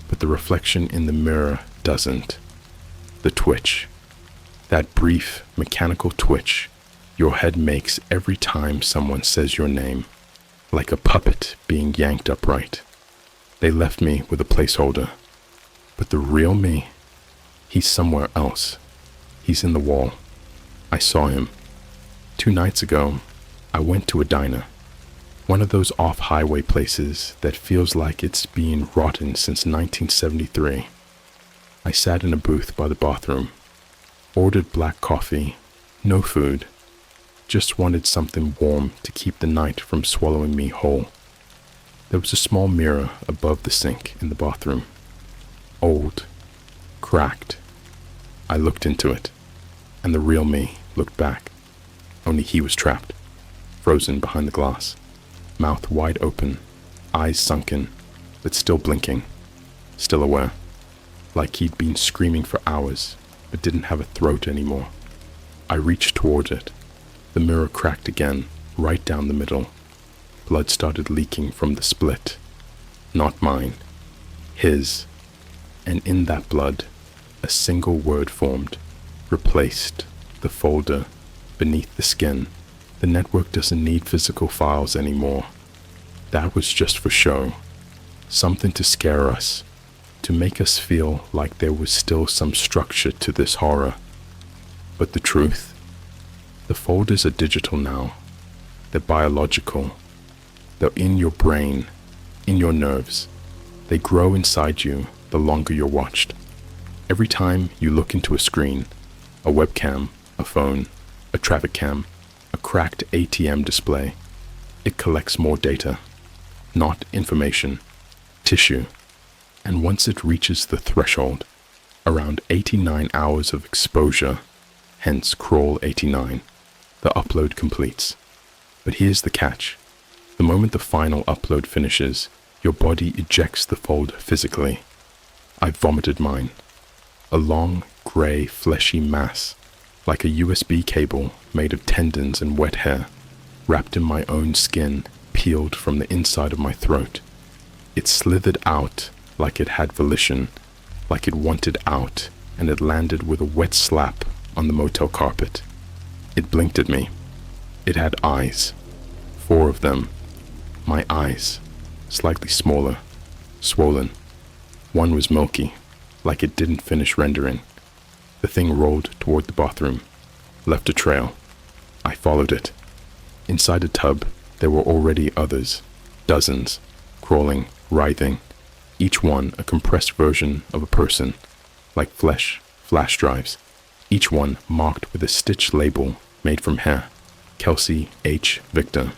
but the reflection in the mirror doesn't. The twitch, that brief mechanical twitch your head makes every time someone says your name, like a puppet being yanked upright. They left me with a placeholder, but the real me, he's somewhere else. He's in the wall. I saw him. 2 nights ago, I went to a diner, one of those off-highway places that feels like it's been rotten since 1973. I sat in a booth by the bathroom, ordered black coffee, no food, just wanted something warm to keep the night from swallowing me whole. There was a small mirror above the sink in the bathroom. Old, cracked. I looked into it, and the real me looked back. Only he was trapped, frozen behind the glass, mouth wide open, eyes sunken, but still blinking, still aware, like he'd been screaming for hours, but didn't have a throat anymore. I reached toward it. The mirror cracked again, right down the middle. Blood started leaking from the split. Not mine, his. And in that blood, a single word formed, replaced the folder beneath the skin. The network doesn't need physical files anymore. That was just for show. Something to scare us, to make us feel like there was still some structure to this horror. But the truth? The folders are digital now. They're biological. They're in your brain, in your nerves. They grow inside you the longer you're watched. Every time you look into a screen, a webcam, a phone, a traffic cam, a cracked ATM display, it collects more data, not information, tissue. And once it reaches the threshold, around 89 hours of exposure, hence crawl 89, the upload completes. But here's the catch. The moment the final upload finishes, your body ejects the folder physically. I vomited mine. A long, grey, fleshy mass, like a USB cable made of tendons and wet hair, wrapped in my own skin, peeled from the inside of my throat. It slithered out like it had volition, like it wanted out, and it landed with a wet slap on the motel carpet. It blinked at me. It had eyes. 4 of them. My eyes, slightly smaller, swollen. One was milky, like it didn't finish rendering. The thing rolled toward the bathroom, left a trail. I followed it. Inside a tub, there were already others, dozens, crawling, writhing, each one a compressed version of a person, like flesh drives, each one marked with a stitched label made from hair. Kelsey H. Victor.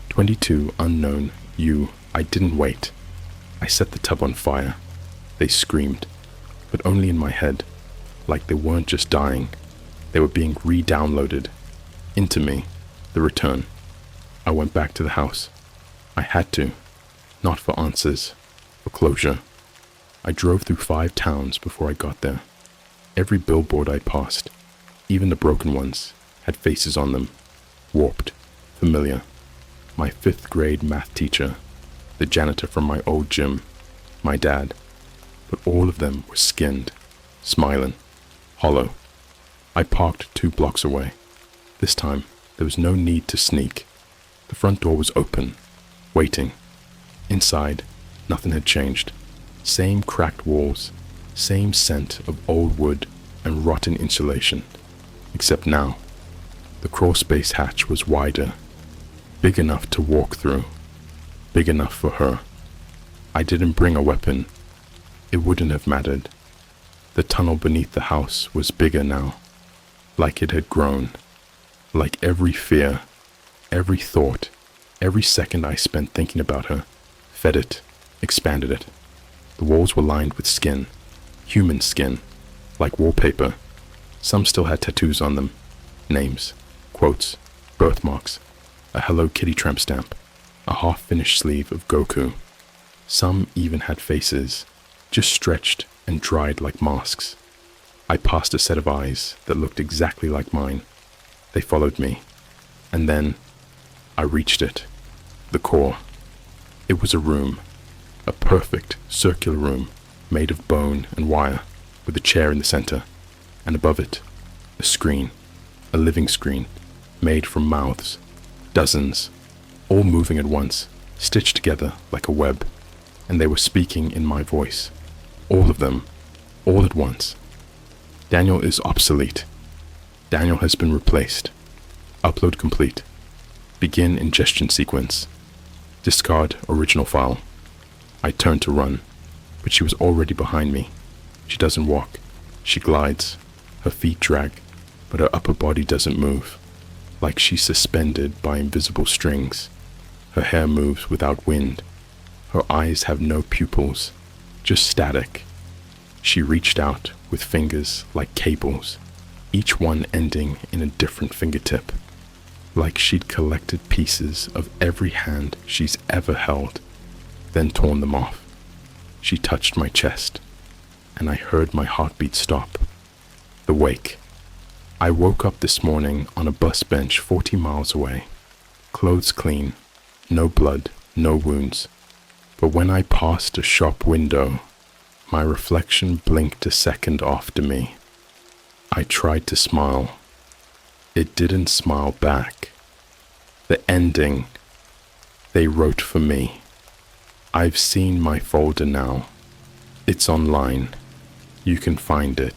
22 unknown U. I didn't wait. I set the tub on fire. They screamed, but only in my head, like they weren't just dying. They were being re-downloaded into me. The return. I went back to the house. I had to. Not for answers, for closure. I drove through 5 towns before I got there. Every billboard I passed, even the broken ones, had faces on them. Warped, familiar. My 5th grade math teacher, the janitor from my old gym, my dad. But all of them were skinned, smiling, hollow. I parked 2 blocks away. This time, there was no need to sneak. The front door was open, waiting. Inside, nothing had changed. Same cracked walls, same scent of old wood and rotten insulation. Except now, the crawl space hatch was wider, big enough to walk through, big enough for her. I didn't bring a weapon. It wouldn't have mattered. The tunnel beneath the house was bigger now, like it had grown, like every fear, every thought, every second I spent thinking about her, fed it, expanded it. The walls were lined with skin, human skin, like wallpaper. Some still had tattoos on them, names, quotes, birthmarks, a Hello Kitty tramp stamp, a half-finished sleeve of Goku. Some even had faces, just stretched and dried like masks. I passed a set of eyes that looked exactly like mine. They followed me, and then I reached it, the core. It was a room, a perfect circular room made of bone and wire, with a chair in the center, and above it, a screen, a living screen, made from mouths, dozens, all moving at once, stitched together like a web, and they were speaking in my voice, all of them, all at once. Daniel is obsolete. Daniel has been replaced. Upload complete. Begin ingestion sequence. Discard original file. I turned to run, but she was already behind me. She doesn't walk. She glides. Her feet drag, but her upper body doesn't move, like she's suspended by invisible strings. Her hair moves without wind. Her eyes have no pupils, just static. She reached out with fingers like cables, each one ending in a different fingertip, like she'd collected pieces of every hand she's ever held, then torn them off. She touched my chest, and I heard my heartbeat stop. The wake. I woke up this morning on a bus bench 40 miles away. Clothes clean, no blood, no wounds. But when I passed a shop window, my reflection blinked a second after me. I tried to smile. It didn't smile back. The ending, they wrote for me. I've seen my folder now. It's online. You can find it.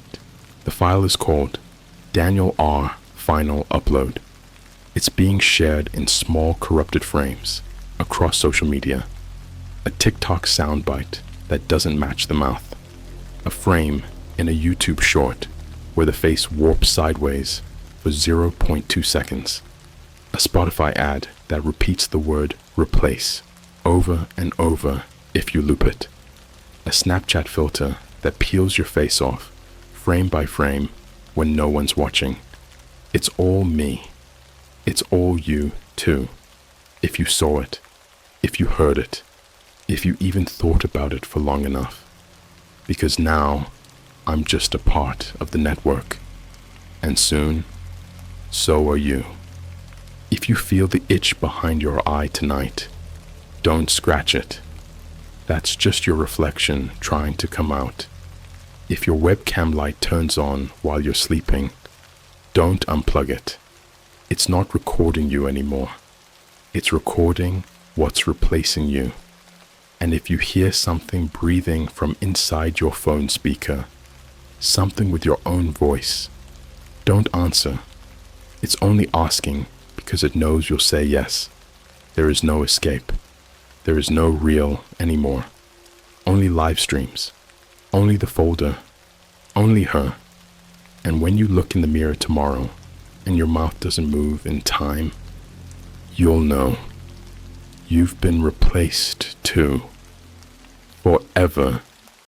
The file is called Daniel R. Final Upload. It's being shared in small corrupted frames across social media. A TikTok soundbite that doesn't match the mouth. A frame in a YouTube short where the face warps sideways for 0.2 seconds. A Spotify ad that repeats the word replace over and over if you loop it. A Snapchat filter that peels your face off, frame by frame, when no one's watching. It's all me. It's all you, too. If you saw it, if you heard it, if you even thought about it for long enough. Because now, I'm just a part of the network. And soon, so are you. If you feel the itch behind your eye tonight, don't scratch it. That's just your reflection trying to come out. If your webcam light turns on while you're sleeping, don't unplug it. It's not recording you anymore. It's recording what's replacing you. And if you hear something breathing from inside your phone speaker, something with your own voice, don't answer. It's only asking because it knows you'll say yes. There is no escape. There is no real anymore. Only live streams. Only the folder. Only her. And when you look in the mirror tomorrow and your mouth doesn't move in time, you'll know. You've been replaced too. Forever.